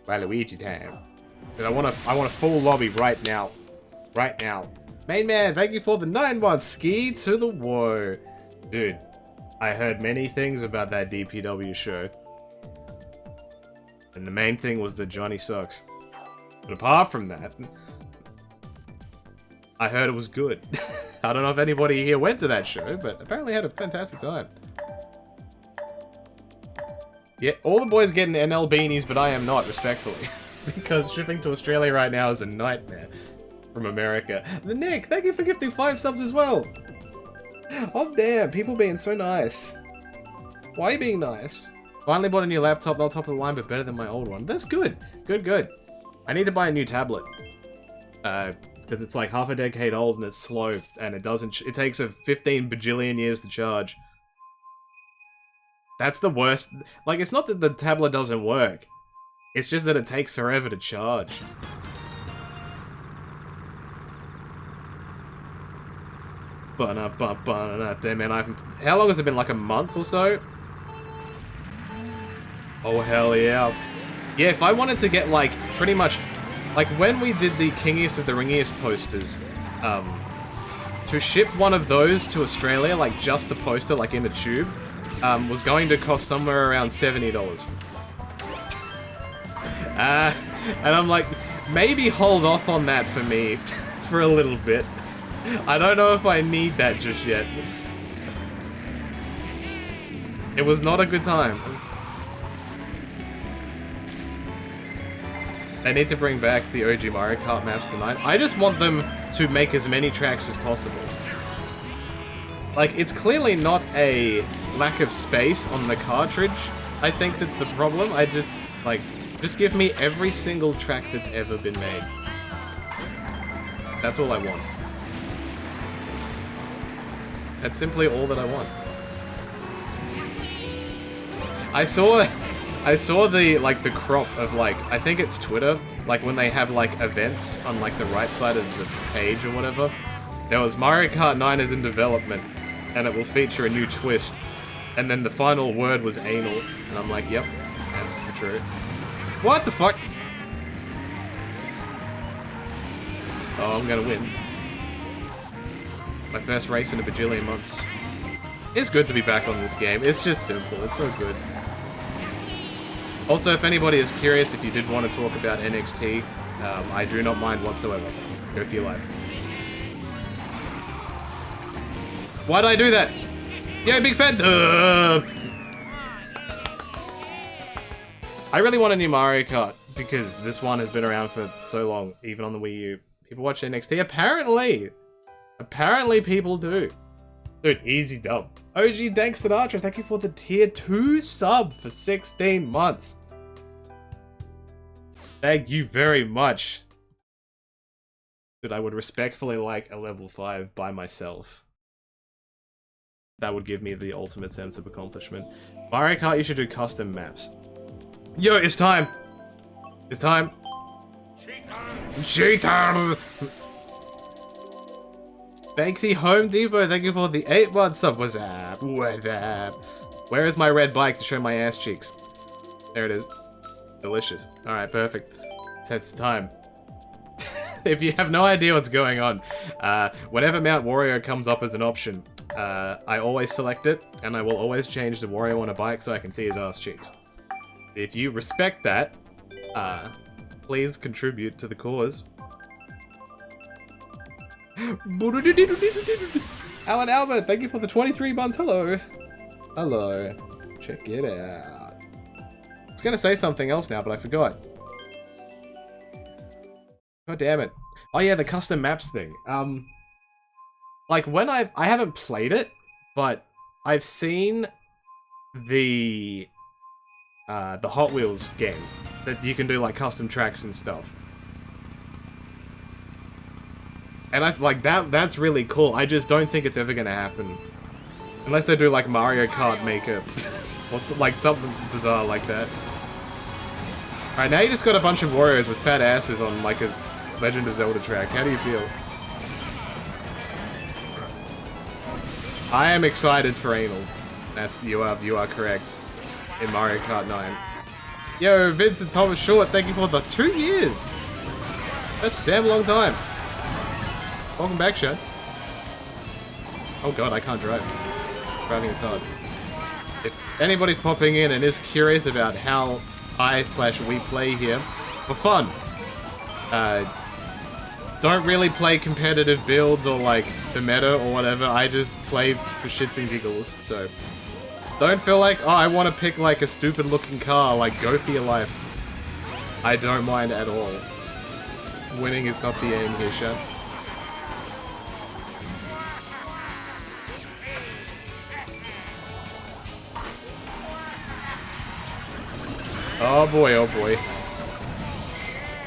Waluigi time. Dude, I want a full lobby right now. Right now. Main man, thank you for the 9 months. Ski to the woe. Dude, I heard many things about that DPW show. And the main thing was that Johnny sucks. But apart from that, I heard it was good. I don't know if anybody here went to that show, but apparently had a fantastic time. Yeah, all the boys getting NL beanies, but I am not, respectfully. Because shipping to Australia right now is a nightmare. From America. The Nick, thank you for gifting 5 subs as well. Oh damn, people being so nice. Why are you being nice? Finally bought a new laptop, not top of the line, but better than my old one. That's good. Good, good. I need to buy a new tablet. Because it's like half a decade old and it's slow, and it doesn't... It takes a 15 bajillion years to charge. That's the worst. Like, it's not that the tablet doesn't work. It's just that it takes forever to charge. Damn man, how long has it been? Like a month or so? Oh hell yeah. Yeah, if I wanted to get like pretty much like when we did the Kingiest of the Ringiest posters, to ship one of those to Australia, like just the poster, like in a tube, was going to cost somewhere around $70. And I'm like, maybe hold off on that for me for a little bit. I don't know if I need that just yet. It was not a good time. They need to bring back the OG Mario Kart maps tonight. I just want them to make as many tracks as possible. Like, it's clearly not a lack of space on the cartridge, I think that's the problem. I just, like, just give me every single track that's ever been made. That's all I want. That's simply all that I want. I saw the, like, the crop of, like, I think it's Twitter, like, when they have, like, events on, like, the right side of the page or whatever. There was Mario Kart 9 is in development, and it will feature a new twist. And then the final word was anal, and I'm like, yep, that's true. What the fuck? Oh, I'm gonna win. My first race in a bajillion months. It's good to be back on this game. It's just simple. It's so good. Also, if anybody is curious, if you did want to talk about NXT, I do not mind whatsoever. Go for your life. Why did I do that? Yeah, big fat dub! I really want a new Mario Kart, because this one has been around for so long, even on the Wii U. People watch NXT? Apparently! Apparently people do. Dude, easy dub. OG Dank Sinatra, thank you for the tier 2 sub for 16 months. Thank you very much. Dude, I would respectfully like a level 5 by myself. That would give me the ultimate sense of accomplishment. Mario Kart, you should do custom maps. Yo, it's time! It's time! Cheater! Banksy Home Depot, thank you for the 8-month sub. What's up? What's up? Where is my red bike to show my ass cheeks? There it is. Delicious. Alright, perfect. It's time. If you have no idea what's going on, whenever Mount Wario comes up as an option, I always select it, and I will always change the Wario on a bike so I can see his ass cheeks. If you respect that, please contribute to the cause. Alan Albert, thank you for the 23 months. Hello. Hello. Check it out. I was gonna say something else now, but I forgot. God damn it. Oh yeah, the custom maps thing. Like when I haven't played it, but I've seen the Hot Wheels game that you can do like custom tracks and stuff. And I like that's really cool. I just don't think it's ever gonna happen. Unless they do like Mario Kart Maker. Or like something bizarre like that. Alright, now you just got a bunch of Warriors with fat asses on like a Legend of Zelda track. How do you feel? I am excited for anal. You are correct. In Mario Kart 9. Yo, Vincent Thomas Short, thank you for the 2 years. That's a damn long time. Welcome back, Shad. Oh god, I can't drive. Driving is hard. If anybody's popping in and is curious about how we play here, for fun. Don't really play competitive builds or like the meta or whatever. I just play for shits and giggles, so don't feel like, oh, I want to pick like a stupid looking car, like go for your life. I don't mind at all. Winning is not the aim here, Shad. Oh boy, oh boy.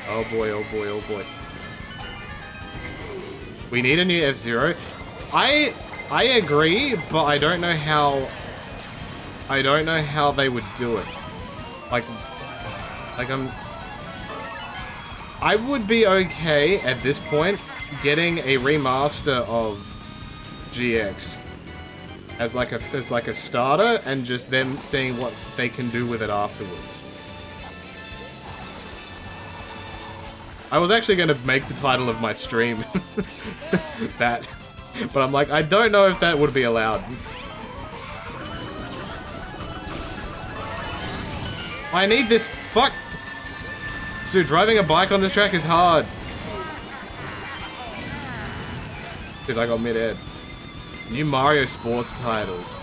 Oh boy, oh boy, oh boy. We need a new F-Zero. I agree, but I don't know how they would do it. I would be okay at this point getting a remaster of GX as like a starter and just them seeing what they can do with it afterwards. I was actually going to make the title of my stream that, but I'm like, I don't know if that would be allowed. I need this. Fuck. Dude, driving a bike on this track is hard. Dude, I got mid-air. New Mario Sports titles.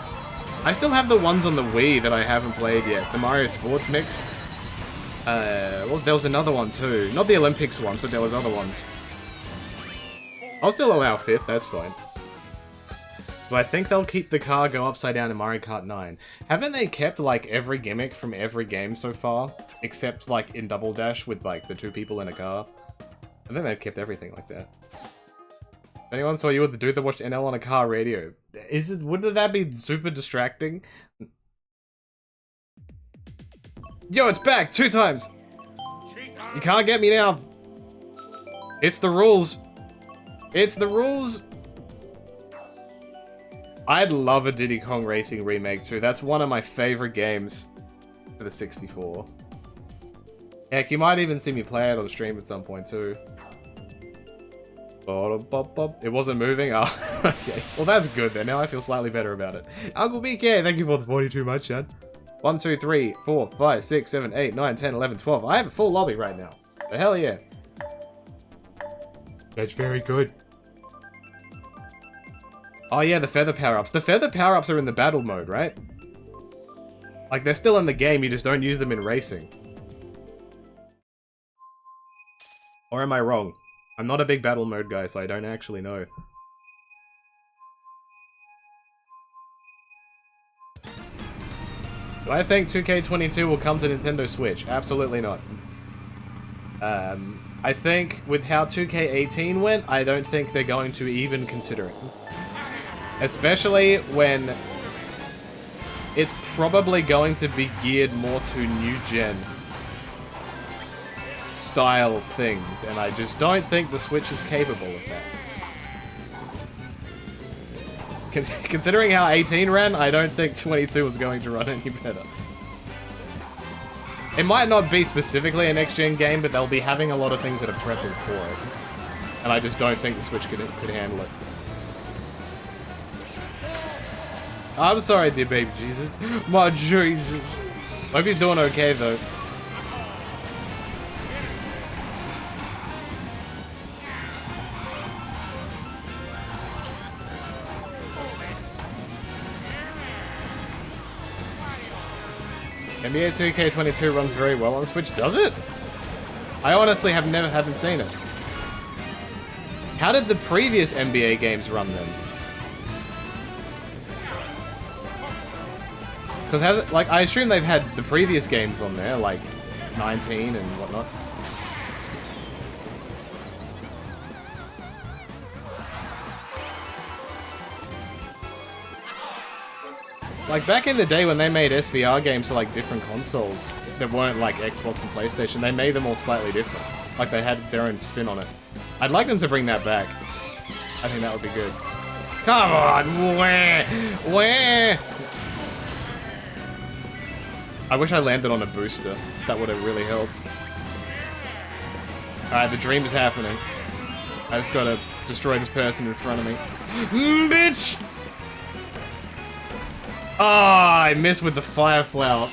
I still have the ones on the Wii that I haven't played yet. The Mario Sports Mix. Well, there was another one too. Not the Olympics ones, but there was other ones. I'll still allow 5th, that's fine. Do I think they'll keep the car go upside down in Mario Kart 9? Haven't they kept, like, every gimmick from every game so far? Except, like, in Double Dash with, like, the 2 people in a car? I think they've kept everything like that. If anyone saw you with the dude that watched NL on a car radio, wouldn't that be super distracting? Yo, it's back! 2 times! You can't get me now! It's the rules! It's the rules! I'd love a Diddy Kong Racing remake too. That's one of my favorite games for the 64. Heck, you might even see me play it on stream at some point too. It wasn't moving? Oh, okay. Well, that's good then. Now I feel slightly better about it. Uncle BK, thank you for the 42 much, Chad. 1, 2, 3, 4, 5, 6, 7, 8, 9, 10, 11, 12. I have a full lobby right now. But hell yeah. That's very good. Oh yeah, the feather power-ups. The feather power-ups are in the battle mode, right? Like, they're still in the game, you just don't use them in racing. Or am I wrong? I'm not a big battle mode guy, so I don't actually know. Do I think 2K22 will come to Nintendo Switch? Absolutely not. I think with how 2K18 went, I don't think they're going to even consider it. Especially when it's probably going to be geared more to new-gen style things, and I just don't think the Switch is capable of that. Considering how 18 ran, I don't think 22 was going to run any better. It might not be specifically a next-gen game, but they'll be having a lot of things that are prepping for it. And I just don't think the Switch could handle it. I'm sorry, dear baby Jesus. My Jesus. Hope he's doing okay, though. NBA 2K22 runs very well on Switch, does it? I honestly haven't seen it. How did the previous NBA games run then? Because has it, like, I assume they've had the previous games on there, like 19 and whatnot. Like, back in the day when they made SVR games for, like, different consoles that weren't, like, Xbox and PlayStation, they made them all slightly different. Like, they had their own spin on it. I'd like them to bring that back. I think that would be good. Come on! Where? I wish I landed on a booster. That would have really helped. Alright, the dream is happening. I just gotta destroy this person in front of me. Bitch! Ah, I missed with the fire flower.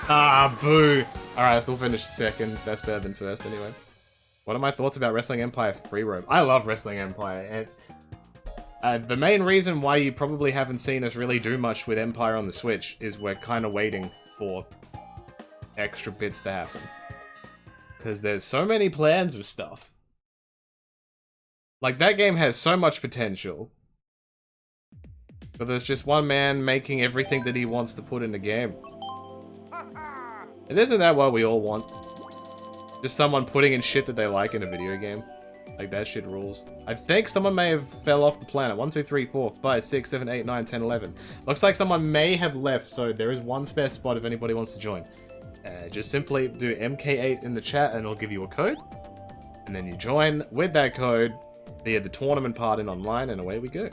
Ah, boo. Alright, I still finished second. That's better than first anyway. What are my thoughts about Wrestling Empire Free Roam? I love Wrestling Empire. And, the main reason why you probably haven't seen us really do much with Empire on the Switch is we're kind of waiting for extra bits to happen. Because there's so many plans with stuff. Like, that game has so much potential. But there's just one man making everything that he wants to put in the game. And isn't that what we all want? Just someone putting in shit that they like in a video game. Like, that shit rules. I think someone may have fell off the planet. 1, 2, 3, 4, 5, 6, 7, 8, 9, 10, 11. Looks like someone may have left, so there is one spare spot if anybody wants to join. Just simply do MK8 in the chat and it'll give you a code. And then you join with that code via the tournament part in online, and away we go.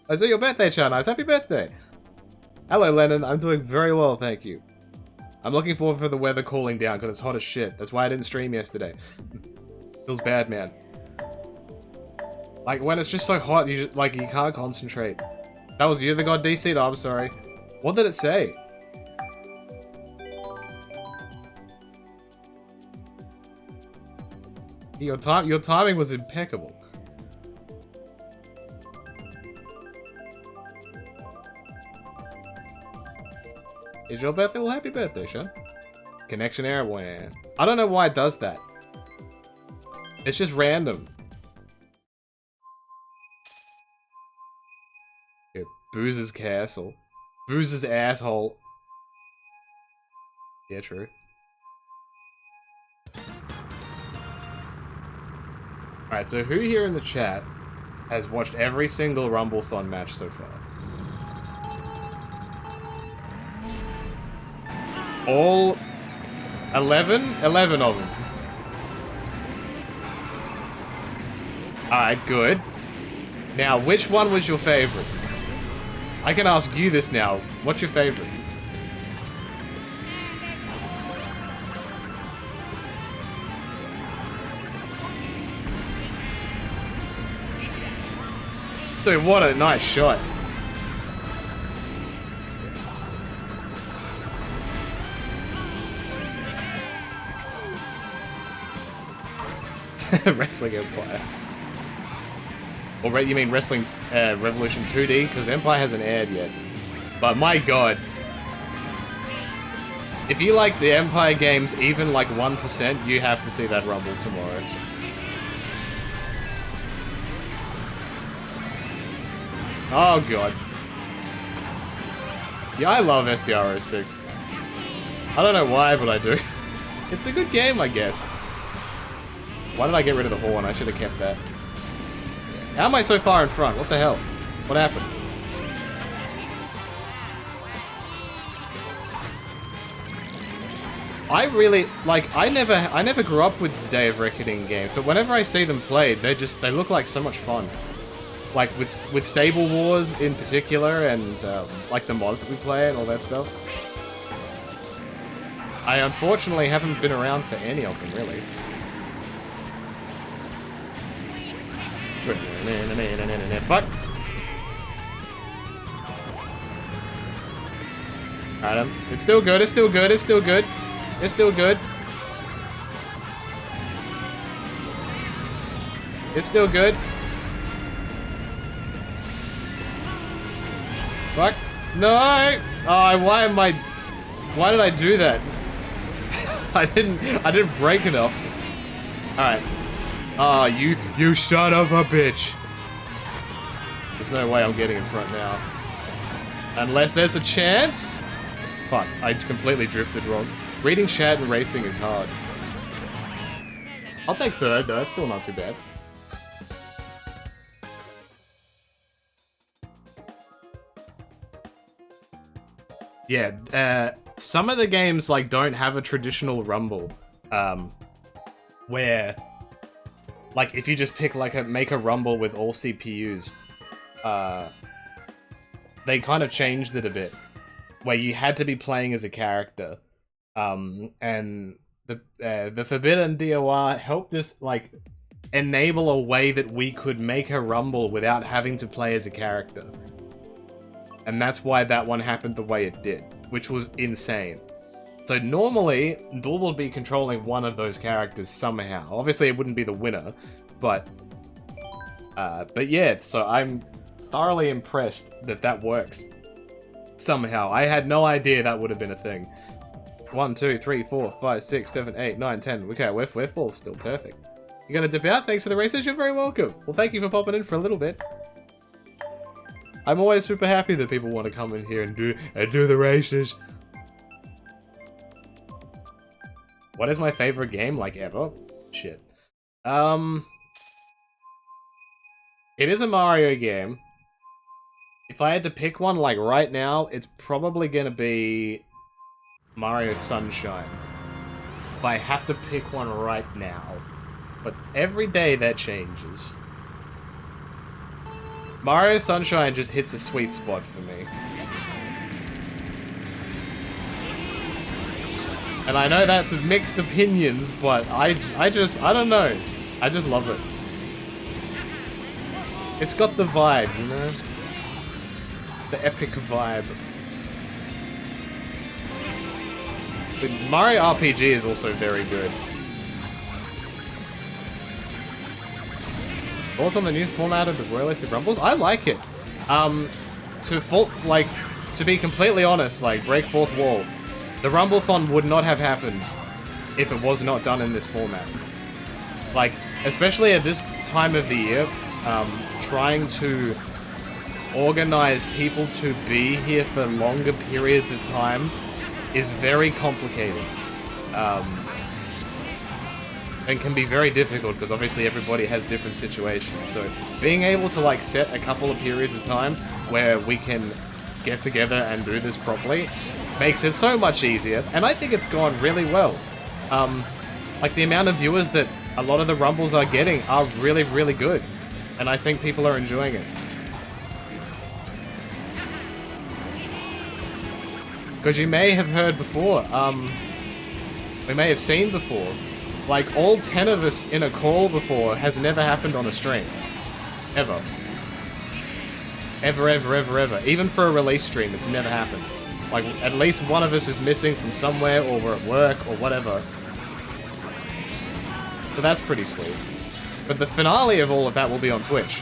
Oh, is it your birthday, Charnice? Happy birthday! Hello, Lennon. I'm doing very well, thank you. I'm looking forward for the weather cooling down, because it's hot as shit. That's why I didn't stream yesterday. Feels bad, man. Like, when it's just so hot, you can't concentrate. That was you that got DC'd? Oh, I'm sorry. What did it say? Your timing was impeccable. Is your birthday? Well, happy birthday, Sean. Connection error. Wah. I don't know why it does that. It's just random. Yeah, Booz's castle. Booz's asshole. Yeah, true. Alright, so who here in the chat has watched every single Rumblethon match so far? All 11? 11 of them. Alright, good. Now, which one was your favorite? I can ask you this now. What's your favorite? Dude, what a nice shot. Wrestling Empire. Or you mean Wrestling Revolution 2D? Because Empire hasn't aired yet. But my god. If you like the Empire games even like 1%, you have to see that Rumble tomorrow. Oh god. Yeah, I love SBR06. I don't know why, but I do. It's a good game, I guess. Why did I get rid of the horn? I should have kept that. How am I so far in front? What the hell? What happened? I really, like, I never grew up with the Day of Reckoning games, but whenever I see them played, they look like so much fun. Like, with Stable Wars in particular, and, like, the mods that we play and all that stuff. I unfortunately haven't been around for any of them, really. Fuck! Alright, it's still good, it's still good, it's still good. It's still good. It's still good. Fuck. No! Oh, why did I do that? I didn't break enough. Alright. Ah, you son of a bitch. There's no way I'm getting in front now. Unless there's a chance? Fuck, I completely drifted wrong. Reading chat and racing is hard. I'll take third though, it's still not too bad. Yeah, some of the games like don't have a traditional rumble. Where like if you just pick like make a rumble with all CPUs, they kind of changed it a bit, where you had to be playing as a character, and the Forbidden DOR helped us like enable a way that we could make a rumble without having to play as a character, and that's why that one happened the way it did, which was insane. So normally, Duel would be controlling one of those characters somehow. Obviously, it wouldn't be the winner, but yeah. So I'm thoroughly impressed that that works somehow. I had no idea that would have been a thing. 1, 2, 3, 4, 5, 6, 7, 8, 9, 10. Okay, we're full. Still perfect. You're gonna dip out? Thanks for the research. You're very welcome. Well, thank you for popping in for a little bit. I'm always super happy that people want to come in here and do the races. What is my favorite game, like, ever? Shit. It is a Mario game. If I had to pick one, like, right now, it's probably gonna be Mario Sunshine. If I have to pick one right now. But every day that changes. Mario Sunshine just hits a sweet spot for me. And I know that's mixed opinions, but I don't know. I just love it. It's got the vibe, you know? The epic vibe. But Mario RPG is also very good. Thoughts on the new format of the Royalistic Rumbles? I like it. To be completely honest, like, break fourth wall. The Rumble-thon would not have happened if it was not done in this format. Like, especially at this time of the year, trying to organize people to be here for longer periods of time is very complicated. And can be very difficult because obviously everybody has different situations. So being able to like set a couple of periods of time where we can get together and do this properly makes it so much easier, and I think it's gone really well. Like the amount of viewers that a lot of the Rumbles are getting are really, really good, and I think people are enjoying it. Because you may have heard before, we may have seen before, like all 10 of us in a call before has never happened on a stream. Ever. Ever, ever, ever, ever. Even for a release stream, it's never happened. Like, at least one of us is missing from somewhere, or we're at work, or whatever. So that's pretty sweet. But the finale of all of that will be on Twitch.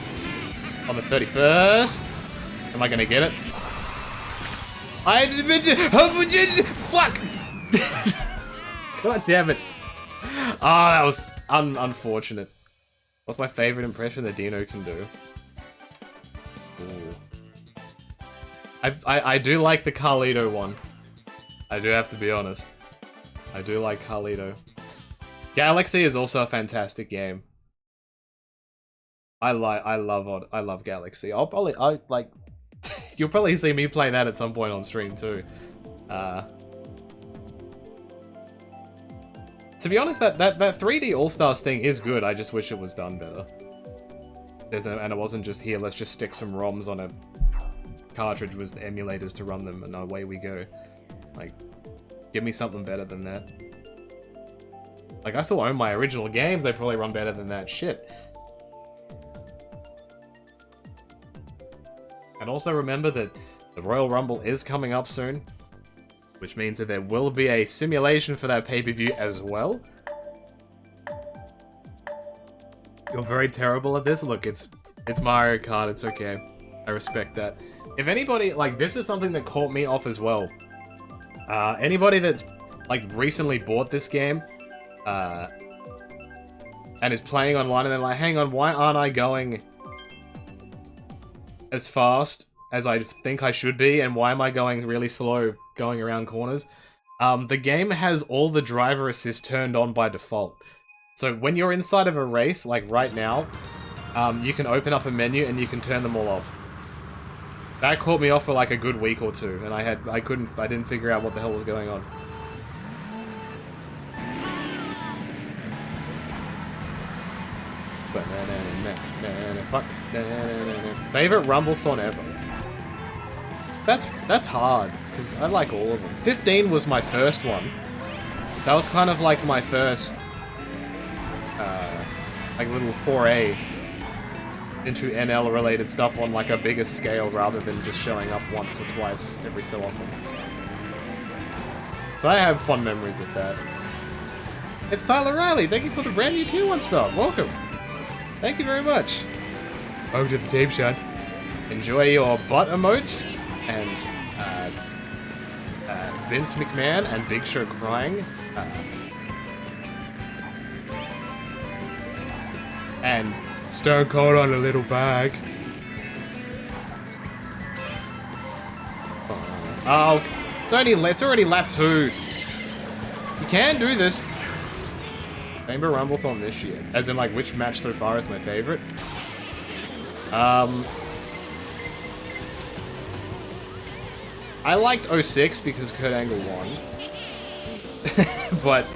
On the 31st. Am I gonna get it? Fuck! God damn it. Oh, that was unfortunate. What's my favorite impression that Dino can do? Ooh. I do like the Carlito one. I do have to be honest. I do like Carlito. Galaxy is also a fantastic game. I love Galaxy. You'll probably see me play that at some point on stream too. To be honest, that 3D All-Stars thing is good. I just wish it was done better. And it wasn't just here, let's just stick some ROMs on a cartridge with the emulators to run them, and away we go. Like, give me something better than that. Like, I still own my original games, they probably run better than that shit. And also remember that the Royal Rumble is coming up soon, which means that there will be a simulation for that pay-per-view as well. You're very terrible at this. Look, it's Mario Kart, it's okay. I respect that. If anybody, like, this is something that caught me off as well. Anybody that's, like, recently bought this game, and is playing online and they're like, hang on, why aren't I going as fast as I think I should be, and why am I going really slow going around corners? The game has all the driver assist turned on by default. So when you're inside of a race, like right now, you can open up a menu and you can turn them all off. That caught me off for like a good week or two, and I didn't figure out what the hell was going on. Fuck. Favorite Rumble-thon ever? That's hard, because I like all of them. 15 was my first one. That was kind of like my first, like little foray into NL-related stuff on like a bigger scale rather than just showing up once or twice every so often. So I have fond memories of that. It's Tyler Riley, thank you for the brand new tier 1 sub, welcome. Thank you very much. Over to the team, Shad. Enjoy your butt emotes and Vince McMahon and Big Show crying. And Stone Cold on a little bag. Oh, it's already lap 2. You can do this. Chamber Rumblethon this year. As in, like, which match so far is my favorite? I liked 06 because Kurt Angle won. But,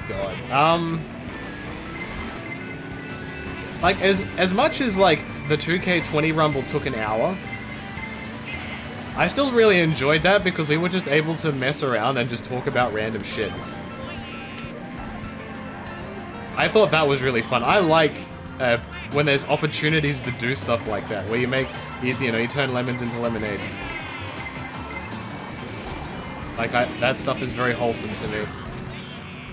God. Like, as much as, like, the 2K20 Rumble took an hour, I still really enjoyed that because we were just able to mess around and just talk about random shit. I thought that was really fun. I like when there's opportunities to do stuff like that, where you make, you turn lemons into lemonade. Like, that stuff is very wholesome to me.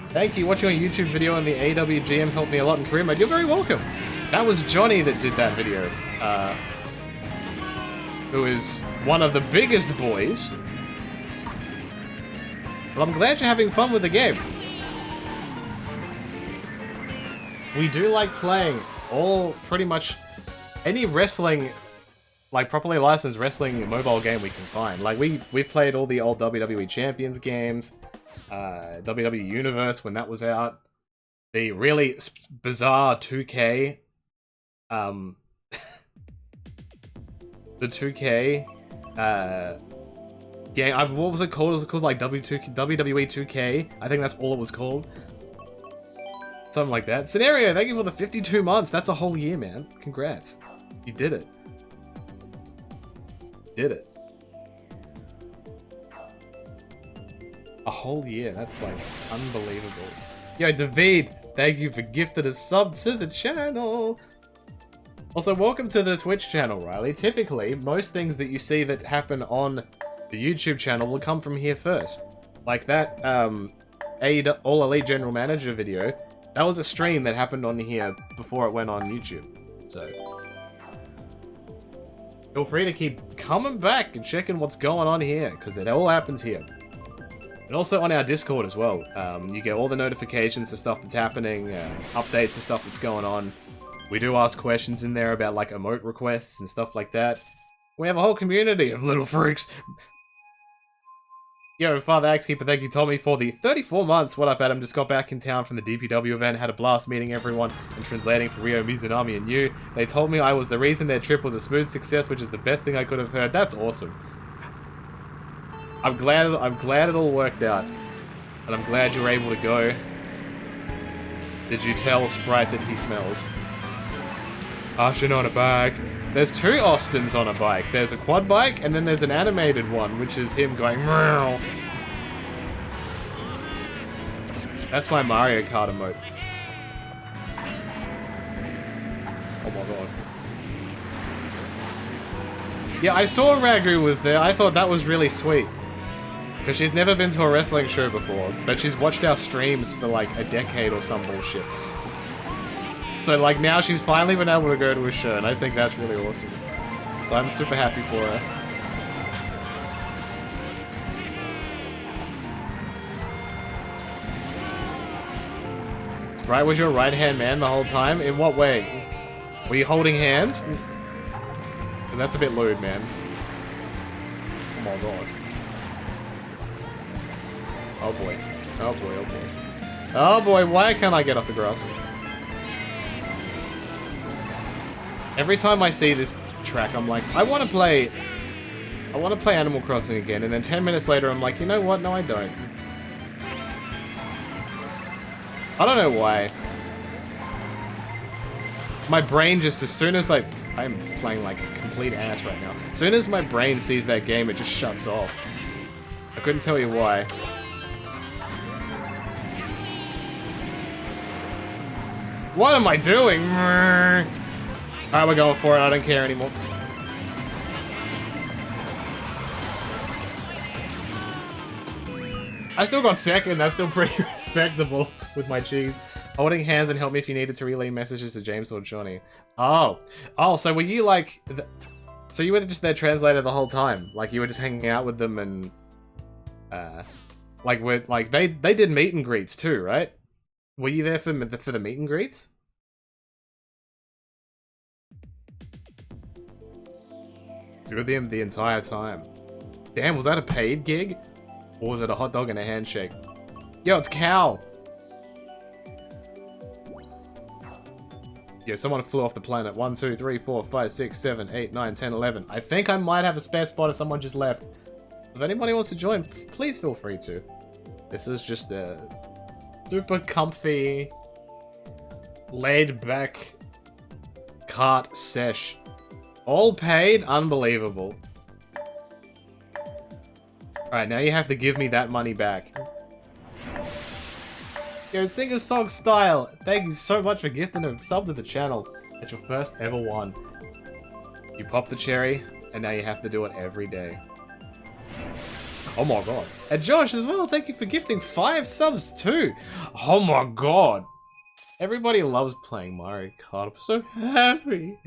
Thank you. Watching a YouTube video on the AWGM helped me a lot in career mode. You're very welcome. That was Johnny that did that video. Who is one of the biggest boys. Well, I'm glad you're having fun with the game. We do like playing pretty much any wrestling, like properly licensed wrestling mobile game we can find. Like we've played all the old WWE Champions games, WWE Universe when that was out, the really bizarre 2K, the 2K game. What was it called? It was called like WWE 2K. I think that's all it was called. Something like that. Scenario, thank you for the 52 months. That's a whole year, man. Congrats. You did it. Did it. A whole year. That's like unbelievable. Yo, David, thank you for gifting a sub to the channel. Also, welcome to the Twitch channel, Riley. Typically, most things that you see that happen on the YouTube channel will come from here first. Like that, All Elite General Manager video. That was a stream that happened on here before it went on YouTube. So, feel free to keep coming back and checking what's going on here, because it all happens here. And also on our Discord as well. You get all the notifications of stuff that's happening, updates of stuff that's going on. We do ask questions in there about like emote requests and stuff like that. We have a whole community of little freaks. Yo, Father Axekeeper, thank you, Tommy, for the 34 months. What up, Adam? Just got back in town from the DPW event, had a blast meeting everyone and translating for Ryo, Mizunami, and you. They told me I was the reason their trip was a smooth success, which is the best thing I could have heard. That's awesome. I'm glad it all worked out. And I'm glad you were able to go. Did you tell Sprite that he smells? Ashin on a bike. There's two Austins on a bike. There's a quad bike, and then there's an animated one, which is him going meow. That's my Mario Kart emote. Oh my god. Yeah, I saw Ragu was there. I thought that was really sweet. Because she's never been to a wrestling show before, but she's watched our streams for like a decade or some bullshit. So, like, now she's finally been able to go to a show, and I think that's really awesome. So I'm super happy for her. Sprite was your right-hand man the whole time? In what way? Were you holding hands? And that's a bit lewd, man. Oh my god. Oh boy. Oh boy, oh boy. Oh boy, why can't I get off the grass? Every time I see this track, I'm like, I want to play Animal Crossing again, and then 10 minutes later, I'm like, you know what? No, I don't. I don't know why. My brain just, as soon as I I'm playing like complete ass right now. As soon as my brain sees that game, it just shuts off. I couldn't tell you why. What am I doing? Alright, we're going for it. I don't care anymore. I still got second. That's still pretty respectable with my cheese. Holding hands and help me if you needed to relay messages to James or Johnny. Oh. Oh, so were you like... So you were just their translator the whole time? Like you were just hanging out with them and... Like they did meet and greets too, right? Were you there for the meet and greets? You were with the entire time. Damn, was that a paid gig? Or was it a hot dog and a handshake? Yo, it's Cal! Yeah, someone flew off the planet. 1, 2, 3, 4, 5, 6, 7, 8, 9, 10, 11. I think I might have a spare spot if someone just left. If anybody wants to join, please feel free to. This is just a super comfy, laid-back kart sesh. All paid? Unbelievable. Alright, now you have to give me that money back. Yo, sing a song style. Thank you so much for gifting a sub to the channel. It's your first ever one. You pop the cherry, and now you have to do it every day. Oh my god. And Josh as well, thank you for gifting 5 subs too. Oh my god. Everybody loves playing Mario Kart. I'm so happy.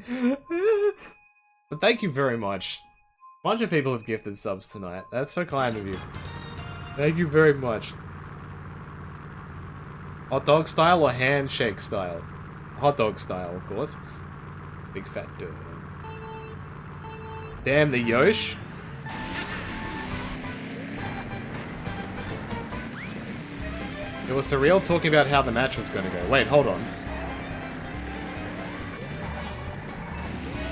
But thank you very much. A bunch of people have gifted subs tonight. That's so kind of you. Thank you very much. Hot dog style or handshake style? Hot dog style, of course. Big fat dude. Damn, the Yosh. It was surreal talking about how the match was going to go. Wait, hold on.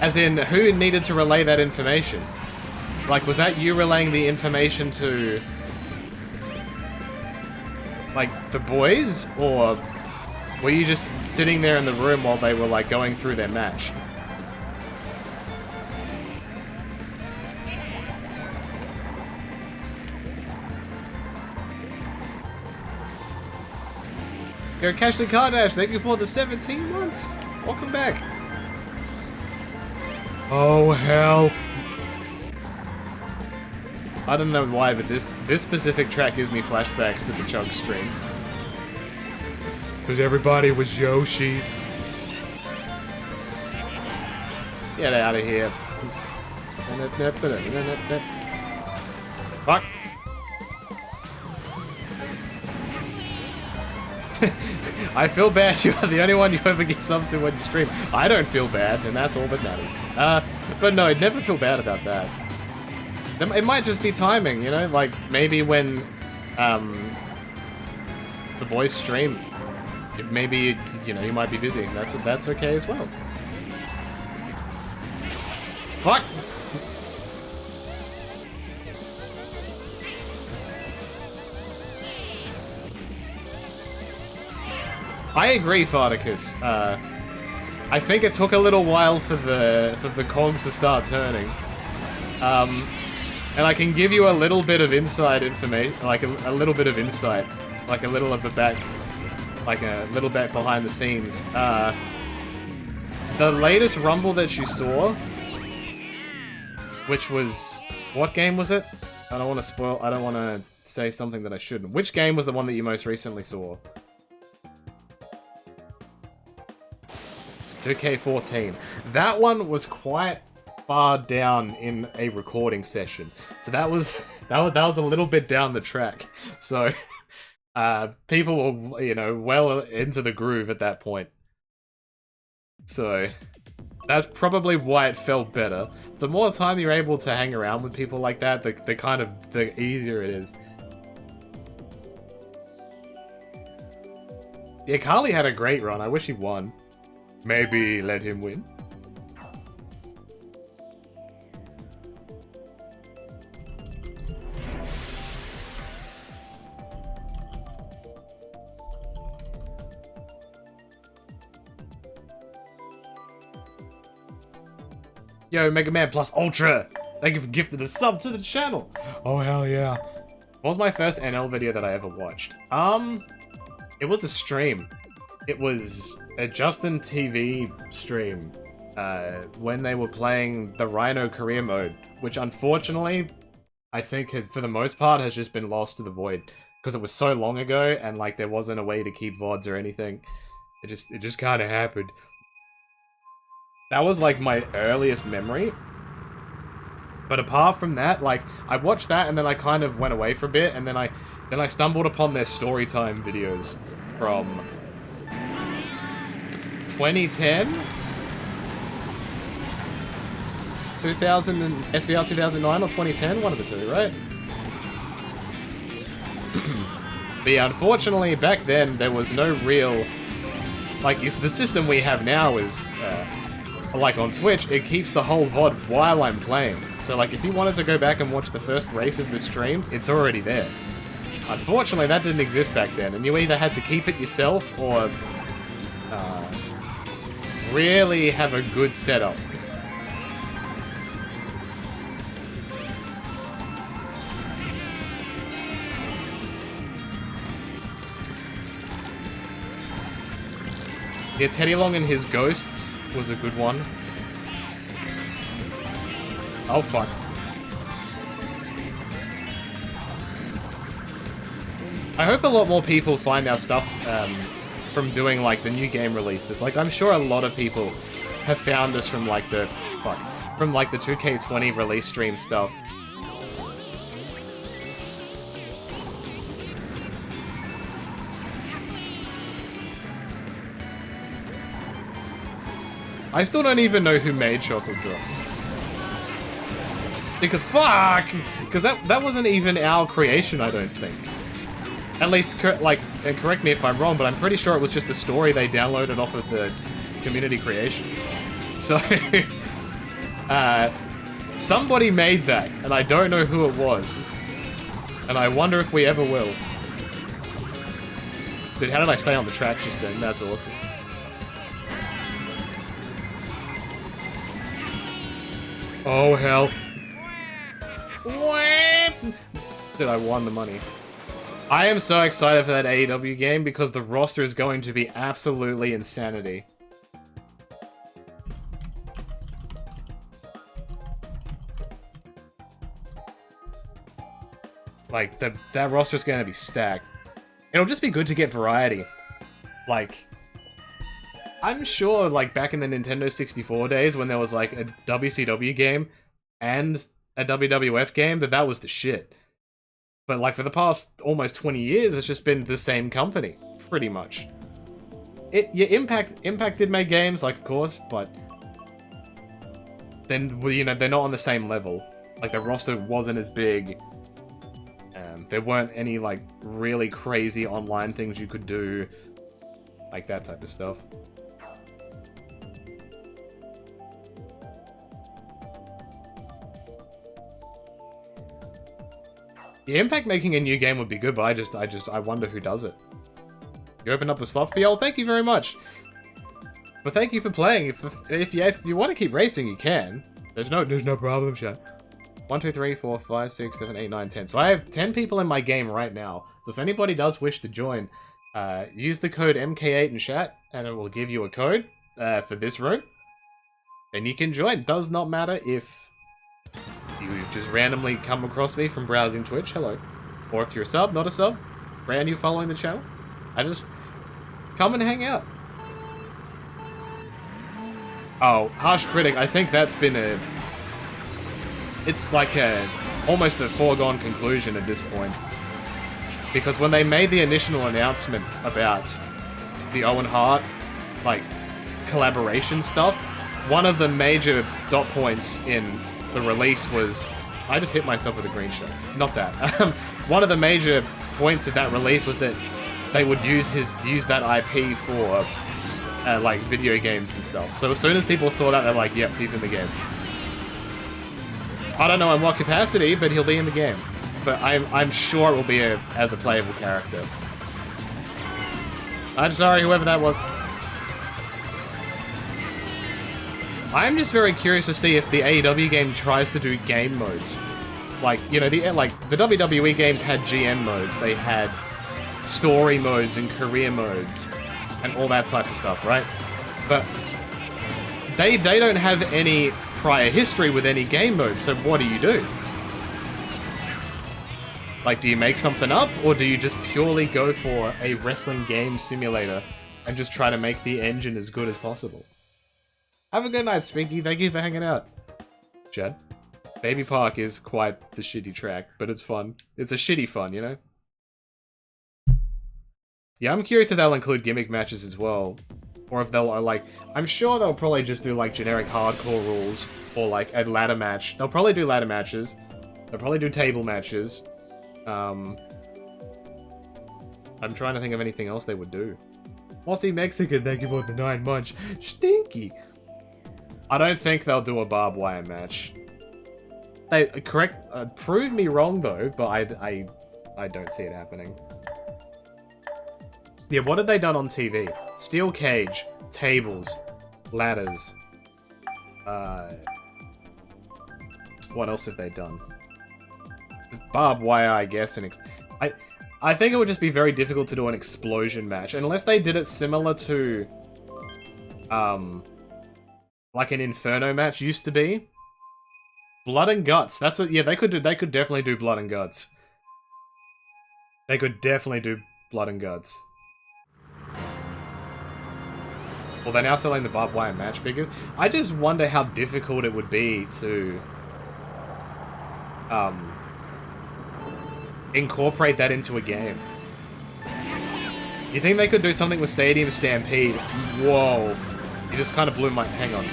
As in, who needed to relay that information? Like, was that you relaying the information to... like, the boys? Or were you just sitting there in the room while they were, like, going through their match? Yo, Cashley Kardash, thank you for the 17 months. Welcome back. Oh, hell. I don't know why, but this specific track gives me flashbacks to the Chug stream. Because everybody was Yoshi. Get out of here. Fuck. I feel bad. You are the only one you ever get subs to when you stream. I don't feel bad, and that's all that matters. But no, I'd never feel bad about that. It might just be timing, you know? Like, maybe when, the boys stream, maybe, you know, you might be busy. That's okay as well. Fuck! I agree, Farticus. I think it took a little while for the cogs to start turning. And I can give you a little bit of inside information, like a little bit of insight, like a little of the back, like a little bit behind the scenes. The latest Rumble that you saw, which was, what game was it? I don't want to spoil, I don't want to say something that I shouldn't. Which game was the one that you most recently saw? 2K14. That one was quite far down in a recording session, so that was a little bit down the track. So people were, you know, well into the groove at that point. So that's probably why it felt better. The more time you're able to hang around with people like that, the easier it is. Yeah, Carly had a great run. I wish he won. Maybe let him win. Yo, Mega Man Plus Ultra! Thank you for gifting a sub to the channel! Oh, hell yeah. What was my first NL video that I ever watched? It was a stream. It was a Justin TV stream, when they were playing the Rhino career mode, which unfortunately, I think has, for the most part, has just been lost to the void. Because it was so long ago, and like there wasn't a way to keep VODs or anything. It just kinda happened. That was like my earliest memory. But apart from that, like, I watched that and then I kind of went away for a bit, and then I stumbled upon their story time videos from 2010? 2000 and SVR 2009 or 2010? One of the two, right? But yeah, unfortunately, back then, there was no real... Like, the system we have now is, like on Twitch, it keeps the whole VOD while I'm playing. So, like, if you wanted to go back and watch the first race of the stream, it's already there. Unfortunately, that didn't exist back then, and you either had to keep it yourself or really have a good setup. Yeah, Teddy Long and his ghosts was a good one. Oh, fuck. I hope a lot more people find our stuff from doing, like, the new game releases. Like, I'm sure a lot of people have found us from, like, the 2K20 release stream stuff. I still don't even know who made Chocolate Drop. Because, fuck! Because that wasn't even our creation, I don't think. At least, like, and correct me if I'm wrong, but I'm pretty sure it was just a story they downloaded off of the community creations. So, somebody made that, and I don't know who it was. And I wonder if we ever will. Dude, how did I stay on the track just then? That's awesome. Oh, hell. Dude, I won the money. I am so excited for that AEW game because the roster is going to be absolutely insanity. Like, that roster is going to be stacked. It'll just be good to get variety. Like, I'm sure, like, back in the Nintendo 64 days when there was, like, a WCW game and a WWF game, that was the shit. But, like, for the past almost 20 years, it's just been the same company, pretty much. Yeah, Impact did make games, like, of course, but then, you know, they're not on the same level. Like, the roster wasn't as big. There weren't any, like, really crazy online things you could do. Like, that type of stuff. Yeah, Impact making a new game would be good, but I wonder who does it. You open up a slot field? Thank you very much. But thank you for playing. If you want to keep racing, you can. There's no problem, chat. 1, 2, 3, 4, 5, 6, 7, 8, 9, 10. So I have 10 people in my game right now. So if anybody does wish to join, use the code MK8 in chat, and it will give you a code for this room. Then you can join. Does not matter if you just randomly come across me from browsing Twitch, hello. Or if you're a sub, not a sub, brand new following the channel, I just come and hang out. Oh, Harsh Critic, I think that's been it's like almost a foregone conclusion at this point. Because when they made the initial announcement about the Owen Hart, like, collaboration stuff, one of the major dot points in the release was... I just hit myself with a green shot. Not that. One of the major points of that release was that they would use that IP for, like, video games and stuff. So as soon as people saw that, they're like, yep, he's in the game. I don't know in what capacity, but he'll be in the game. But I'm sure it will be as a playable character. I'm sorry, whoever that was. I'm just very curious to see if the AEW game tries to do game modes. Like, you know, the WWE games had GM modes. They had story modes and career modes and all that type of stuff, right? But they don't have any prior history with any game modes, so what do you do? Like, do you make something up, or do you just purely go for a wrestling game simulator and just try to make the engine as good as possible? Have a good night, Spinky. Thank you for hanging out. Chad. Baby Park is quite the shitty track, but it's fun. It's a shitty fun, you know? Yeah, I'm curious if they'll include gimmick matches as well. Or if they'll, like... I'm sure they'll probably just do, like, generic hardcore rules. Or, like, a ladder match. They'll probably do ladder matches. They'll probably do table matches. I'm trying to think of anything else they would do. Aussie Mexican, thank you for the 9 months. Stinky! I don't think they'll do a barbed wire match. They prove me wrong though, but I don't see it happening. Yeah, what have they done on TV? Steel cage, tables, ladders. What else have they done? Barbed wire, I guess, and I think it would just be very difficult to do an explosion match unless they did it similar to like an Inferno match used to be. Blood and guts. That's what. Yeah, they could definitely do blood and guts. They could definitely do blood and guts. Well, they're now selling the barbed wire match figures. I just wonder how difficult it would be to incorporate that into a game. You think they could do something with Stadium Stampede? Whoa. You just kind of blew my... Hang on.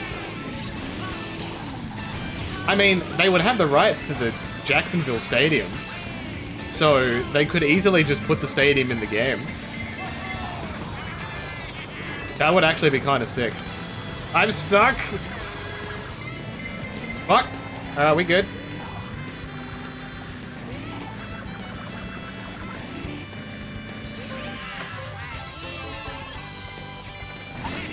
I mean, they would have the rights to the Jacksonville Stadium. So, they could easily just put the stadium in the game. That would actually be kind of sick. I'm stuck! Fuck! We good.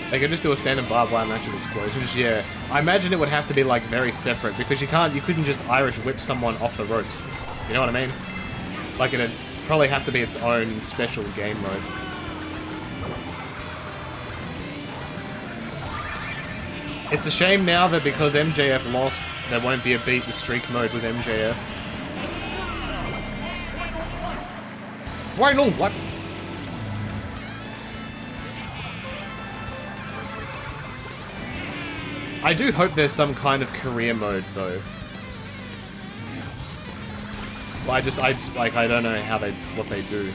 They could just do a standard barbed wire match with explosions, yeah. I imagine it would have to be, like, very separate, because you couldn't just Irish whip someone off the ropes. You know what I mean? Like, it'd probably have to be its own special game mode. It's a shame now that because MJF lost, there won't be a beat the streak mode with MJF. Why no? What? I do hope there's some kind of career mode, though. Well, I don't know what they do.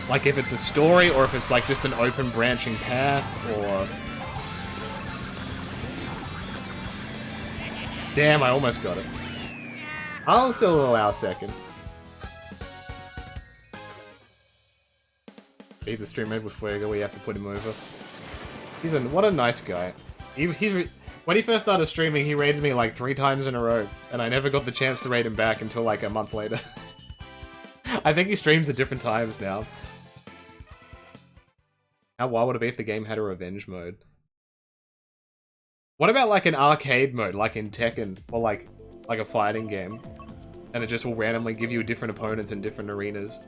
Like, if it's a story, or if it's, like, just an open branching path, or... Damn, I almost got it. I'll still allow a second. Beat the stream mode with Fuego, we have to put him over. What a nice guy. When he first started streaming, he raided me like 3 times in a row, and I never got the chance to raid him back until like a month later. I think he streams at different times now. How wild would it be if the game had a revenge mode? What about like an arcade mode, like in Tekken, or like a fighting game, and it just will randomly give you different opponents in different arenas?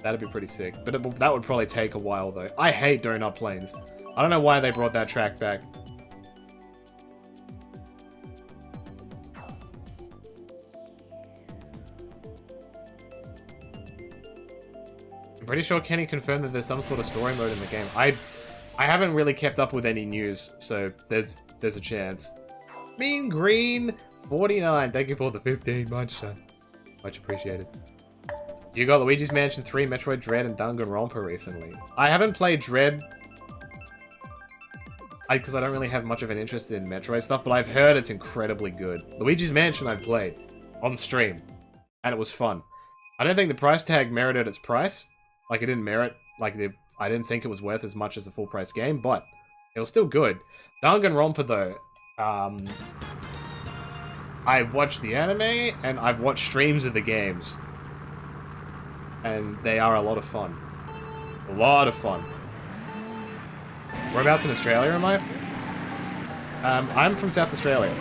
That'd be pretty sick, but that would probably take a while though. I hate donut planes. I don't know why they brought that track back. I'm pretty sure Kenny confirmed that there's some sort of story mode in the game. I haven't really kept up with any news, so there's a chance. Mean Green 49, thank you for the 15 months, son. Much appreciated. You got Luigi's Mansion 3, Metroid Dread, and Danganronpa recently. I haven't played Dread because I don't really have much of an interest in Metroid stuff, but I've heard it's incredibly good. Luigi's Mansion I played on stream, and it was fun. I don't think the price tag merited its price. Like, it didn't merit, like, I didn't think it was worth as much as a full price game, but it was still good. Danganronpa, though, I watched the anime, and I've watched streams of the games. And they are a lot of fun. A lot of fun. Whereabouts in Australia am I? I'm from South Australia.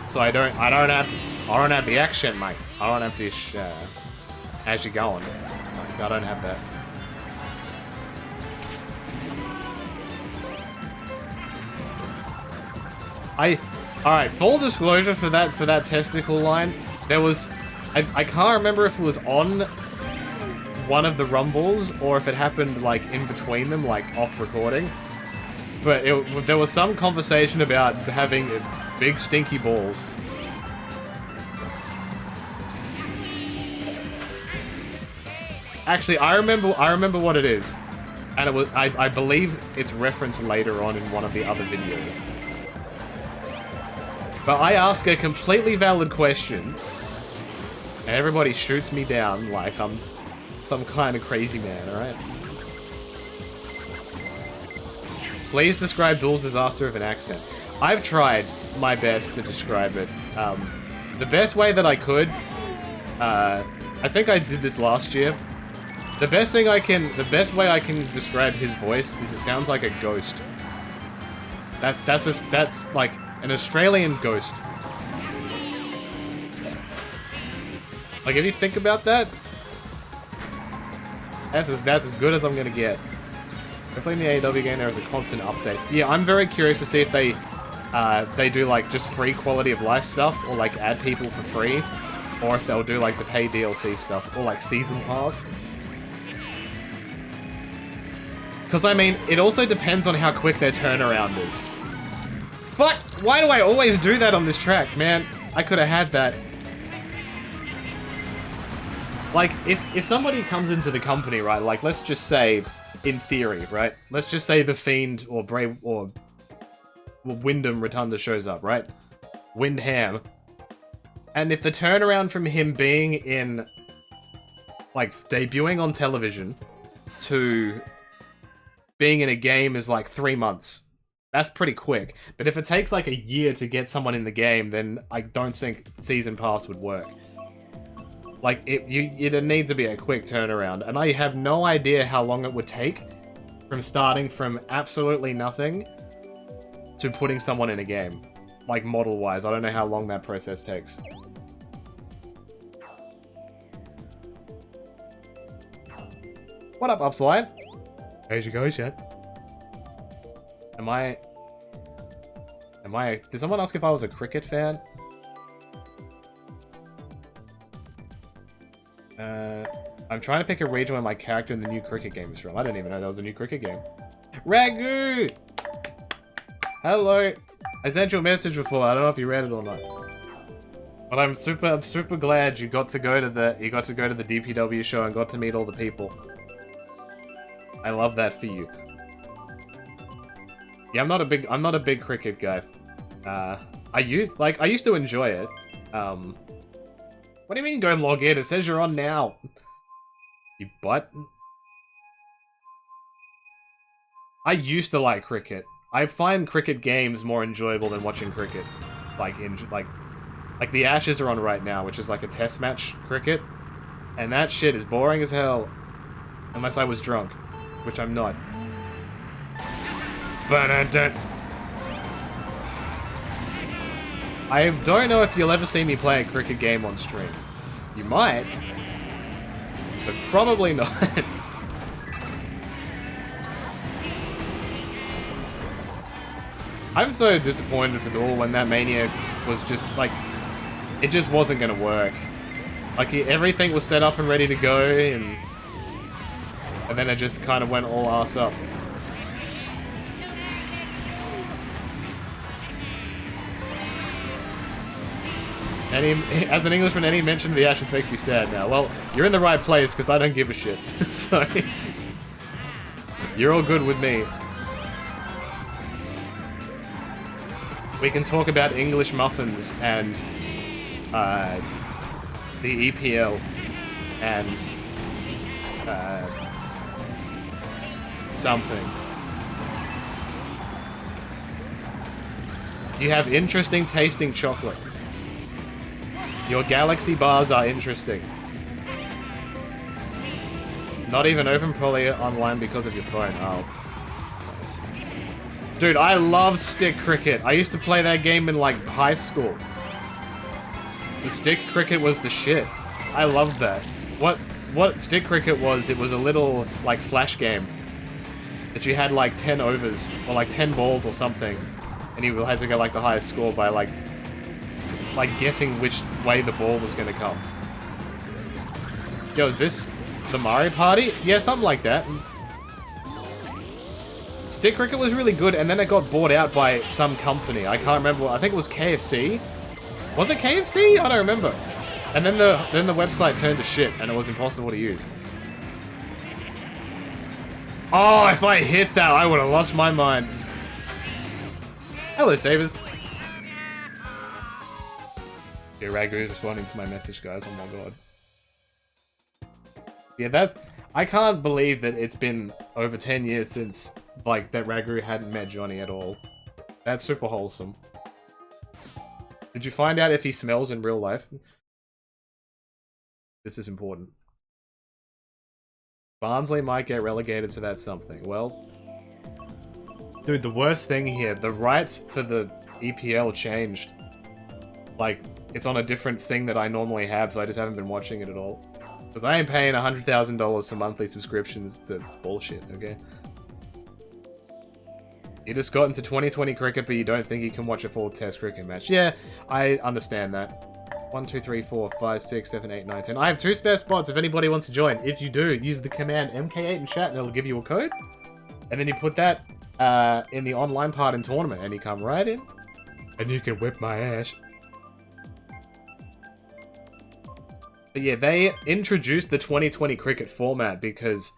So I don't have the accent, mate. I don't have this, how's it going? Like, I don't have that. Alright, full disclosure for that testicle line, there was, I can't remember if it was on one of the rumbles or if it happened like in between them, like off recording. But there was some conversation about having big stinky balls. Actually, I remember what it is. And it was, I believe it's referenced later on in one of the other videos. But I ask a completely valid question, and everybody shoots me down like I'm some kind of crazy man, alright? Please describe Duel's disaster with an accent. I've tried my best to describe it. The best way that I could, I think I did this last year. The best way I can describe his voice is it sounds like a ghost. That's like an Australian ghost. Like, if you think about that, that's as good as I'm gonna get. Hopefully in the AEW game there is a constant updates. Yeah, I'm very curious to see if they do like just free quality of life stuff, or like add people for free, or if they'll do like the paid DLC stuff, or like season pass. Because I mean, it also depends on how quick their turnaround is. Fuck! Why do I always do that on this track, man? I could have had that. Like, if somebody comes into the company, right, like, let's just say, in theory, right? Let's just say The Fiend or Brave or Wyndham Rotunda shows up, right? Windham. And if the turnaround from him being in, like, debuting on television to being in a game is like 3 months. That's pretty quick. But if it takes like a year to get someone in the game, then I don't think Season Pass would work. Like, it needs to be a quick turnaround. And I have no idea how long it would take from starting from absolutely nothing to putting someone in a game. Like, model-wise. I don't know how long that process takes. What up, Upslide? How's it going, chat? Did someone ask if I was a cricket fan? I'm trying to pick a region where my character in the new cricket game is from. I didn't even know there was a new cricket game. Ragu! Hello! I sent you a message before, I don't know if you read it or not. But I'm super glad you got to go to the DPW show and got to meet all the people. I love that for you. Yeah, I'm not a big cricket guy. I used to enjoy it. What do you mean go log in? It says you're on now. You butt. I used to like cricket. I find cricket games more enjoyable than watching cricket. Like the Ashes are on right now, which is like a test match cricket. And that shit is boring as hell. Unless I was drunk. Which I'm not. I don't know if you'll ever see me play a cricket game on stream. You might. But probably not. I'm so disappointed for Duel when that Maniac was just, like... It just wasn't gonna work. Like, everything was set up and ready to go, and then it just kind of went all ass up. As an Englishman, any mention of the Ashes makes me sad now. Well, you're in the right place, because I don't give a shit. So, you're all good with me. We can talk about English muffins and the EPL and something. You have interesting tasting chocolate. Your Galaxy bars are interesting. Not even open probably online because of your phone. Oh. Nice. Dude, I loved stick cricket. I used to play that game in, like, high school. The stick cricket was the shit. I loved that. What stick cricket was, it was a little, like, flash game. That you had, like, 10 overs, or, like, 10 balls or something. And you had to get, like, the highest score by, like, guessing which way the ball was gonna come. Yo, is this the Mario Party? Yeah, something like that. Stick cricket was really good, and then it got bought out by some company. I can't remember. I think it was KFC. Was it KFC? I don't remember. And then the website turned to shit, and it was impossible to use. Oh, if I hit that, I would have lost my mind. Hello, Savers. Yeah, Ragu is responding to my message, guys. Oh my god. Yeah, that's... I can't believe that it's been over 10 years since, like, that Ragu hadn't met Johnny at all. That's super wholesome. Did you find out if he smells in real life? This is important. Barnsley might get relegated to that something. Well... Dude, the worst thing here, the rights for the EPL changed. Like, it's on a different thing that I normally have, so I just haven't been watching it at all. Because I ain't paying $100,000 for monthly subscriptions to bullshit, okay? You just got into 2020 cricket, but you don't think you can watch a full test cricket match. Yeah, I understand that. 1, 2, 3, 4, 5, 6, 7, 8, 9, 10. I have 2 spare spots if anybody wants to join. If you do, use the command MK8 in chat and it'll give you a code. And then you put that in the online part in tournament and you come right in. And you can whip my ass. But yeah, they introduced the 2020 cricket format because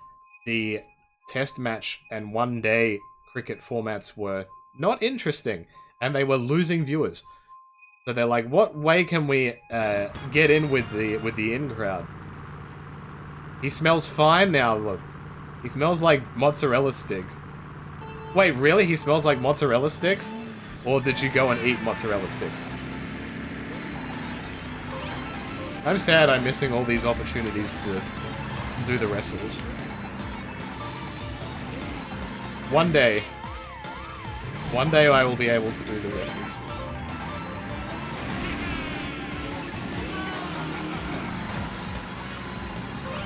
the test match and one-day cricket formats were not interesting, and they were losing viewers. So they're like, what way can we get in with the in-crowd? He smells fine now, look. He smells like mozzarella sticks. Wait, really? He smells like mozzarella sticks? Or did you go and eat mozzarella sticks? I'm sad I'm missing all these opportunities to do the wrestles. One day I will be able to do the wrestles.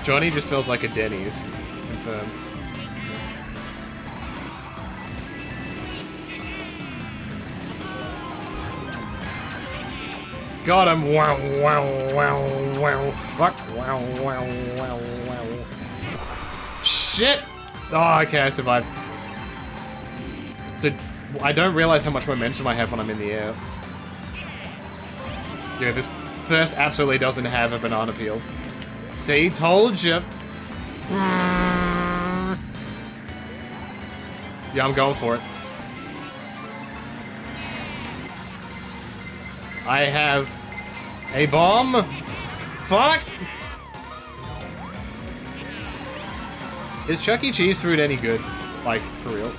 Johnny just smells like a Denny's. Confirmed. Got him! Wow, wow, wow, wow. Fuck. Wow, wow, wow, wow. Shit! Oh, okay, I survived. Dude, I don't realize how much momentum I have when I'm in the air. Yeah, this first absolutely doesn't have a banana peel. See, told you. Yeah, I'm going for it. I have a bomb. Fuck! Is Chuck E. Cheese food any good? Like, for real?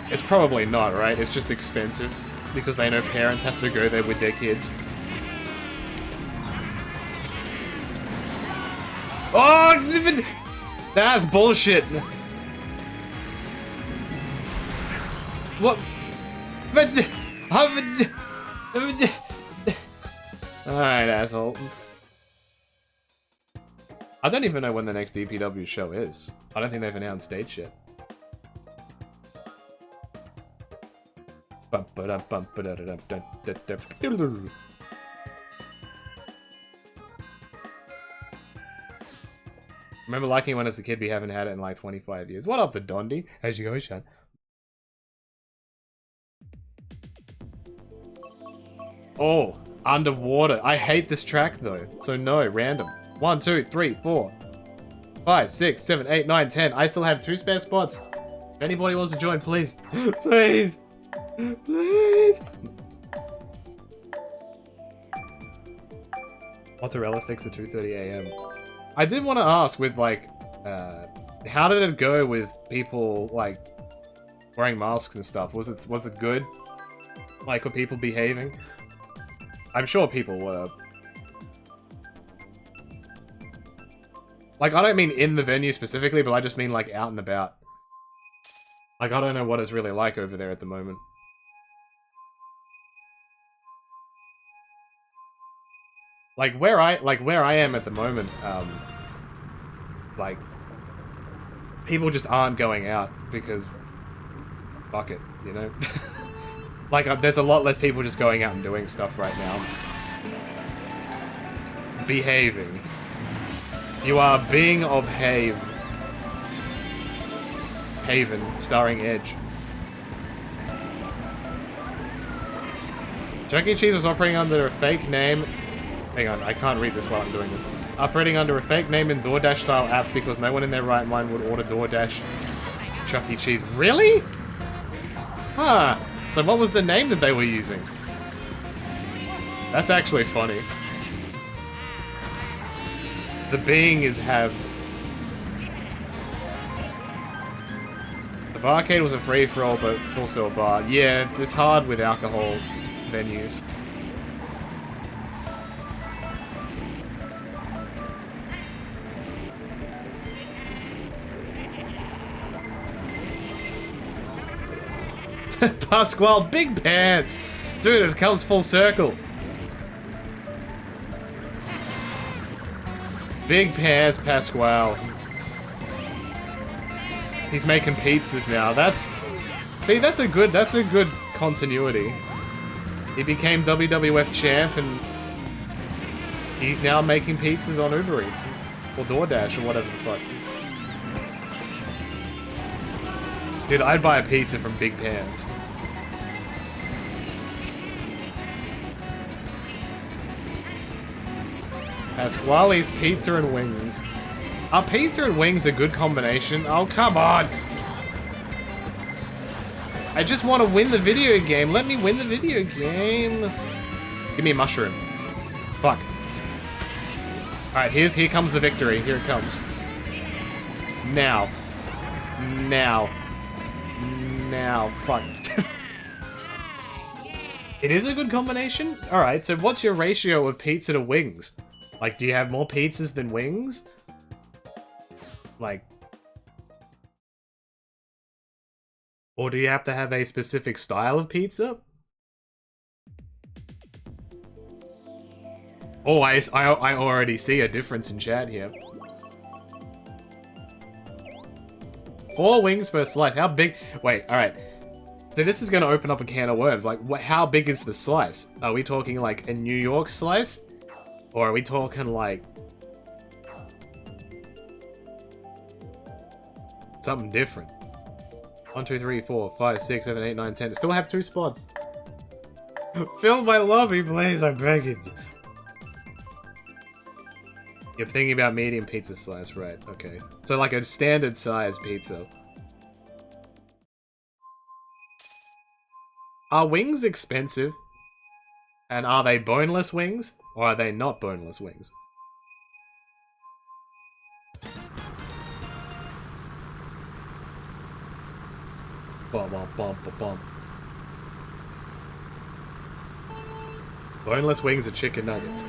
It's probably not, right? It's just expensive. Because they know parents have to go there with their kids. Oh! That's bullshit! What? Alright, asshole. I don't even know when the next DPW show is. I don't think they've announced dates yet. Remember liking it when as a kid, we haven't had it in like 25 years. What up, the Dondi? How's you going, Sean? Oh, underwater. I hate this track though. So no, random. 1, 2, 3, 4, 5, 6, 7, 8, 9, 10. I still have 2 spare spots. If anybody wants to join, please. Please. Please. Mozzarella sticks at 2:30 AM. I did want to ask with like, how did it go with people like wearing masks and stuff? Was it good? Like, were people behaving? I'm sure people were. Like, I don't mean in the venue specifically, but I just mean like out and about. Like, I don't know what it's really like over there at the moment. Like where I am at the moment, like people just aren't going out because fuck it, you know? Like there's a lot less people just going out and doing stuff right now. Behaving. You are being of Haven, starring Edge. Chuck E. Cheese was operating under a fake name. Hang on, I can't read this while I'm doing this. Operating under a fake name in DoorDash-style apps because no one in their right mind would order DoorDash Chuck E. Cheese. Really? Huh. So what was the name that they were using? That's actually funny. The being is halved. The barcade was a free-for-all, but it's also a bar. Yeah, it's hard with alcohol venues. Pasquale, big pants! Dude, it comes full circle. Big pants, Pasquale. He's making pizzas now. See, that's a good continuity. He became WWF champ and he's now making pizzas on Uber Eats. Or DoorDash or whatever the fuck. Dude, I'd buy a pizza from Big Pants. Pasquale's Pizza and Wings. Are pizza and wings a good combination? Oh, come on! I just want to win the video game. Let me win the video game. Give me a mushroom. Fuck. Alright, here comes the victory. Here it comes. Now. Fuck. It is a good combination? Alright, so what's your ratio of pizza to wings? Like, do you have more pizzas than wings? Like... Or do you have to have a specific style of pizza? Oh, I already see a difference in chat here. 4 wings per slice. How big? Wait, alright. So this is going to open up a can of worms. Like, how big is the slice? Are we talking like a New York slice? Or are we talking like... something different? 1, 2, 3, 4, 5, 6, 7, 8, 9, 10. Still have 2 spots. Fill my lobby, please. I'm begging. You're thinking about medium pizza slice, right? Okay. So like a standard size pizza. Are wings expensive? And are they boneless wings? Or are they not boneless wings? Bum, bum, bum, bum, bum. Boneless wings are chicken nuggets.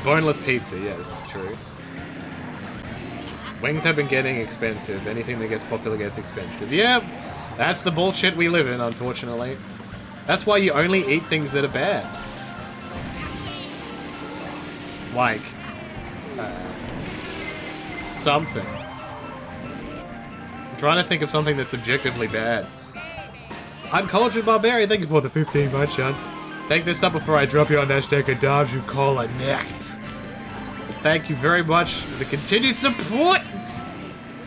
Boneless pizza, yes, true. Wings have been getting expensive. Anything that gets popular gets expensive. Yeah, that's the bullshit we live in, unfortunately. That's why you only eat things that are bad. Like... something. I'm trying to think of something that's objectively bad. Uncultured Barbarian, thank you for the 15 months, Sean. Take this up before I drop you on that stack of dobs you call a neck. Thank you very much for the continued support!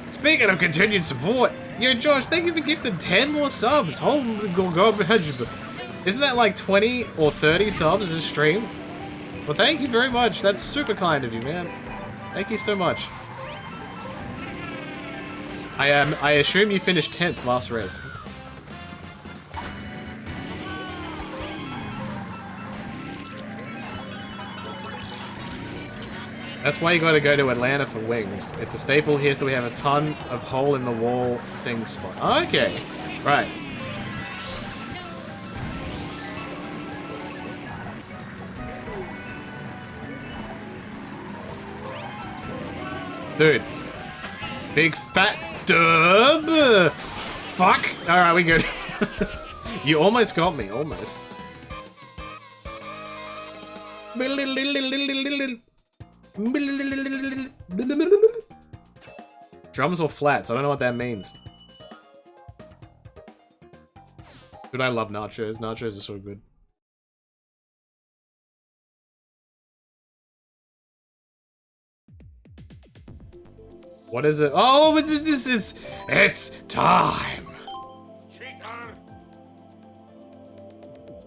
Speaking of continued support, yo Josh, thank you for gifting 10 more subs. Isn't that like 20 or 30 subs a stream? Well, thank you very much. That's super kind of you, man. Thank you so much. I assume you finished 10th last res. That's why you gotta go to Atlanta for wings. It's a staple here, so we have a ton of hole-in-the-wall things spot. Okay, right. Dude. Big fat dub. Fuck. Alright, we good. You almost got me, almost. Drums or flats? I don't know what that means. Dude, I love nachos. Nachos are so good. What is it? Oh, it's time.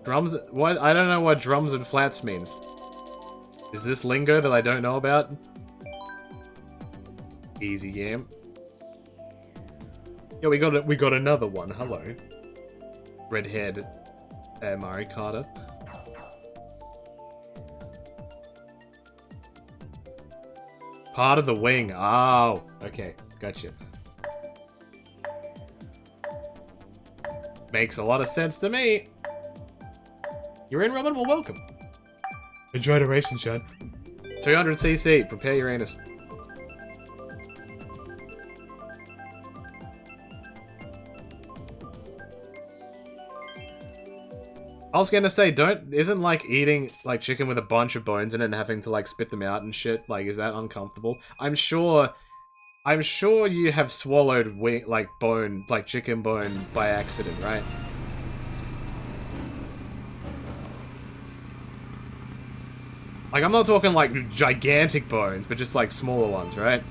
Drums, what? I don't know what drums and flats means. Is this lingo that I don't know about? Easy game. Yeah, we got another one. Hello. Red-haired Mario Kart. Part of the wing. Oh, okay. Gotcha. Makes a lot of sense to me. You're in, Robin? Well, welcome. Enjoy the racing, Chad. 200cc. Prepare your anus. I was gonna say, isn't like eating like chicken with a bunch of bones in it and having to like spit them out and shit, like, is that uncomfortable? I'm sure you have swallowed bone, like chicken bone by accident, right? Like, I'm not talking like gigantic bones, but just like smaller ones, right?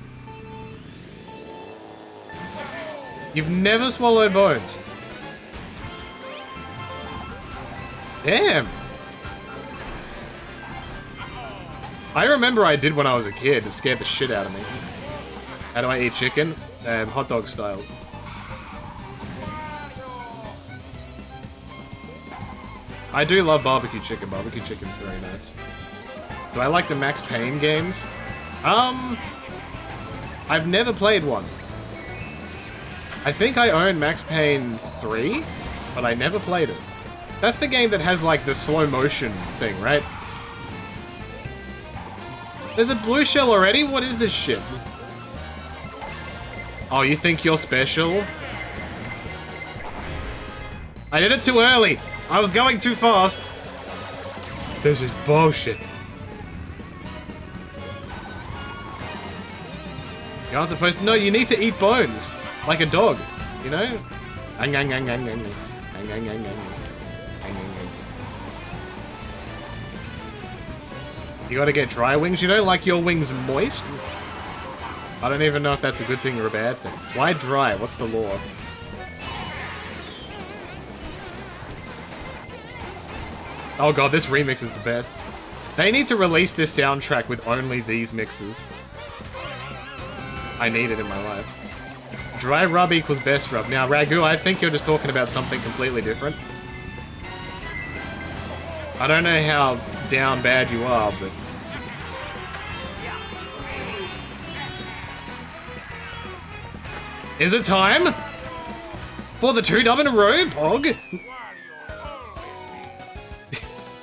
You've never swallowed bones. Damn! I remember I did when I was a kid. It scared the shit out of me. How do I eat chicken? Hot dog style. I do love barbecue chicken. Barbecue chicken's very nice. Do I like the Max Payne games? I've never played one. I think I own Max Payne 3, but I never played it. That's the game that has, like, the slow motion thing, right? There's a blue shell already? What is this shit? Oh, you think you're special? I did it too early! I was going too fast! This is bullshit. You aren't supposed to- No, you need to eat bones! Like a dog, you know? You gotta get dry wings? You don't like your wings moist? I don't even know if that's a good thing or a bad thing. Why dry? What's the law? Oh god, this remix is the best. They need to release this soundtrack with only these mixes. I need it in my life. Dry rub equals best rub. Now, Ragu, I think you're just talking about something completely different. I don't know how down bad you are, but... Is it time? For the 2 dub in a row, Pog?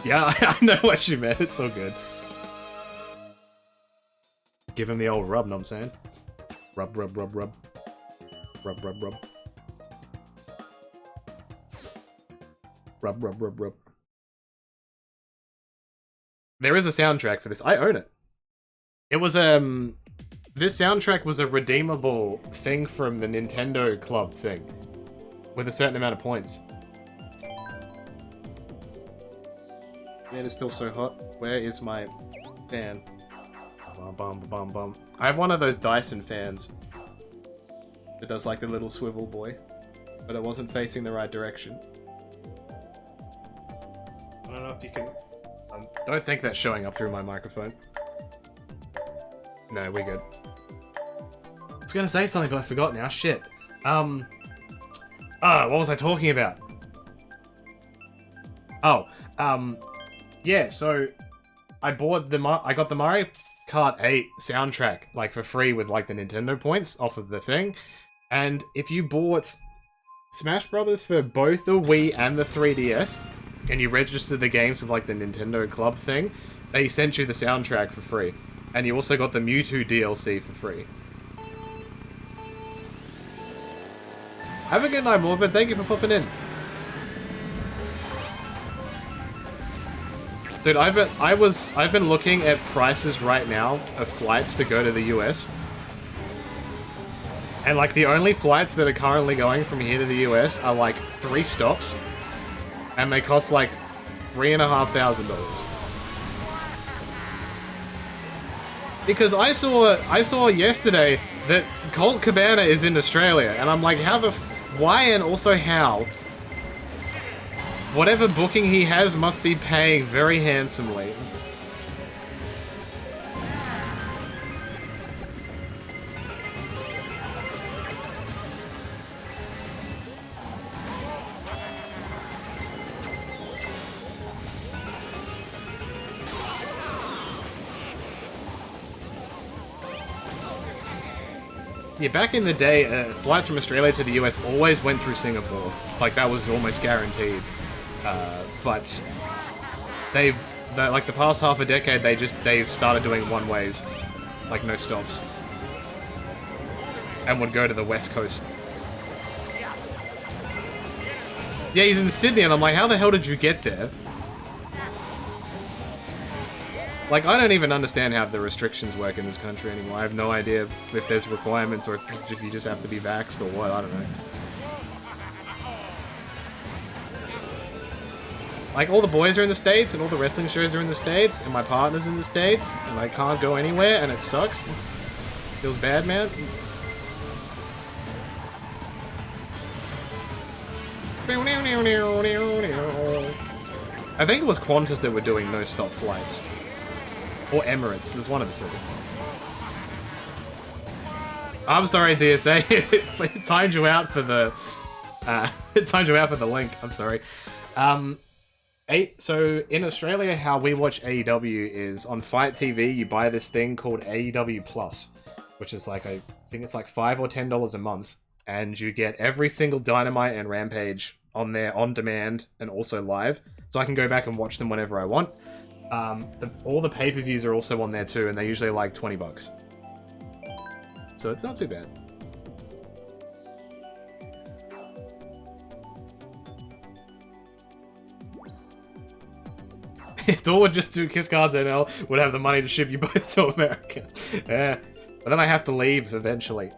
Yeah, I know what you meant. It's all good. Give him the old rub, know what I'm saying? Rub, rub, rub, rub. Rub, rub, rub. Rub, rub, rub, rub. There is a soundtrack for this. I own it. It was, this soundtrack was a redeemable thing from the Nintendo Club thing. With a certain amount of points. Man, it's still so hot. Where is my fan? Bum, bum, bum, bum. I have one of those Dyson fans. It does like the little swivel boy. But it wasn't facing the right direction. I don't know if you can... I don't think that's showing up through my microphone. No, we're good. I was gonna say something, but I forgot now. Shit. What was I talking about? Oh, yeah, so I bought I got the Mario Kart 8 soundtrack, like, for free with, like, the Nintendo points off of the thing. And if you bought Smash Brothers for both the Wii and the 3DS, and you registered the games with, like, the Nintendo Club thing, they sent you the soundtrack for free. And you also got the Mewtwo DLC for free. Have a good night, Morphin. Thank you for popping in. Dude, I've been looking at prices right now of flights to go to the US. And like the only flights that are currently going from here to the US are like 3 stops. And they cost like $3,500. Because I saw yesterday that Colt Cabana is in Australia, and I'm like, why and also how? Whatever booking he has must be paying very handsomely. Yeah, back in the day, flights from Australia to the US always went through Singapore. Like, that was almost guaranteed. But like the past half a decade, they've started doing one-ways. Like, no stops. And would go to the West Coast. Yeah, he's in Sydney, and I'm like, how the hell did you get there? Like, I don't even understand how the restrictions work in this country anymore. I have no idea if there's requirements or if you just have to be vaxxed or what, I don't know. Like, all the boys are in the States, and all the wrestling shows are in the States, and my partner's in the States, and I can't go anywhere, and it sucks. Feels bad, man. I think it was Qantas that were doing no-stop flights. Or Emirates, there's one of the two. I'm sorry, DSA. It timed you out for the... it timed you out for the link. I'm sorry. So, in Australia, how we watch AEW is on Fight TV, you buy this thing called AEW Plus, which is like, I think it's like $5 or $10 a month, and you get every single Dynamite and Rampage on there on demand and also live, so I can go back and watch them whenever I want. All the pay-per-views are also on there too, and they're usually like $20. So it's not too bad. If Thor would just do Kiss Cards NL, would have the money to ship you both to America. Yeah. But then I have to leave eventually.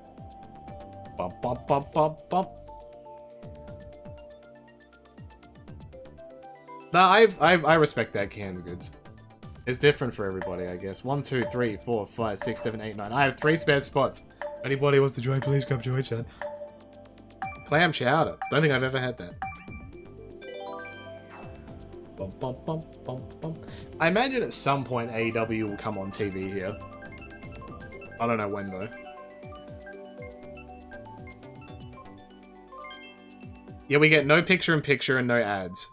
Bump, bump, bump, bump, bump. No, I respect that, canned goods. It's different for everybody, I guess. 1, 2, 3, 4, 5, 6, 7, 8, 9. I have 3 spare spots. Anybody wants to join, please come join, Chad. Clam chowder. Don't think I've ever had that. Bump, bump, bump, bump, bump. I imagine at some point AEW will come on TV here. I don't know when, though. Yeah, we get no picture-in-picture and no ads.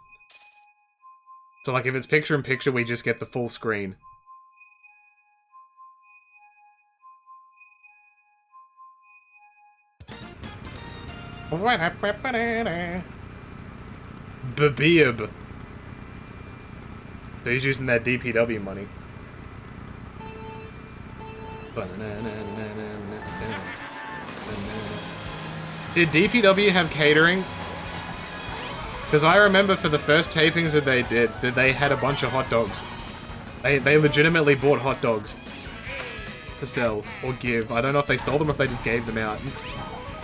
So, like, if it's picture-in-picture, we just get the full screen. Babib. So he's using that DPW money. Did DPW have catering? Because I remember for the first tapings that they did, that they had a bunch of hot dogs. They legitimately bought hot dogs to sell or give. I don't know if they sold them or if they just gave them out.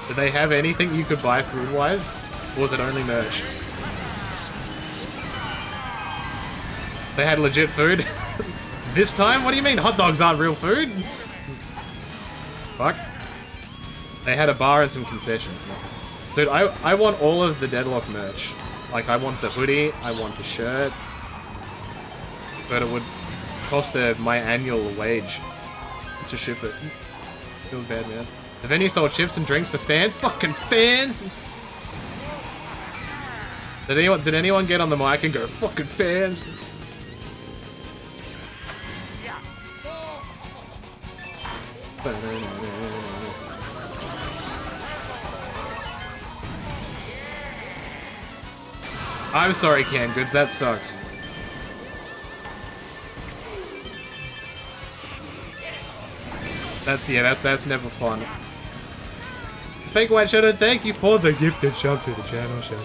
Did they have anything you could buy food-wise? Or was it only merch? They had legit food? This time? What do you mean hot dogs aren't real food? Fuck. They had a bar and some concessions, nice. Dude, I want all of the Deadlock merch. Like, I want the hoodie, I want the shirt. But it would cost my annual wage to ship it. Feels bad, man. The venue sold chips and drinks to fans? Fucking fans! Did anyone get on the mic and go, fucking fans? I'm sorry, canned goods, that sucks. That's never fun. Fake White Shadow, thank you for the gifted sub to the channel, Shadow.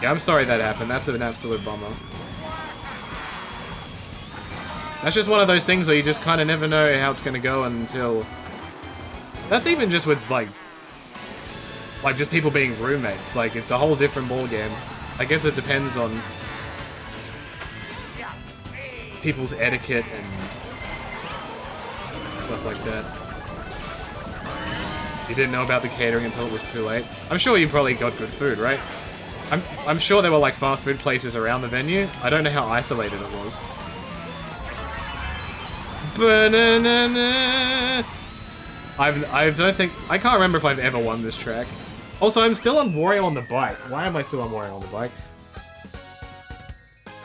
Yeah, I'm sorry that happened. That's an absolute bummer. That's just one of those things where you just kind of never know how it's going to go until... That's even just with, like, just people being roommates. Like, it's a whole different ballgame. I guess it depends on people's etiquette and stuff like that. You didn't know about the catering until it was too late. I'm sure you probably got good food, right? I'm sure there were, like, fast food places around the venue. I don't know how isolated it was. Banana. I don't think... I can't remember if I've ever won this track. Also, I'm still on Wario on the bike. Why am I still on Wario on the bike?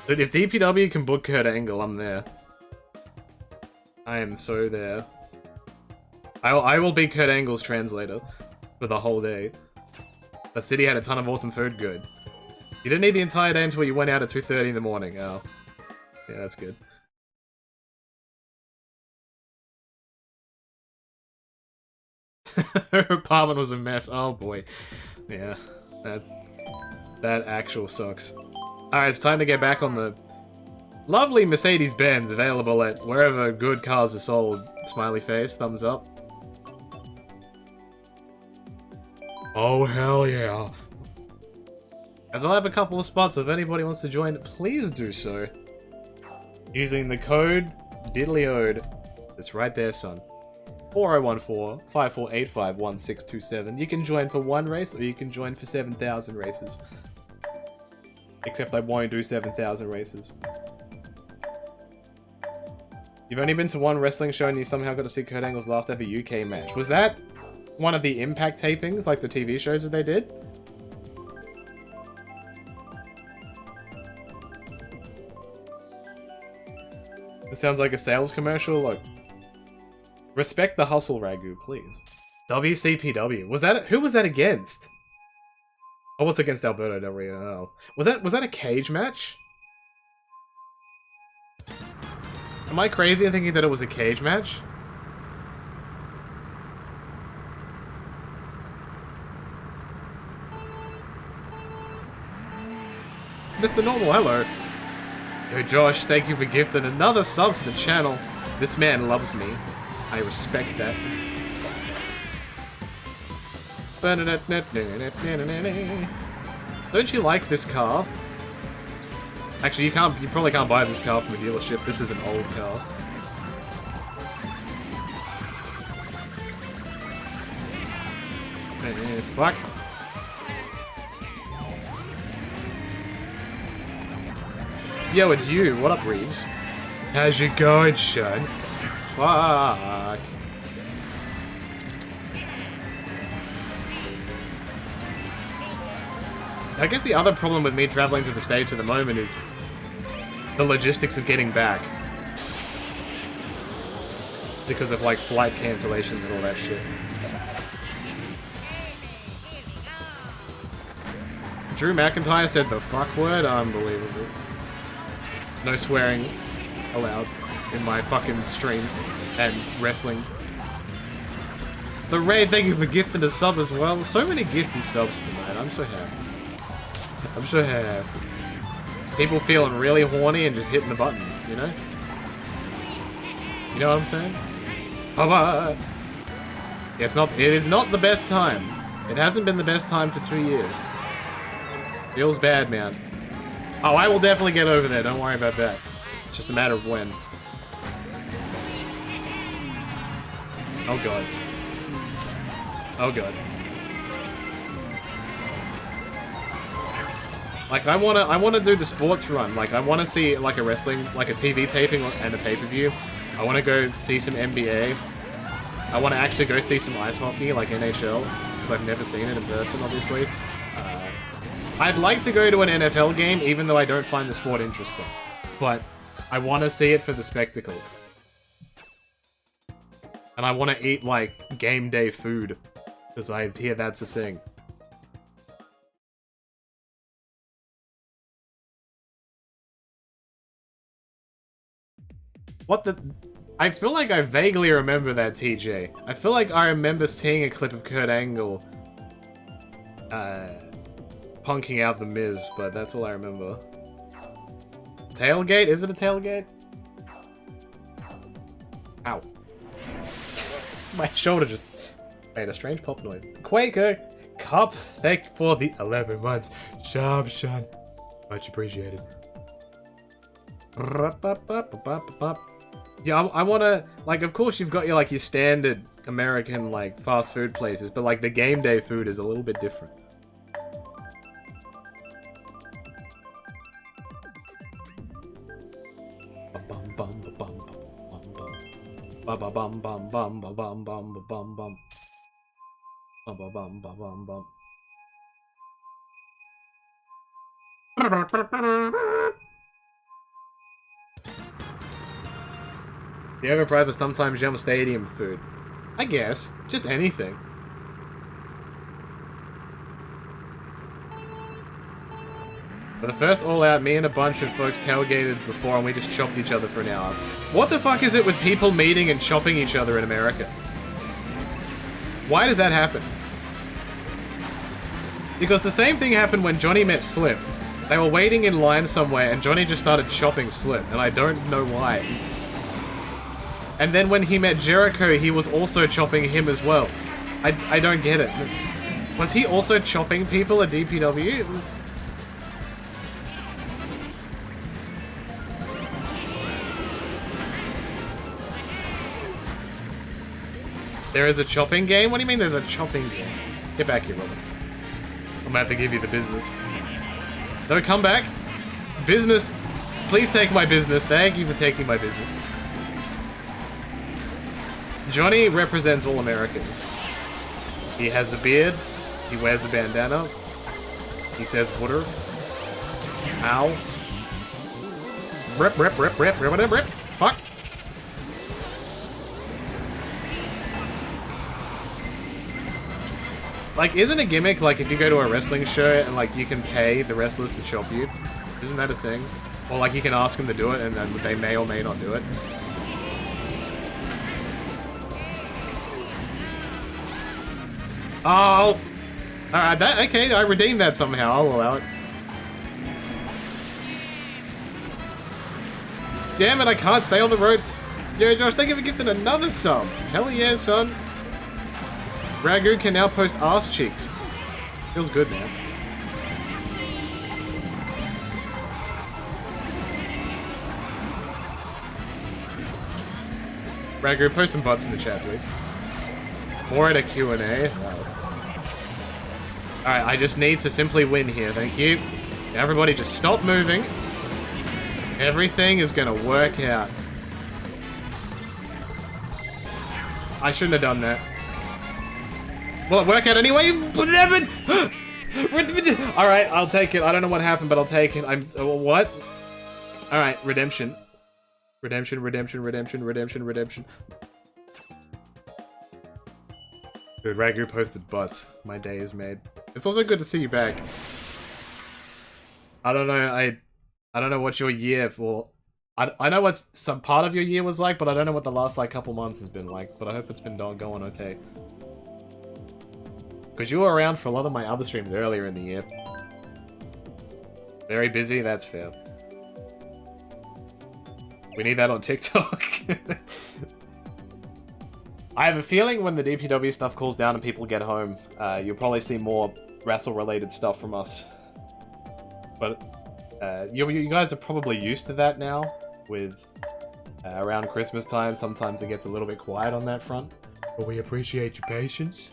But if DPW can book Kurt Angle, I'm there. I am so there. I will be Kurt Angle's translator for the whole day. The city had a ton of awesome food. Good. You didn't eat the entire day until you went out at 2:30 in the morning. Oh. Yeah, that's good. Her apartment was a mess. Oh boy. Yeah, that actual sucks. Alright, it's time to get back on the lovely Mercedes-Benz available at wherever good cars are sold. Smiley face, thumbs up. Oh hell yeah. As I'll have a couple of spots, if anybody wants to join, please do so. Using the code DIDDLYODE. It's right there, son. 4014-5485-1627. You can join for one race, or you can join for 7,000 races. Except I won't do 7,000 races. You've only been to one wrestling show and you somehow got to see Kurt Angle's last ever UK match. Was that one of the Impact tapings, like the TV shows that they did? It sounds like a sales commercial, like... Respect the hustle, Ragu, please. WCPW. Was that... Who was that against? Oh, what's against Alberto Del Rio? Oh. Was that a cage match? Am I crazy in thinking that it was a cage match? Mr. Normal, hello. Yo, Josh, thank you for gifting another sub to the channel. This man loves me. I respect that. Don't you like this car? Actually, you probably can't buy this car from a dealership. This is an old car. Fuck. Yo, and you, what up, Reeves? How's it going, son? Fuck. I guess the other problem with me traveling to the States at the moment is the logistics of getting back. Because of, like, flight cancellations and all that shit. Drew McIntyre said the fuck word? Unbelievable. No swearing allowed in my fucking stream and wrestling. The Raid, thank you for gifting a sub as well. So many gifty subs tonight. I'm so happy. I'm so happy. People feeling really horny and just hitting the button, you know? You know what I'm saying? Bye-bye. Yeah, it is not the best time. It hasn't been the best time for 2 years. Feels bad, man. Oh, I will definitely get over there. Don't worry about that. It's just a matter of when. Oh god. Oh god. Like, I wanna do the sports run. Like, I wanna see, like, a wrestling, like a TV taping and a pay-per-view. I wanna go see some NBA. I wanna actually go see some ice hockey, like NHL, because I've never seen it in person, obviously. I'd like to go to an NFL game, even though I don't find the sport interesting. But I wanna see it for the spectacle. And I wanna eat, like, game day food, because I hear that's a thing. What the... I feel like I vaguely remember that, TJ. I feel like I remember seeing a clip of Kurt Angle punking out the Miz, but that's all I remember. Tailgate? Is it a tailgate? Ow. My shoulder just made a strange pop noise. Quaker Cup, thank you for the 11 months. Sharp Shun. Much appreciated. Yeah, I wanna, like, of course you've got your, like, your standard American, like, fast food places, but, like, the game day food is a little bit different. The overpriced but sometimes yum stadium food. I guess. Just anything. For the first all-out, me and a bunch of folks tailgated before and we just chopped each other for an hour. What the fuck is it with people meeting and chopping each other in America? Why does that happen? Because the same thing happened when Johnny met Slim. They were waiting in line somewhere and Johnny just started chopping Slim, and I don't know why. And then when he met Jericho, he was also chopping him as well. I don't get it. Was he also chopping people at DPW? There is a chopping game? What do you mean there's a chopping game? Get back here, Robin. I'm gonna have to give you the business. No, come back. Business. Please take my business. Thank you for taking my business. Johnny represents all Americans. He has a beard. He wears a bandana. He says water. Ow. Rip, rip, rip, rip, rip, rip, rip. Fuck. Like, isn't a gimmick, like, if you go to a wrestling show and, like, you can pay the wrestlers to chop you? Isn't that a thing? Or, like, you can ask them to do it and then they may or may not do it. Oh! Alright, okay, I redeemed that somehow, I'll allow it. Damn it, I can't stay on the road. Yo, Josh, thank you for gifting another sub. Hell yeah, son. Ragu can now post ass cheeks. Feels good, man. Ragu, post some butts in the chat, please. More at a Q&A. Alright, I just need to simply win here, thank you. Everybody just stop moving. Everything is gonna work out. I shouldn't have done that. Will it work out anyway? Alright, I'll take it. I don't know what happened, but I'll take it. What? Alright, redemption. Redemption, redemption, redemption, redemption, redemption. Dude, Ragu posted butts. My day is made. It's also good to see you back. I don't know, I don't know what your year for... I know what some part of your year was like, but I don't know what the last, like, couple months has been like. But I hope it's been going okay. Because you were around for a lot of my other streams earlier in the year. Very busy, that's fair. We need that on TikTok. I have a feeling when the DPW stuff cools down and people get home, you'll probably see more wrestle-related stuff from us. But you guys are probably used to that now, with around Christmas time, sometimes it gets a little bit quiet on that front. But we appreciate your patience.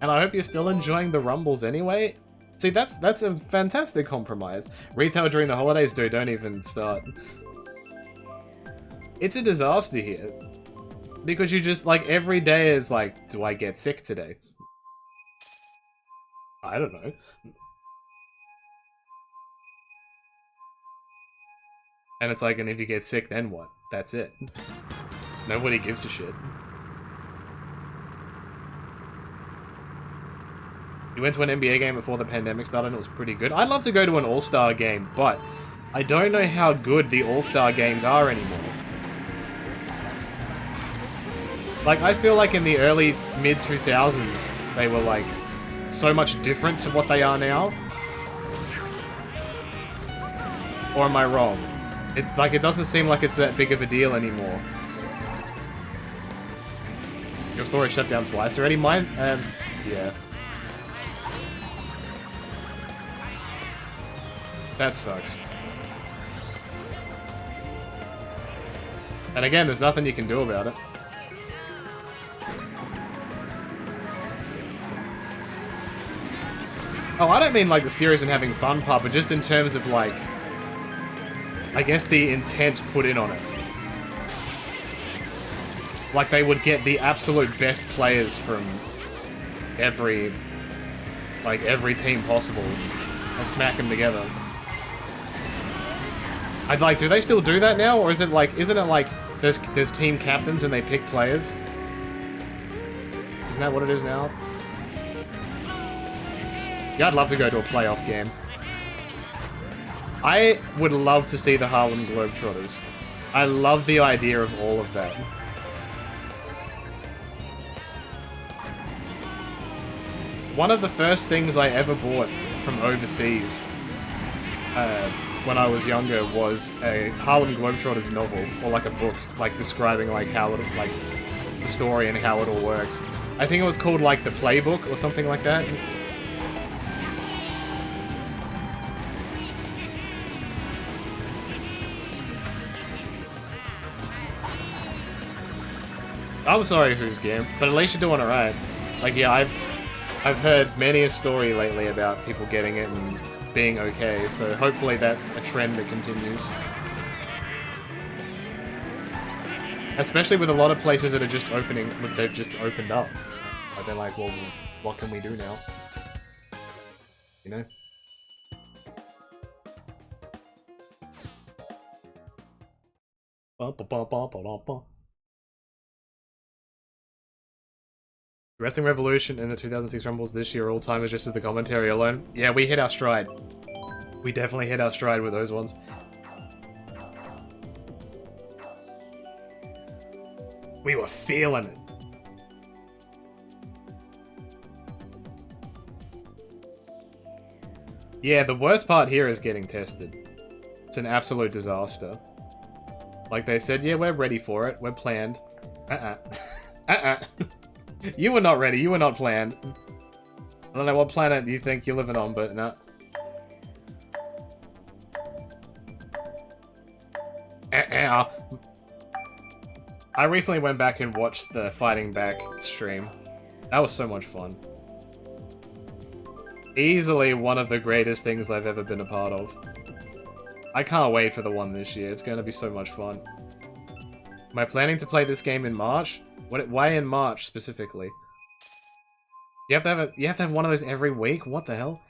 And I hope you're still enjoying the Rumbles anyway. See, that's a fantastic compromise. Retail during the holidays, dude, don't even start. It's a disaster here. Because you just, like, every day is like, do I get sick today? I don't know. And it's like, and if you get sick, then what? That's it. Nobody gives a shit. You went to an NBA game before the pandemic started and it was pretty good. I'd love to go to an All-Star game, but I don't know how good the All-Star games are anymore. Like, I feel like in the early, mid-2000s, they were, like, so much different to what they are now. Or am I wrong? It doesn't seem like it's that big of a deal anymore. Your storage shut down twice already? Mine? Yeah. That sucks. And again, there's nothing you can do about it. Oh, I don't mean like the serious and having fun part, but just in terms of like, I guess the intent put in on it. Like they would get the absolute best players from every team possible and smack them together. I'd like, do they still do that now, or is it like, isn't it like there's team captains and they pick players? Isn't that what it is now? Yeah, I'd love to go to a playoff game. I would love to see the Harlem Globetrotters. I love the idea of all of that. One of the first things I ever bought from overseas when I was younger was a Harlem Globetrotters novel, or like a book, like describing like how it, like the story and how it all worked. I think it was called like The Playbook or something like that. I'm sorry whose game, but at least you're doing alright. Like, yeah, I've heard many a story lately about people getting it and being okay, so hopefully that's a trend that continues. Especially with a lot of places that are just opening, they've just opened up. Like, they're like, well, what can we do now? You know? Wrestling Revolution and the 2006 Rumbles this year all time is just as the commentary alone. Yeah, we hit our stride. We definitely hit our stride with those ones. We were feeling it. Yeah, the worst part here is getting tested. It's an absolute disaster. Like they said, yeah, we're ready for it. We're planned. You were not ready. You were not planned. I don't know what planet you think you're living on, but no. I recently went back and watched the Fighting Back stream. That was so much fun. Easily one of the greatest things I've ever been a part of. I can't wait for the one this year. It's going to be so much fun. Am I planning to play this game in March? Why in March specifically? You have to have one of those every week? What the hell?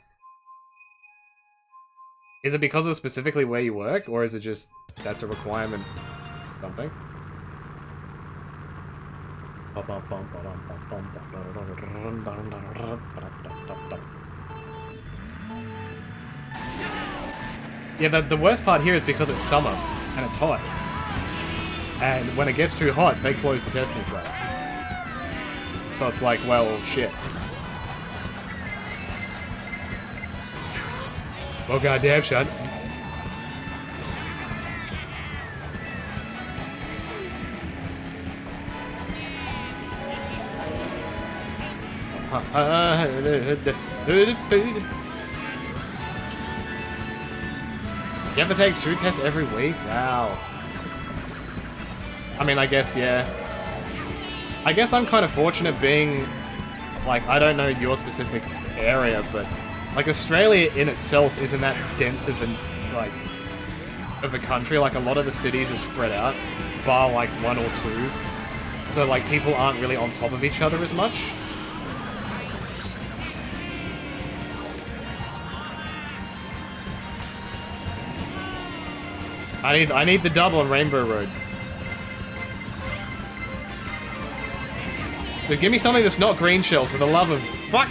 Is it because of specifically where you work, or is it just that's a requirement? Something? Yeah, the worst part here is because it's summer and it's hot. And when it gets too hot, they close the testing sites. So it's like, well, shit. Well, goddamn, son. You have to take 2 tests every week? Wow. I mean, I guess, yeah. I guess I'm kind of fortunate being, like, I don't know your specific area, but, like, Australia in itself isn't that dense of a country. Like, a lot of the cities are spread out, bar, like, 1 or 2. So, like, people aren't really on top of each other as much. I need the double on Rainbow Road. Dude, give me something that's not green shells for the love of fuck.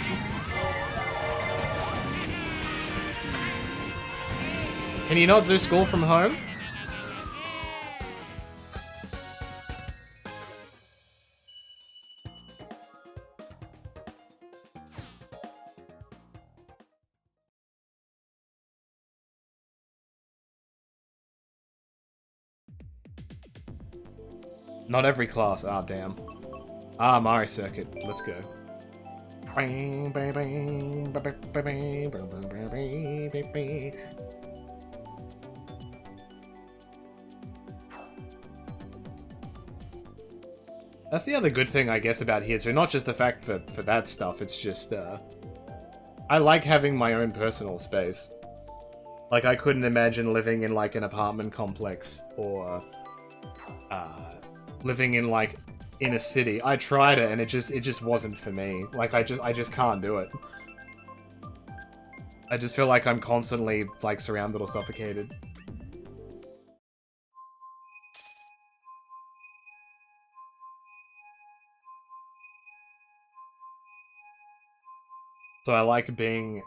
Can you not do school from home? Not every class. Ah, damn. Ah, Mario Circuit. Let's go. That's the other good thing, I guess, about here too. Not just the fact for that stuff, it's just, I like having my own personal space. Like, I couldn't imagine living in, like, an apartment complex, or, living in, like, in a city. I tried it, and it just wasn't for me. Like, I just can't do it. I just feel like I'm constantly, like, surrounded or suffocated. So I like being,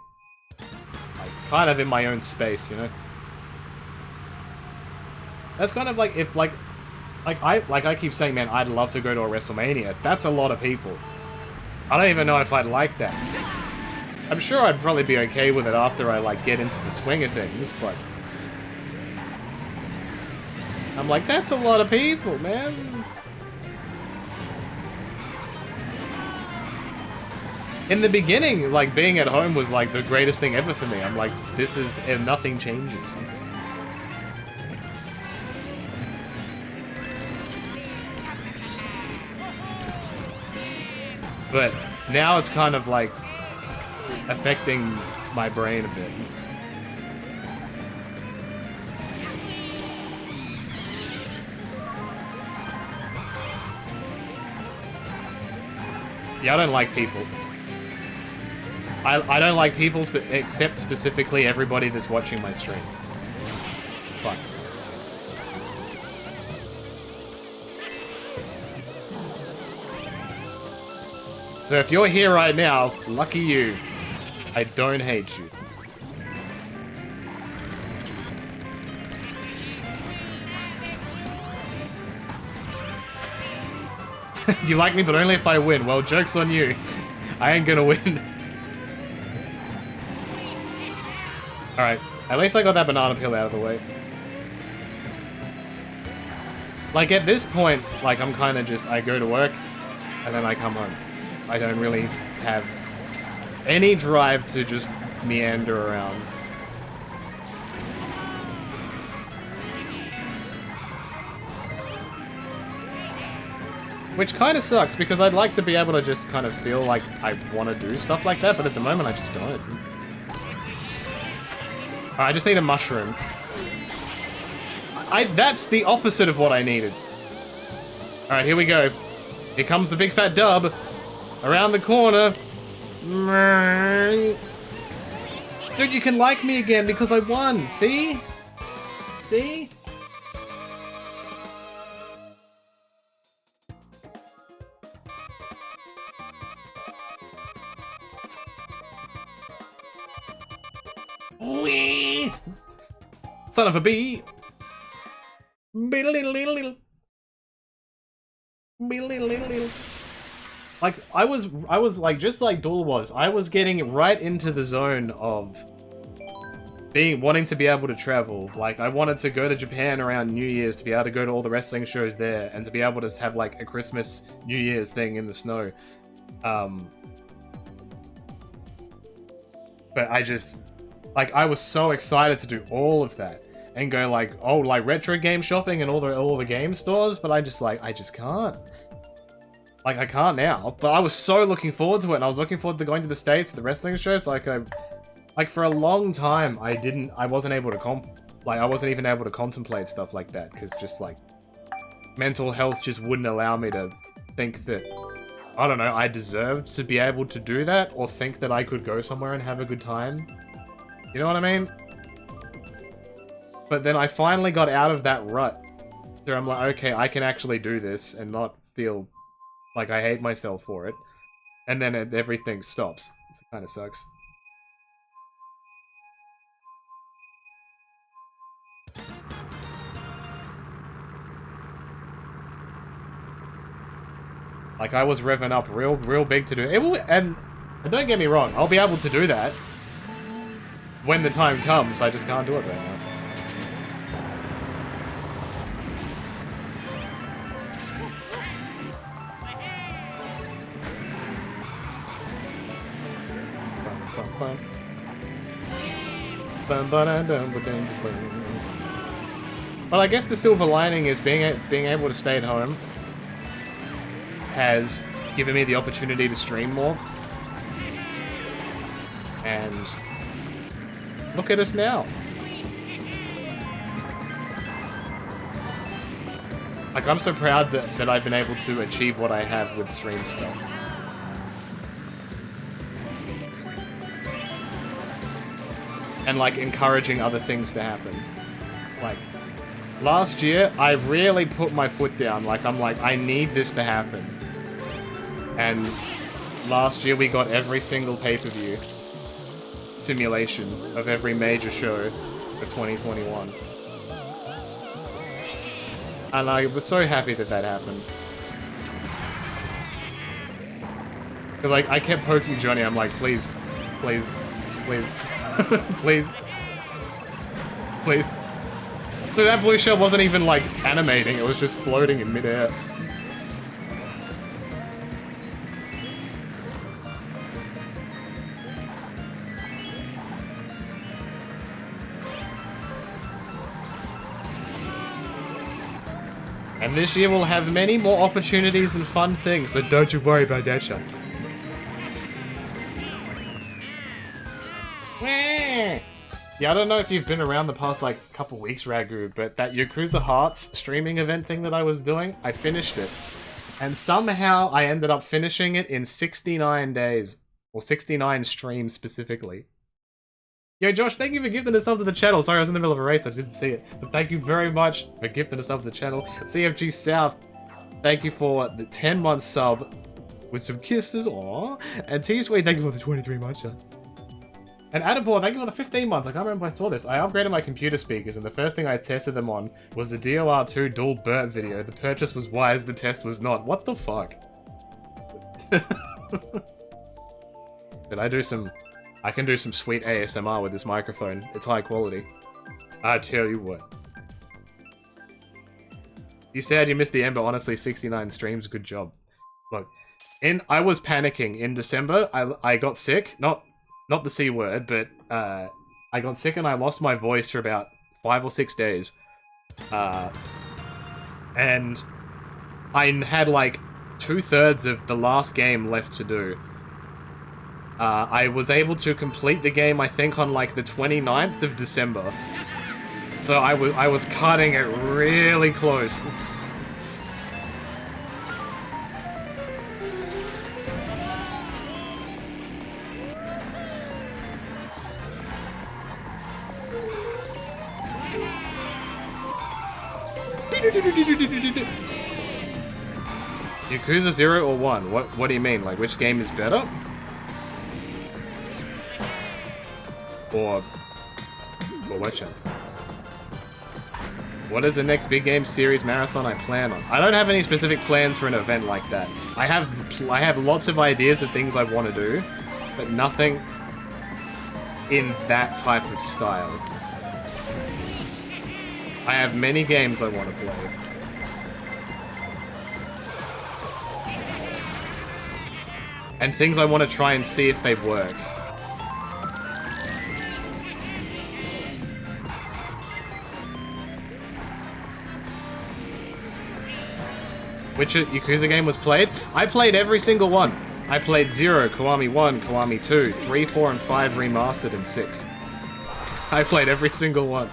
like, kind of in my own space, you know? That's kind of like, if, like I keep saying, man, I'd love to go to a WrestleMania. That's a lot of people. I don't even know if I'd like that. I'm sure I'd probably be okay with it after I, like, get into the swing of things, but... I'm like, that's a lot of people, man. In the beginning, like, being at home was, like, the greatest thing ever for me. I'm like, this is... and nothing changes. But now it's kind of, like, affecting my brain a bit. Yeah, I don't like people. I don't like people, except specifically everybody that's watching my stream. Fuck. So if you're here right now, lucky you. I don't hate you. You like me, but only if I win. Well, joke's on you. I ain't gonna win. Alright, at least I got that banana peel out of the way. Like, at this point, like, I'm kind of just, I go to work, and then I come home. I don't really have any drive to just meander around. Which kind of sucks, because I'd like to be able to just kind of feel like I want to do stuff like that, but at the moment I just don't. I just need a mushroom. That's the opposite of what I needed. Alright, here we go. Here comes the big fat dub. Around the corner. Dude, you can like me again because I won. See? See? Wee! Son of a bee. Like, I was like, just like Duel was, I was getting right into the zone of wanting to be able to travel. Like, I wanted to go to Japan around New Year's to be able to go to all the wrestling shows there, and to be able to have, like, a Christmas, New Year's thing in the snow. But I just, like, I was so excited to do all of that. And go, like, oh, like, retro game shopping and all the game stores, but I just can't. Like, I can't now. But I was so looking forward to it, and I was looking forward to going to the States, to the wrestling shows. Like, for a long time, I wasn't able to I wasn't even able to contemplate stuff like that, because just, like, mental health just wouldn't allow me to think that, I don't know, I deserved to be able to do that, or think that I could go somewhere and have a good time. You know what I mean? But then I finally got out of that rut, where I'm like, okay, I can actually do this, and not feel like I hate myself for it. And then everything stops. It kind of sucks. Like, I was revving up real big to do it. And don't get me wrong, I'll be able to do that when the time comes. I just can't do it right now. Well, I guess the silver lining is being able to stay at home has given me the opportunity to stream more. And look at us now. Like, I'm so proud that I've been able to achieve what I have with stream stuff. And, like, encouraging other things to happen. Like, last year, I really put my foot down. Like, I'm like, I need this to happen. And last year, we got every single pay-per-view simulation of every major show for 2021. And I was so happy that that happened. Because, like, I kept poking Johnny. I'm like, please, please, please, please, please. So that blue shell wasn't even, like, animating. It was just floating in midair. And this year we'll have many more opportunities and fun things, so don't you worry about that, Sean. Yeah, I don't know if you've been around the past, like, couple weeks, Ragu, but that Yakuza Hearts streaming event thing that I was doing, I finished it. And somehow I ended up finishing it in 69 days. Or 69 streams, specifically. Yo, Josh, thank you for gifting a sub to the channel. Sorry, I was in the middle of a race, I didn't see it. But thank you very much for gifting a sub to the channel. CFG South, thank you for the 10-month sub with some kisses, aww. And T-Sweet, thank you for the 23 months. And Adapor, thank you for the 15 months. I can't remember if I saw this. I upgraded my computer speakers, and the first thing I tested them on was the DOR2 dual burp video. The purchase was wise, the test was not. What the fuck? Did I do some... I can do some sweet ASMR with this microphone. It's high quality. I tell you what. You said you missed the end, but honestly, 69 streams, good job. Look, I was panicking. In December, I got sick. Not the C word, but I got sick and I lost my voice for about 5 or 6 days. And I had like 2/3 of the last game left to do. I was able to complete the game, I think, on like the 29th of December. So I was cutting it really close. Yakuza 0 or 1? What do you mean? Like, which game is better? Or which one? What is the next big game series marathon I plan on? I don't have any specific plans for an event like that. I have lots of ideas of things I want to do, but nothing in that type of style. I have many games I want to play. And things I want to try and see if they work. Which Yakuza game was played? I played every single one. I played 0, Kiwami 1, Kiwami 2, 3, 4, and 5 remastered, and 6. I played every single one.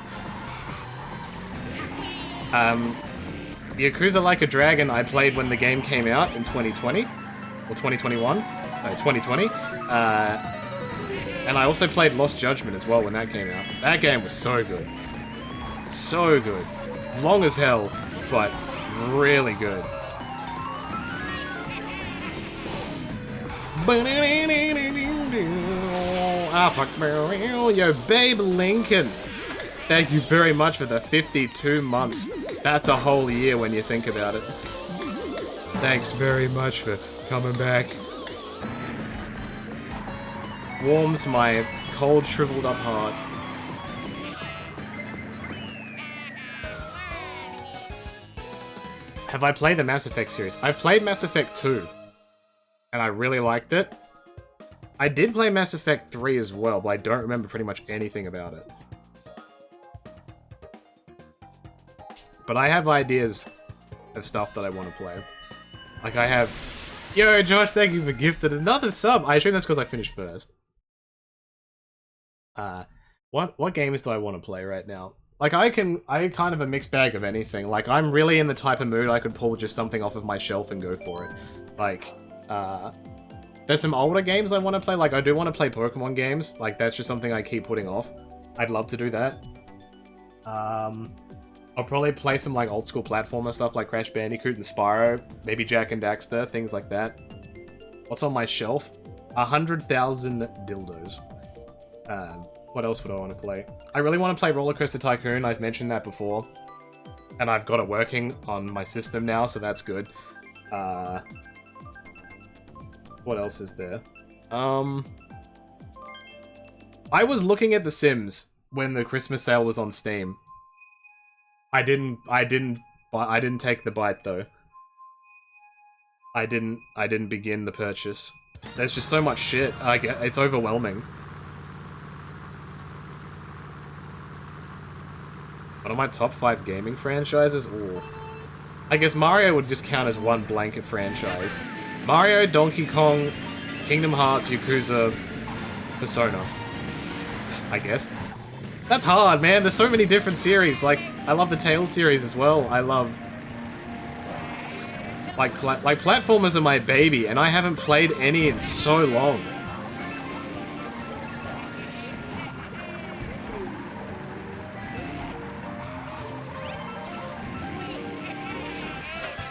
Yakuza Like a Dragon I played when the game came out in 2020. Or 2021. No, 2020. And I also played Lost Judgment as well when that came out. That game was so good. So good. Long as hell, but really good. Ah, fuck. Yo, Babe Lincoln. Thank you very much for the 52 months. That's a whole year when you think about it. Thanks very much for coming back. Warms my cold, shriveled up heart. Have I played the Mass Effect series? I've played Mass Effect 2. And I really liked it. I did play Mass Effect 3 as well, but I don't remember pretty much anything about it. But I have ideas of stuff that I want to play. Like I have... Yo, Josh, thank you for gifted another sub! I assume that's because I finished first. What games do I want to play right now? Like, I kind of a mixed bag of anything. Like, I'm really in the type of mood I could pull just something off of my shelf and go for it. Like, there's some older games I want to play. Like, I do want to play Pokemon games. Like, that's just something I keep putting off. I'd love to do that. I'll probably play some, like, old school platformer stuff like Crash Bandicoot and Spyro. Maybe Jak and Daxter, things like that. What's on my shelf? 100,000 dildos. What else would I want to play? I really want to play Roller Coaster Tycoon. I've mentioned that before. And I've got it working on my system now, so that's good. What else is there? I was looking at The Sims when the Christmas sale was on Steam. I didn't take the bite though. I didn't begin the purchase. There's just so much shit. It's overwhelming. One of my top 5 gaming franchises? Ooh. I guess Mario would just count as one blanket franchise. Mario, Donkey Kong, Kingdom Hearts, Yakuza, Persona. I guess. That's hard, man. There's so many different series. Like, I love the Tales series as well. I love... Like, platformers are my baby, and I haven't played any in so long.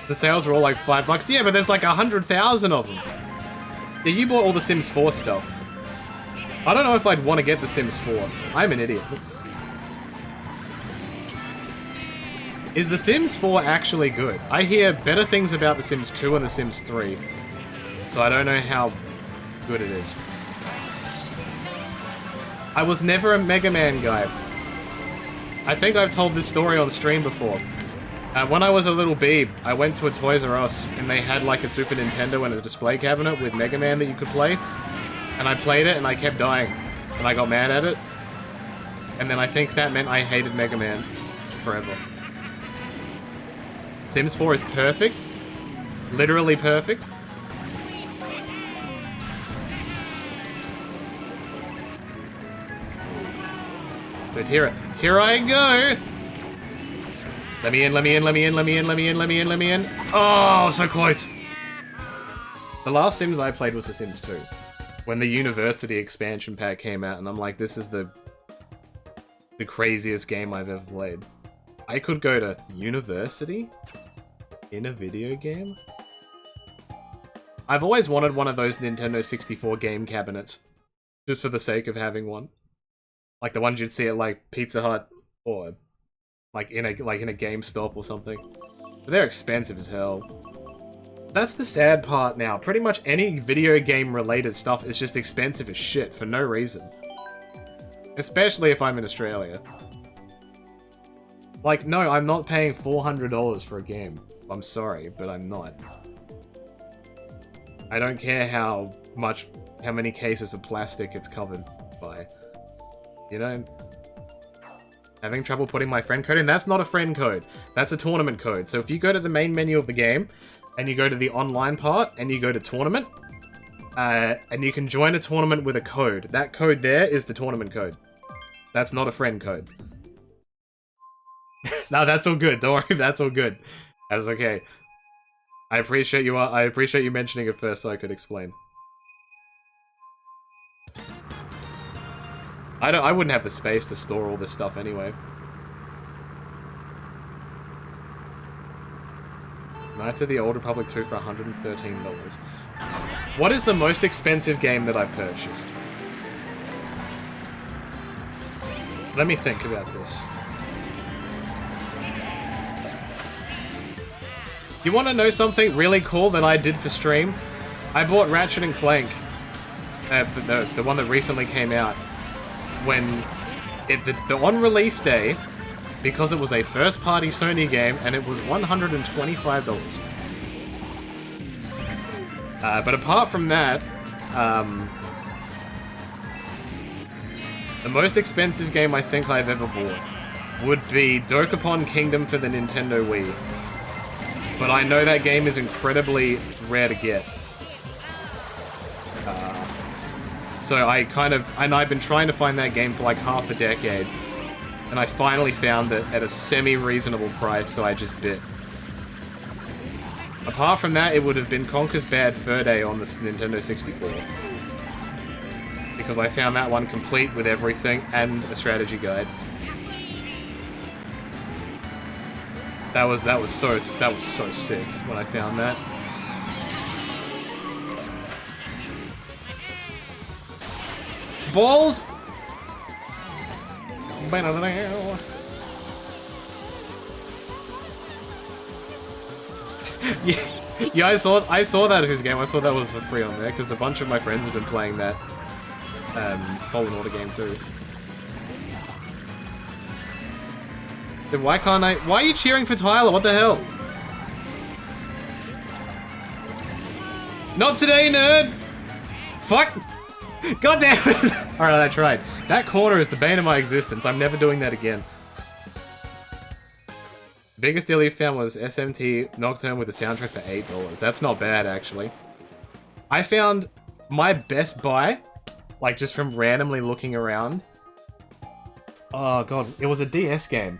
The sales were all like $5. Yeah, but there's like 100,000 of them. Yeah, you bought all the Sims 4 stuff. I don't know if I'd want to get the Sims 4. I'm an idiot. Is the Sims 4 actually good? I hear better things about the Sims 2 and the Sims 3. So I don't know how good it is. I was never a Mega Man guy. I think I've told this story on stream before. When I was a little beeb, I went to a Toys R Us and they had like a Super Nintendo and a display cabinet with Mega Man that you could play. And I played it and I kept dying. And I got mad at it. And then I think that meant I hated Mega Man forever. Sims 4 is perfect. Literally perfect. But here I go! Let me in, let me in, let me in, let me in, let me in, let me in, let me in. Oh, so close! The last Sims I played was The Sims 2. When the University expansion pack came out, and I'm like, this is the craziest game I've ever played. I could go to university? In a video game? I've always wanted one of those Nintendo 64 game cabinets. Just for the sake of having one. Like the ones you'd see at like Pizza Hut or like in a GameStop or something. But they're expensive as hell. That's the sad part now. Pretty much any video game related stuff is just expensive as shit for no reason. Especially if I'm in Australia. Like, no, I'm not paying $400 for a game. I'm sorry, but I'm not. I don't care how many cases of plastic it's covered by. You know? Having trouble putting my friend code in? That's not a friend code. That's a tournament code. So if you go to the main menu of the game, and you go to the online part, and you go to tournament, and you can join a tournament with a code. That code there is the tournament code. That's not a friend code. No, that's all good. Don't worry, that's all good. That's okay. I appreciate you mentioning it first so I could explain. I wouldn't have the space to store all this stuff anyway. Knights of the Old Republic 2 for $113. What is the most expensive game that I've purchased? Let me think about this. You want to know something really cool that I did for stream? I bought Ratchet & Clank, the one that recently came out, when the on release day, because it was a first-party Sony game, and it was $125. But apart from that, The most expensive game I think I've ever bought would be Dokapon Kingdom for the Nintendo Wii. But I know that game is incredibly rare to get. So I've been trying to find that game for like half a decade. And I finally found it at a semi-reasonable price, so I just bit. Apart from that, it would have been Conker's Bad Fur Day on the Nintendo 64. Because I found that one complete with everything and a strategy guide. That was so sick when I found that. Balls. Yeah, I saw that whose game. I saw that was for free on there because a bunch of my friends have been playing that Fallen Order game too. Then why can't I? Why are you cheering for Tyler? What the hell? Not today, nerd! Fuck! God damn it! Alright, I tried. That corner is the bane of my existence. I'm never doing that again. The biggest deal you found was SMT Nocturne with a soundtrack for $8. That's not bad, actually. I found my best buy, like just from randomly looking around. Oh god, it was a DS game.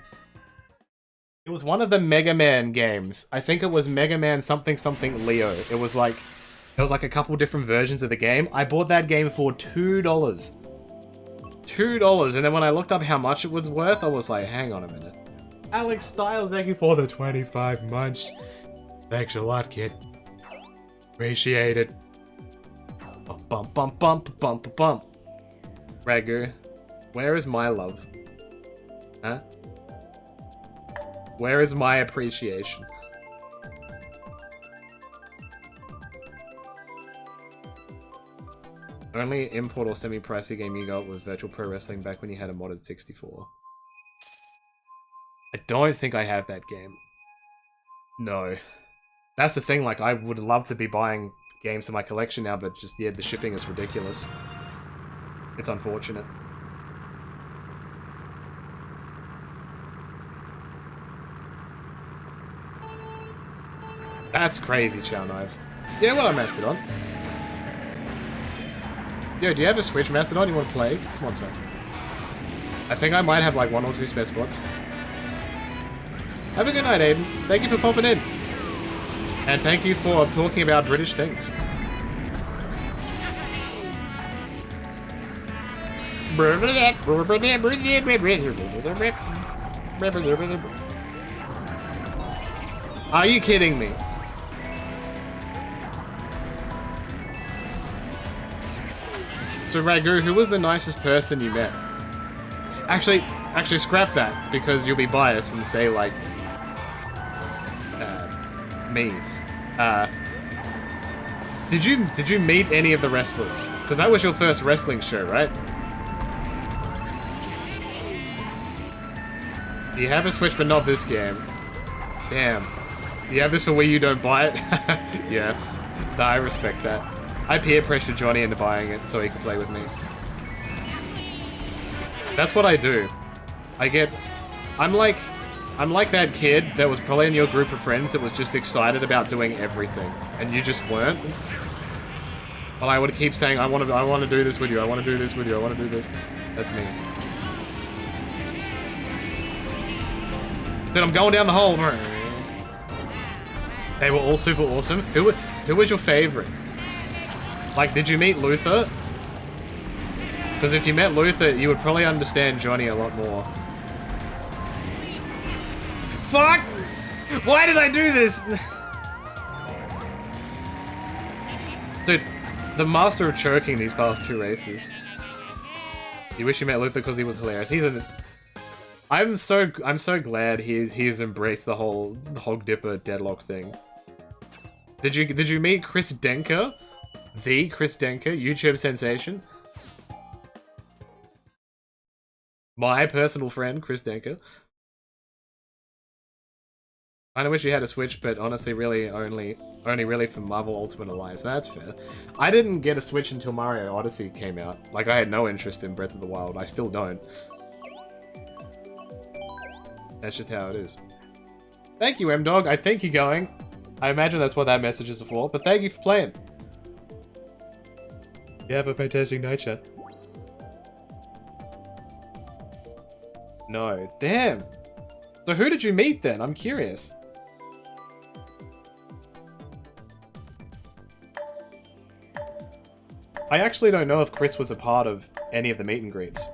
It was one of the Mega Man games. I think it was Mega Man something something Leo. It was like a couple different versions of the game. I bought that game for $2. $2, and then when I looked up how much it was worth, I was like, hang on a minute. Alex Styles, thank you for the 25 months. Thanks a lot, kid. Appreciate it. Bump, bump, bump, bump, bump. Ragu, where is my love? Huh? Where is my appreciation? Only import or semi-pricey game you got was Virtual Pro Wrestling back when you had a modded 64. I don't think I have that game. No. That's the thing, like, I would love to be buying games for my collection now, but just, yeah, the shipping is ridiculous. It's unfortunate. That's crazy, Chow Knives. Yeah, what up, Mastodon? Yo, do you have a Switch, Mastodon? You want to play? Come on, son. I think I might have like 1 or 2 spare spots. Have a good night, Aiden. Thank you for popping in. And thank you for talking about British things. Are you kidding me? So Ragu, who was the nicest person you met? Actually scrap that, because you'll be biased and say, like, me. Did you meet any of the wrestlers? Because that was your first wrestling show, right? You have a Switch, but not this game. Damn. You have this for Wii U, don't buy it? Yeah. No, I respect that. I peer pressured Johnny into buying it so he could play with me. That's what I do. I'm like that kid that was probably in your group of friends that was just excited about doing everything, and you just weren't. But I would keep saying, I want to do this with you, I want to do this with you, I want to do this. That's me. Dude, I'm going down the hole. They were all super awesome. Who was your favorite? Like, did you meet Luther? Because if you met Luther, you would probably understand Johnny a lot more. Fuck! Why did I do this? Dude, the master of choking these past 2 races. You wish you met Luther because he was hilarious. I'm so glad he's embraced the whole Hog Dipper deadlock thing. Did you meet Chris Denker? The Chris Denker, YouTube sensation? My personal friend, Chris Denker. Kinda wish you had a Switch, but honestly really only really for Marvel Ultimate Alliance. That's fair. I didn't get a Switch until Mario Odyssey came out. Like, I had no interest in Breath of the Wild. I still don't. That's just how it is. Thank you, M-Dog. I think you're going. I imagine that's what that message is for, but thank you for playing. You have a fantastic night, chat. No. Damn. So who did you meet then? I'm curious. I actually don't know if Chris was a part of any of the meet and greets.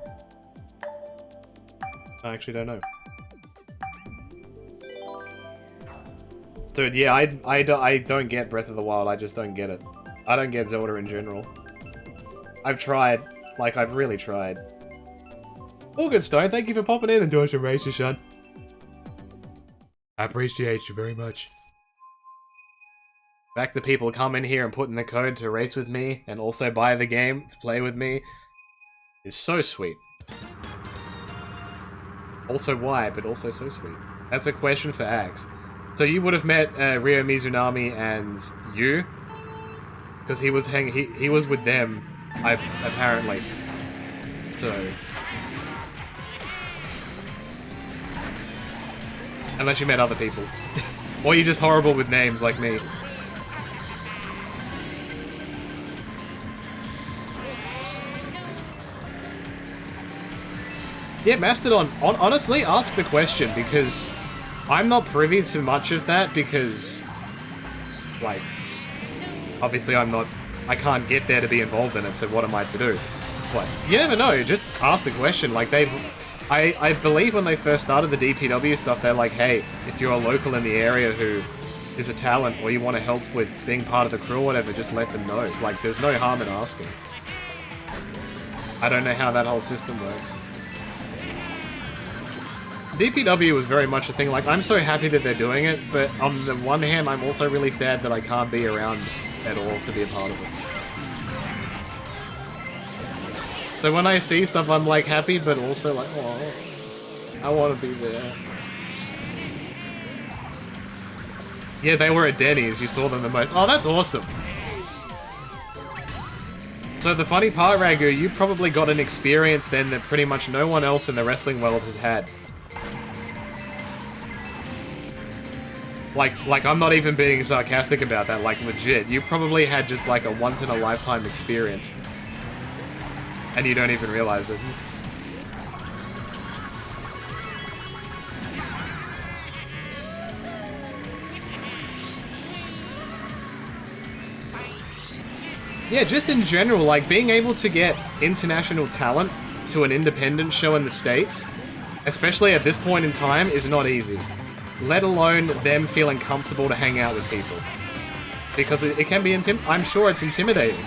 I actually don't know. Dude, yeah, I don't get Breath of the Wild. I just don't get it. I don't get Zelda in general. I've tried. Like, I've really tried. All good, Stone. Thank you for popping in and doing some races, Sean. I appreciate you very much. The fact that people come in here and put in the code to race with me and also buy the game to play with me is so sweet. Also why, but also so sweet. That's a question for Axe. So you would have met Ryo Mizunami and you? Because he was with them, apparently. So... Unless you met other people. Or you're just horrible with names like me. Yeah, Mastodon, honestly, ask the question, because I'm not privy to much of that, because, like, obviously I can't get there to be involved in it, so what am I to do? But you never know, just ask the question. Like, I believe when they first started the DPW stuff, they're like, hey, if you're a local in the area who is a talent, or you want to help with being part of the crew or whatever, just let them know. Like, there's no harm in asking. I don't know how that whole system works. DPW was very much a thing. Like, I'm so happy that they're doing it, but on the one hand, I'm also really sad that I can't be around at all to be a part of it. So when I see stuff, I'm like happy, but also like, oh, I want to be there. Yeah, they were at Denny's. You saw them the most. Oh, that's awesome. So the funny part, Ragu, you probably got an experience then that pretty much no one else in the wrestling world has had. Like, I'm not even being sarcastic about that, like, legit. You probably had just, like, a once-in-a-lifetime experience. And you don't even realize it. Yeah, just in general, like, being able to get international talent to an independent show in the States, especially at this point in time, is not easy. Let alone them feeling comfortable to hang out with people. Because it can be I'm sure it's intimidating.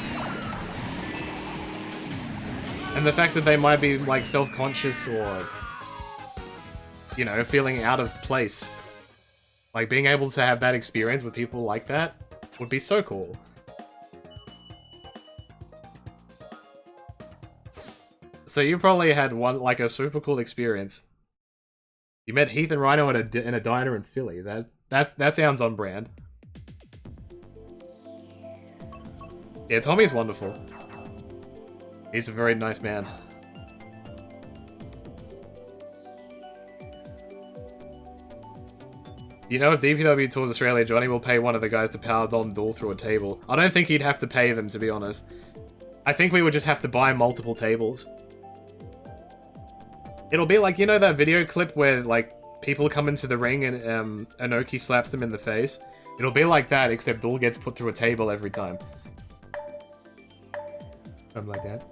And the fact that they might be, like, self-conscious or, you know, feeling out of place. Like, being able to have that experience with people like that would be so cool. So you probably had one, like, a super cool experience. You met Heath and Rhino in a diner in Philly. That sounds on brand. Yeah, Tommy's wonderful. He's a very nice man. You know, if DPW tours Australia, Johnny will pay one of the guys to power Dom Duel through a table. I don't think he'd have to pay them, to be honest. I think we would just have to buy multiple tables. It'll be like, you know that video clip where, like, people come into the ring and Inoki slaps them in the face? It'll be like that, except Duel gets put through a table every time. Something like that.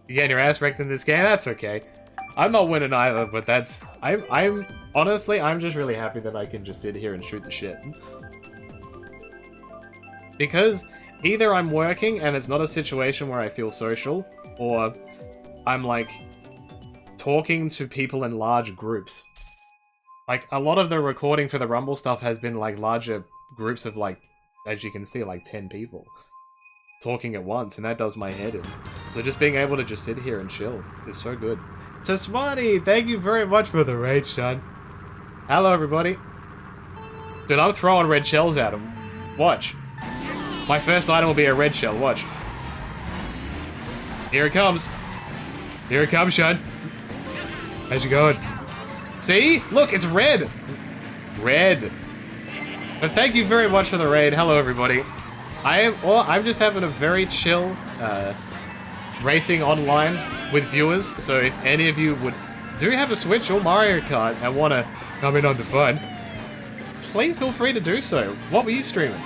You getting your ass wrecked in this game? That's okay. I'm not winning either, but that's... I'm honestly, I'm just really happy that I can just sit here and shoot the shit. Because either I'm working and it's not a situation where I feel social, or I'm, like, talking to people in large groups. Like, a lot of the recording for the Rumble stuff has been, like, larger groups of, like, as you can see, like, 10 people talking at once, and that does my head in. So just being able to just sit here and chill is so good. So Smarty, thank you very much for the raid, son. Hello, everybody. Dude, I'm throwing red shells at him. Watch. My first item will be a red shell, watch. Here it comes. Here it comes, Sean. How's it going? See? Look, it's red. Red. But thank you very much for the raid. Hello, everybody. I'm just having a very chill racing online with viewers. So if any of you do have a Switch or Mario Kart and want to come in on the fun, please feel free to do so. What were you streaming?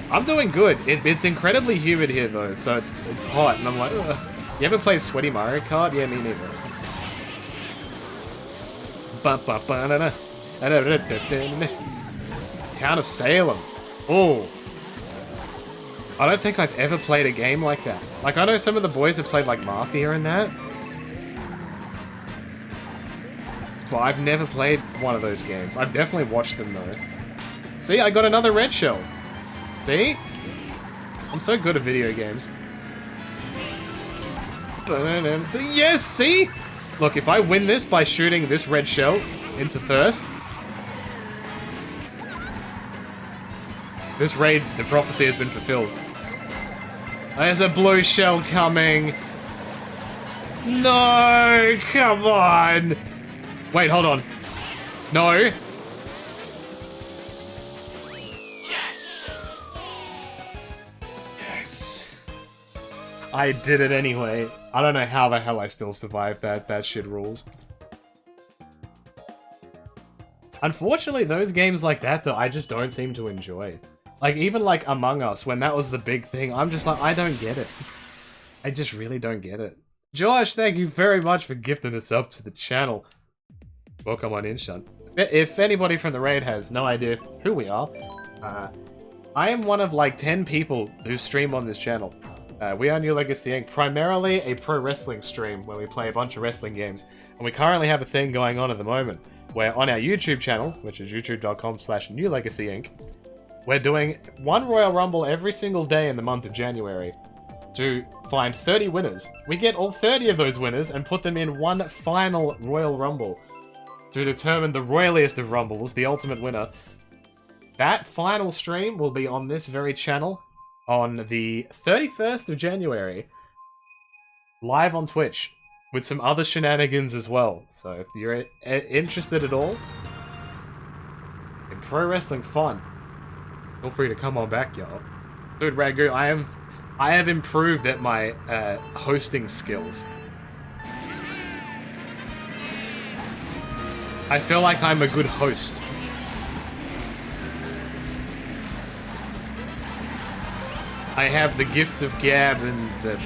I'm doing good. It's incredibly humid here though, so it's hot, and I'm like, ugh. You ever play Sweaty Mario Kart? Yeah, me neither. Town of Salem. Oh. I don't think I've ever played a game like that. Like, I know some of the boys have played like Mafia and that. But I've never played one of those games. I've definitely watched them though. See, I got another red shell. See? I'm so good at video games. Yes, see? Look, if I win this by shooting this red shell into first, this raid, the prophecy has been fulfilled. There's a blue shell coming. No, come on. Wait, hold on. No. Yes. Yes. I did it anyway. I don't know how the hell I still survived that. That shit rules. Unfortunately, those games like that, though, I just don't seem to enjoy. Like, even like Among Us, when that was the big thing, I'm just like, I don't get it. I just really don't get it. Josh, thank you very much for gifting us up to the channel. Welcome on in, Sean. If anybody from the raid has no idea who we are, I am one of like 10 people who stream on this channel. We are New Legacy Inc., primarily a pro wrestling stream where we play a bunch of wrestling games. And we currently have a thing going on at the moment where on our YouTube channel, which is youtube.com/newlegacyinc, we're doing one Royal Rumble every single day in the month of January to find 30 winners. We get all 30 of those winners and put them in one final Royal Rumble to determine the royaliest of Rumbles, the ultimate winner. That final stream will be on this very channel on the 31st of January, live on Twitch, with some other shenanigans as well. So if you're interested at all in pro wrestling fun, feel free to come on back, y'all. Dude, Ragu, I have improved at my hosting skills. I feel like I'm a good host. I have the gift of gab and the...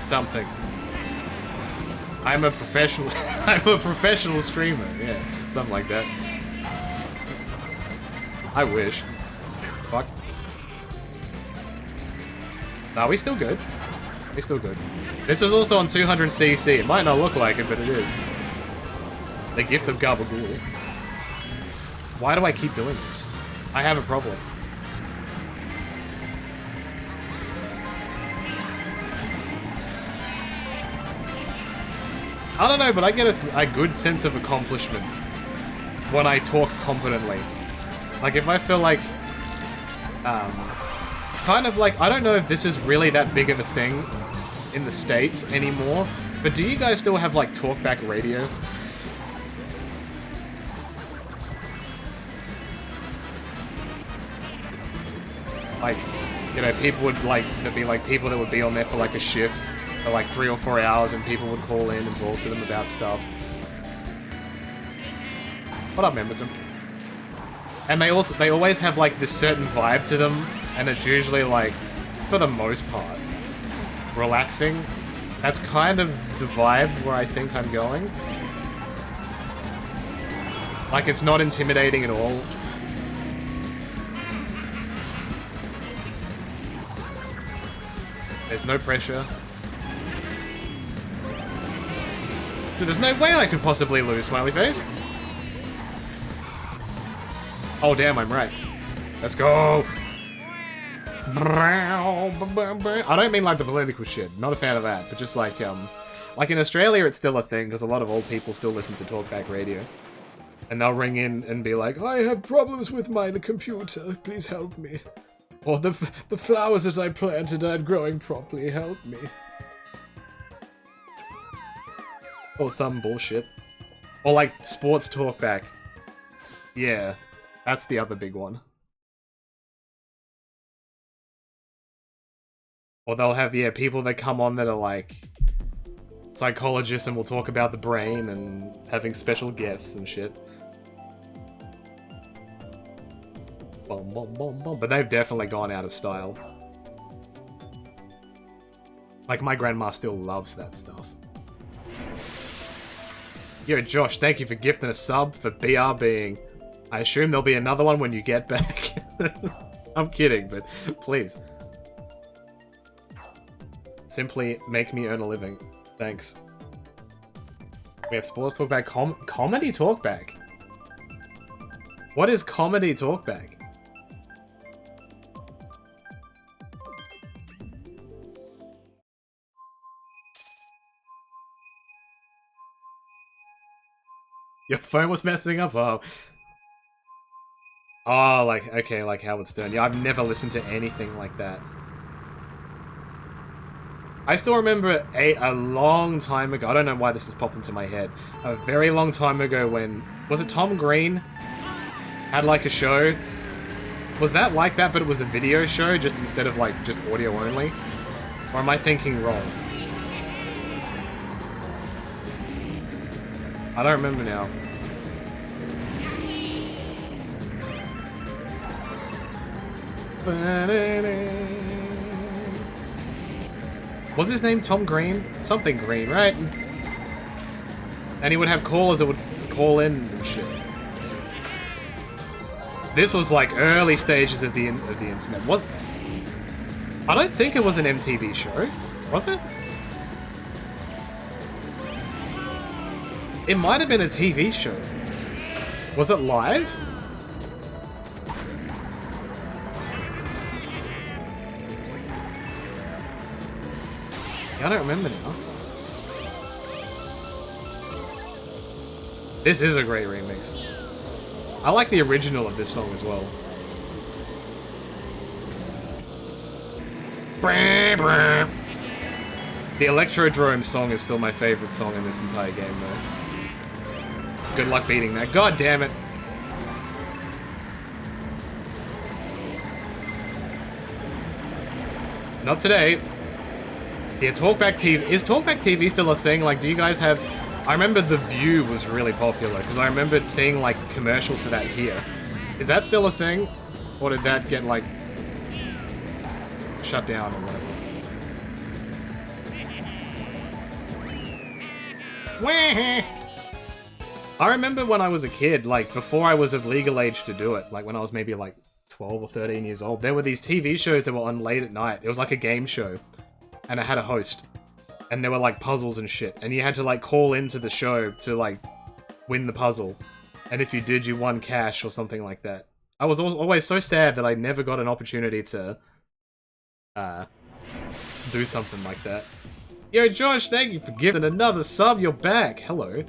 something. I'm a professional... I'm a professional streamer, yeah. Something like that. I wish. Fuck. Nah, we still good. We still good. This is also on 200cc. It might not look like it, but it is. The gift of Gabagool. Why do I keep doing this? I have a problem. I don't know, but I get a good sense of accomplishment when I talk competently. Like, if I feel like... kind of like... I don't know if this is really that big of a thing in the States anymore, but do you guys still have, like, talkback radio? Like, you know, people would, like, there'd be, like, people that would be on there for, like, a shift for, like, 3 or 4 hours, and people would call in and talk to them about stuff. What up, Memberton? And they always have, like, this certain vibe to them, and it's usually, like, for the most part, relaxing. That's kind of the vibe where I think I'm going. Like, it's not intimidating at all. There's no pressure. Dude, there's no way I could possibly lose, smiley face. Oh, damn, I'm right. Let's go! I don't mean like the political shit. Not a fan of that. But just like, Like in Australia, it's still a thing because a lot of old people still listen to talkback radio. And they'll ring in and be like, I have problems with my computer, please help me. Or the flowers that I planted aren't growing properly, help me. Or some bullshit. Or like sports talkback. Yeah, that's the other big one. Or they'll have, yeah, people that come on that are like psychologists and will talk about the brain and having special guests and shit. Bum, bum, bum, bum. But they've definitely gone out of style. Like, my grandma still loves that stuff. Yo, Josh, thank you for gifting a sub for BRBing. I assume there'll be another one when you get back. I'm kidding, but please. Simply make me earn a living. Thanks. We have sports talkback, comedy talkback. What is comedy talkback? Your phone was messing up? Oh. Oh, like, okay, like Howard Stern. Yeah, I've never listened to anything like that. I still remember a long time ago, I don't know why this has popped into my head, a very long time ago when, was it Tom Green had like a show? Was that like that, but it was a video show, just instead of like, just audio only? Or am I thinking wrong? I don't remember now. Was his name Tom Green? Something Green, right? And he would have callers that would call in and shit. This was like early stages of the internet. I don't think it was an MTV show. Was it? It might have been a TV show. Was it live? I don't remember now. This is a great remix. I like the original of this song as well. The Electrodrome song is still my favorite song in this entire game, though. Good luck beating that. God damn it. Not today. Yeah, Talkback TV. Is Talkback TV still a thing? Like, do you guys have... I remember The View was really popular, because I remembered seeing, like, commercials for that here. Is that still a thing? Or did that get, like, shut down or whatever? I remember when I was a kid, like, before I was of legal age to do it, like, when I was maybe, like, 12 or 13 years old, there were these TV shows that were on late at night. It was like a game show. And it had a host. And there were, like, puzzles and shit. And you had to, like, call into the show to, like, win the puzzle. And if you did, you won cash or something like that. I was always so sad that I never got an opportunity to, do something like that. Yo, Josh, thank you for giving another sub. You're back. Hello.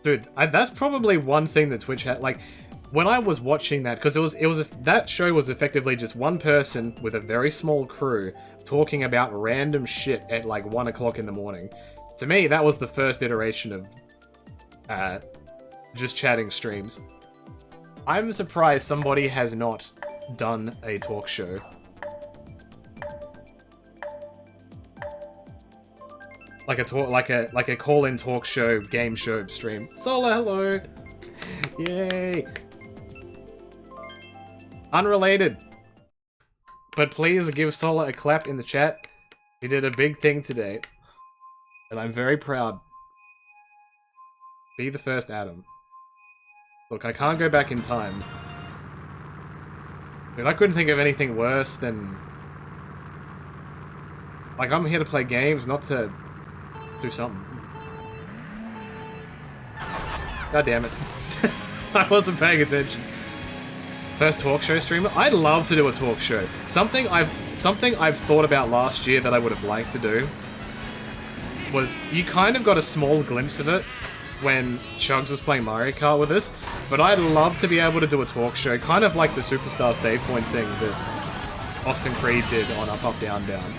Dude, that's probably one thing that Twitch had. Like, when I was watching that, because that show was effectively just one person with a very small crew talking about random shit at like 1 o'clock in the morning. To me, that was the first iteration of just chatting streams. I'm surprised somebody has not done a talk show. Like a call-in talk show, game show stream. Solar, hello! Yay! Unrelated. But please give Solar a clap in the chat. He did a big thing today. And I'm very proud. Be the first Adam. Look, I can't go back in time. Dude, I couldn't think of anything worse than... Like, I'm here to play games, not to... do something. God damn it. I wasn't paying attention. First talk show streamer? I'd love to do a talk show. Something I've thought about last year that I would have liked to do was, you kind of got a small glimpse of it when Chugs was playing Mario Kart with us, but I'd love to be able to do a talk show, kind of like the Superstar Save Point thing that Austin Creed did on Up Up Down Down,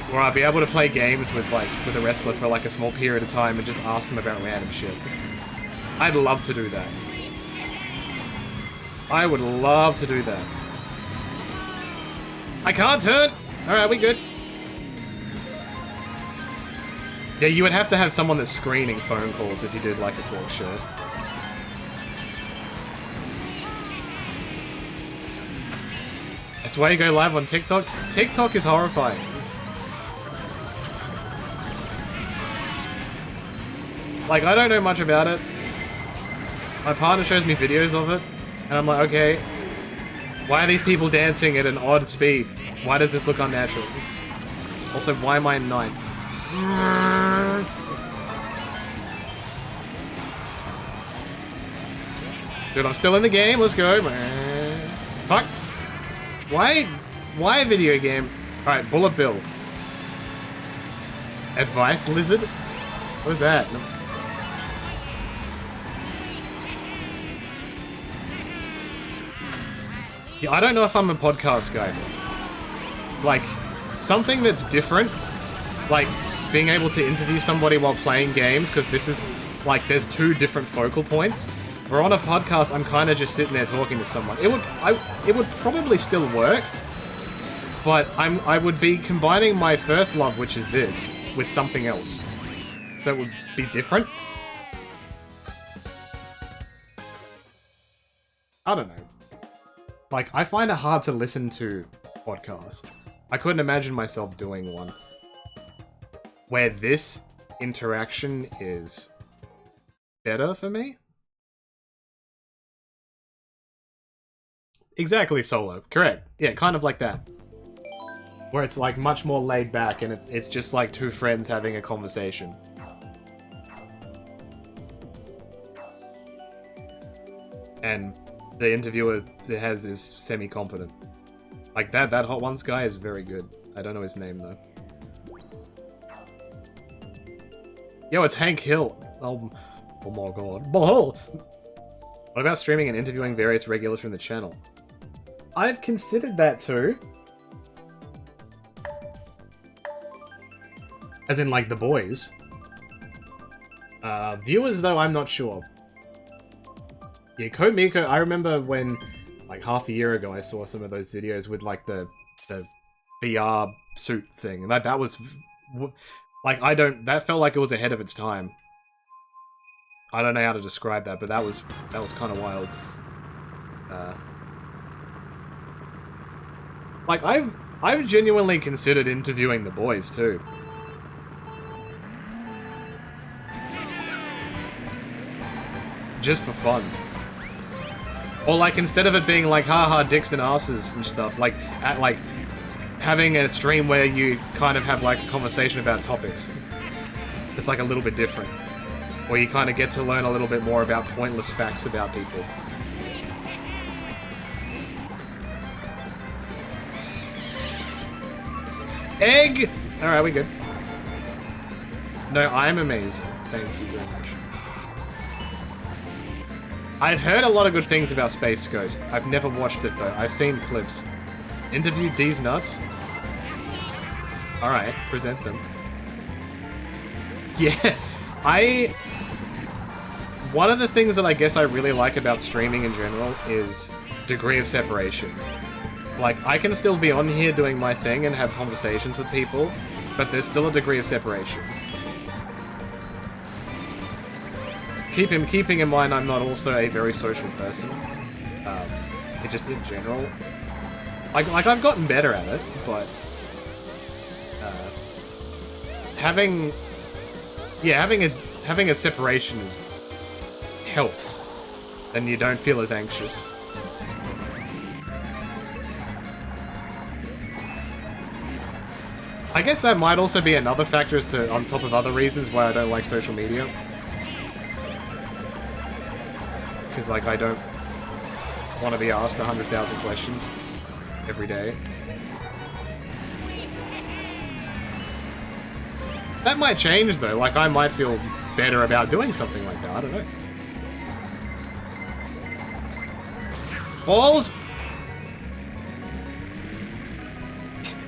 where I'd be able to play games with a wrestler for like a small period of time and just ask them about random shit. I'd love to do that. I would love to do that. I can't turn! Alright, we good. Yeah, you would have to have someone that's screening phone calls if you did like a talk show. That's why you go live on TikTok. TikTok is horrifying. Like, I don't know much about it. My partner shows me videos of it. And I'm like, okay, why are these people dancing at an odd speed? Why does this look unnatural? Also, why am I in 9th? Dude, I'm still in the game, let's go. Fuck. Why a video game? Alright, Bullet Bill. Advice Lizard? What is that? Yeah, I don't know if I'm a podcast guy. Like, something that's different, like being able to interview somebody while playing games, because this is, like, there's two different focal points. Where on a podcast, I'm kind of just sitting there talking to someone. It would probably still work, but I would be combining my first love, which is this, with something else. So it would be different. I don't know. Like, I find it hard to listen to podcasts. I couldn't imagine myself doing one where this interaction is better for me. Exactly, solo. Correct. Yeah, kind of like that. Where it's like much more laid back and it's just like two friends having a conversation. And the interviewer is semi-competent. Like that Hot Ones guy is very good. I don't know his name though. Yo, it's Hank Hill. Oh my god. What about streaming and interviewing various regulars from the channel? I've considered that too. As in, like, the boys. Viewers, though, I'm not sure. Yeah, Code Miko, I remember when, like, half a year ago, I saw some of those videos with, like, the VR suit thing. And that was... Like, that felt like it was ahead of its time. I don't know how to describe that, but that was kind of wild. Like, I've genuinely considered interviewing the boys, too. Just for fun. Or, like, instead of it being like, haha, dicks and asses and stuff, like, having a stream where you kind of have, like, a conversation about topics. It's, like, a little bit different. Where you kind of get to learn a little bit more about pointless facts about people. Egg! Alright, we good. No, I'm amazing. Thank you very much. I've heard a lot of good things about Space Ghost. I've never watched it, though. I've seen clips. Interview D's nuts? Alright, present them. Yeah, one of the things that I guess I really like about streaming in general is degree of separation. Like, I can still be on here doing my thing and have conversations with people, but there's still a degree of separation. Keeping in mind I'm not also a very social person. It just in general. Like I've gotten better at it, but having a separation helps, and you don't feel as anxious. I guess that might also be another factor as to, on top of other reasons, why I don't like social media. Because, like, I don't... want to be asked 100,000 questions every day. That might change though, like I might feel better about doing something like that, I don't know. Balls?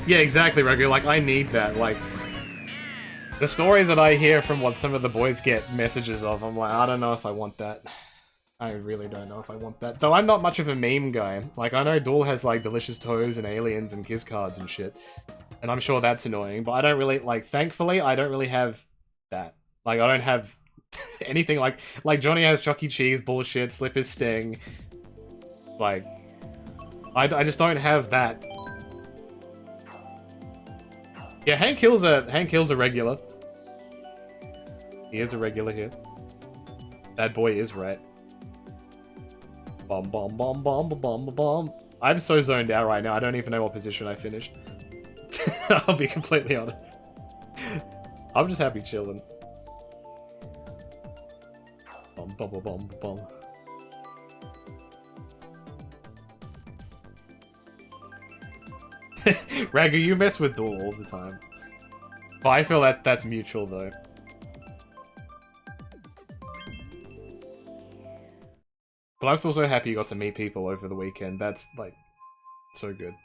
Yeah, exactly, Rogu, like I need that, like... The stories that I hear from what some of the boys get messages of, I'm like, I don't know if I want that. I really don't know if I want that. Though I'm not much of a meme guy. Like, I know Duel has, like, Delicious Toes and Aliens and Kiss cards and shit. And I'm sure that's annoying, but I don't really, like, thankfully, I don't really have that. Like, I don't have anything like Johnny has Chuck E. Cheese bullshit, Slip His Sting. Like, I just don't have that. Yeah, Hank Hill's a regular. He is a regular here. That boy is right. Bomb, bomb, bomb, bomb, bomb, bomb. I'm so zoned out right now, I don't even know what position I finished. I'll be completely honest. I'm just happy chilling. Bomb, bomb, bomb, bomb. Ragu, you mess with Duel all the time. But I feel that that's mutual though. But I'm still so happy you got to meet people over the weekend. That's, like, so good.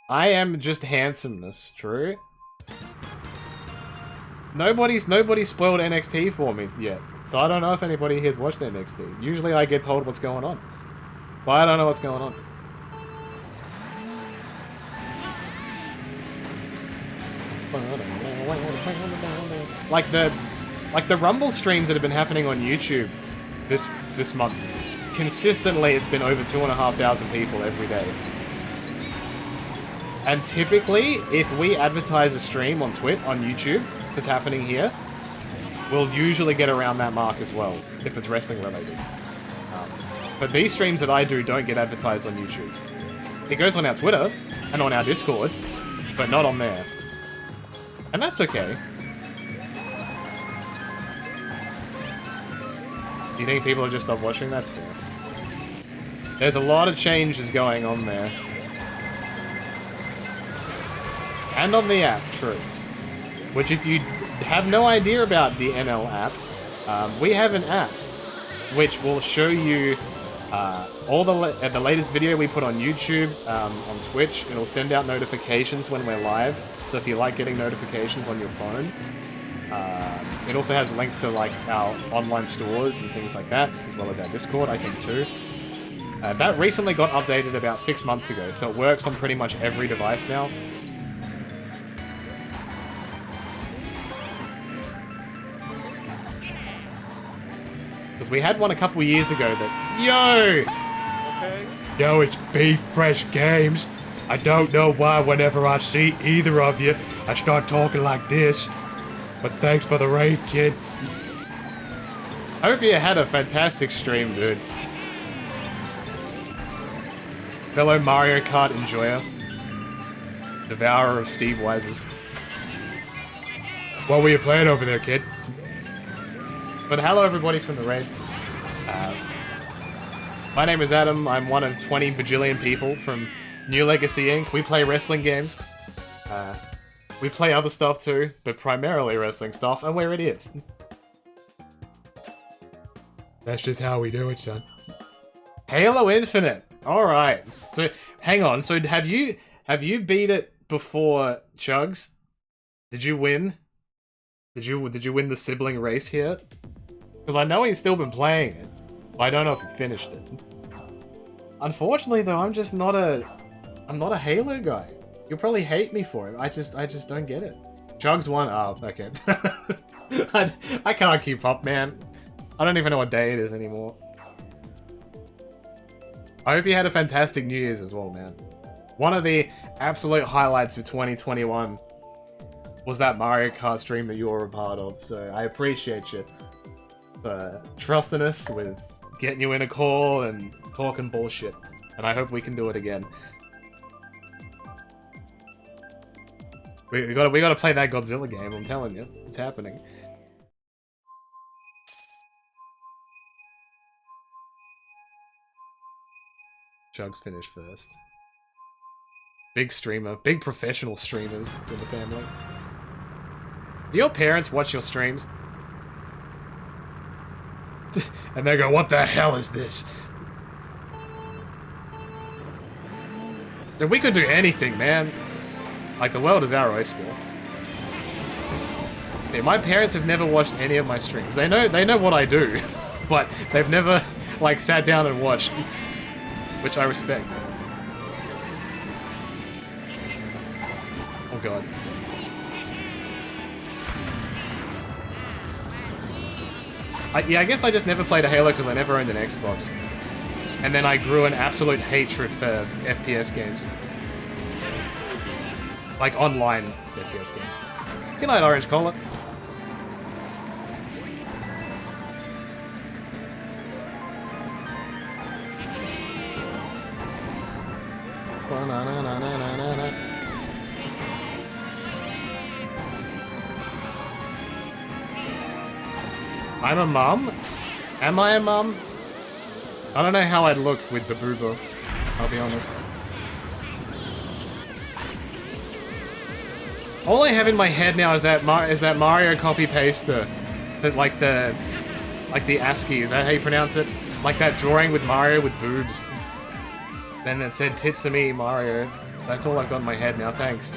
I am just handsomeness, true? Nobody's spoiled NXT for me yet. So I don't know if anybody here's watched NXT. Usually I get told what's going on. But I don't know what's going on. Like the Rumble streams that have been happening on YouTube this month, consistently it's been over 2,500 people every day. And typically, if we advertise a stream on YouTube that's happening here, we'll usually get around that mark as well, if it's wrestling related. But these streams that I do don't get advertised on YouTube. It goes on our Twitter and on our Discord, but not on there. And that's okay. Do you think people have just stopped watching? That's fair. There's a lot of changes going on there. And on the app, true. Which, if you have no idea about the NL app, we have an app which will show you all the latest video we put on YouTube, on Twitch. It'll send out notifications when we're live. So if you like getting notifications on your phone, it also has links to like our online stores and things like that, as well as our Discord, I think too. That recently got updated about 6 months ago, so it works on pretty much every device now. Because we had one a couple years ago that... Yo! Okay. Yo, it's Beef Fresh Games. I don't know why whenever I see either of you, I start talking like this. But thanks for the raid, kid. I hope you had a fantastic stream, dude. Fellow Mario Kart enjoyer. Devourer of Steve Wises. What were you playing over there, kid? But hello everybody from the raid. My name is Adam. I'm one of 20 bajillion people from New Legacy Inc. We play wrestling games. We play other stuff too, but primarily wrestling stuff, and we're idiots. That's just how we do it, son. Halo Infinite! Alright. So, hang on. So, have you beat it before Chugs? Did you win? Did you win the sibling race here? Because I know he's still been playing it, but I don't know if he finished it. Unfortunately, though, I'm not a Halo guy. You'll probably hate me for it. I just don't get it. Chugs won. Oh, okay. I can't keep up, man. I don't even know what day it is anymore. I hope you had a fantastic New Year's as well, man. One of the absolute highlights of 2021 was that Mario Kart stream that you were a part of, so I appreciate you for trusting us with getting you in a call and talking bullshit. And I hope we can do it again. We gotta play that Godzilla game, I'm telling you. It's happening. Chugs finished first. Big streamer. Big professional streamers in the family. Do your parents watch your streams? And they go, what the hell is this? Dude, we could do anything, man. Like, the world is our oyster. Yeah, my parents have never watched any of my streams. They know what I do, but they've never, like, sat down and watched, which I respect. Oh god. I guess I just never played a Halo because I never owned an Xbox. And then I grew an absolute hatred for FPS games. Like online FPS games. Good night, Orange Collar. I'm a mum? Am I a mum? I don't know how I'd look with the booba, I'll be honest. All I have in my head now is that Mario copy-paste the ASCII, is that how you pronounce it? Like that drawing with Mario with boobs. Then it said Titsumi Mario. That's all I've got in my head now, thanks.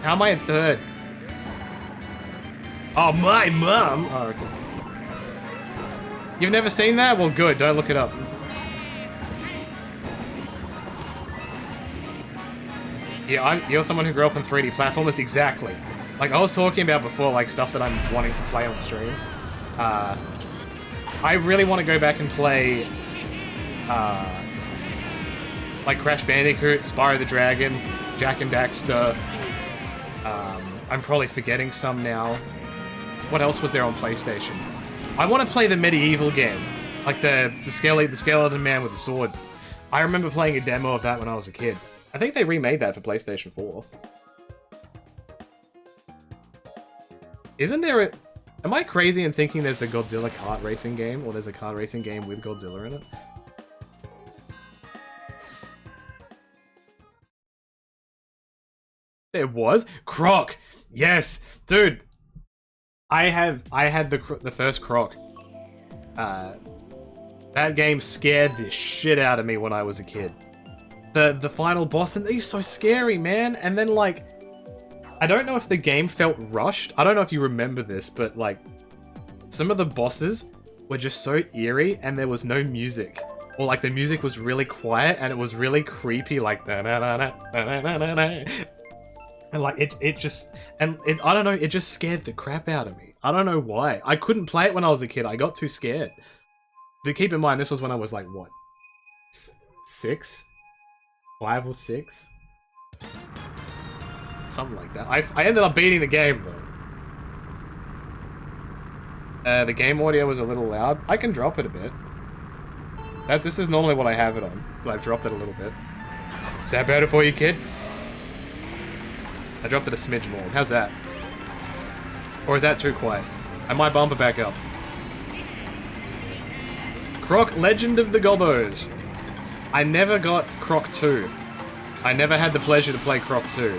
How am I in third? Oh, my mum! Oh, okay. You've never seen that? Well, good, don't look it up. Yeah, you're someone who grew up on 3D platformers? Exactly. Like, I was talking about before, like, stuff that I'm wanting to play on stream. I really want to go back and play, like, Crash Bandicoot, Spyro the Dragon, Jak and Daxter. I'm probably forgetting some now. What else was there on PlayStation? I want to play the medieval game. Like the skeleton man with the sword. I remember playing a demo of that when I was a kid. I think they remade that for PlayStation 4. Isn't there a... Am I crazy in thinking there's a Godzilla kart racing game? Or there's a kart racing game with Godzilla in it? There was? Croc! Yes! Dude! I had the first Croc. That game scared the shit out of me when I was a kid. The final boss, and he's so scary, man. And then, like, I don't know if the game felt rushed. I don't know if you remember this, but, like, some of the bosses were just so eerie, and there was no music. Or, like, the music was really quiet, and it was really creepy, like, da-na-na-na-na-na-na-na. And, like, I don't know, it just scared the crap out of me. I don't know why. I couldn't play it when I was a kid. I got too scared. To keep in mind, this was when I was, like, what? 6? 5 or 6? Something like that. I ended up beating the game, though. The game audio was a little loud. I can drop it a bit. This is normally what I have it on, but I've dropped it a little bit. Is that better for you, kid? I dropped it a smidge more. How's that? Or is that too quiet? I might bump it back up. Croc Legend of the Gobbos. I never got Croc 2. I never had the pleasure to play Croc 2.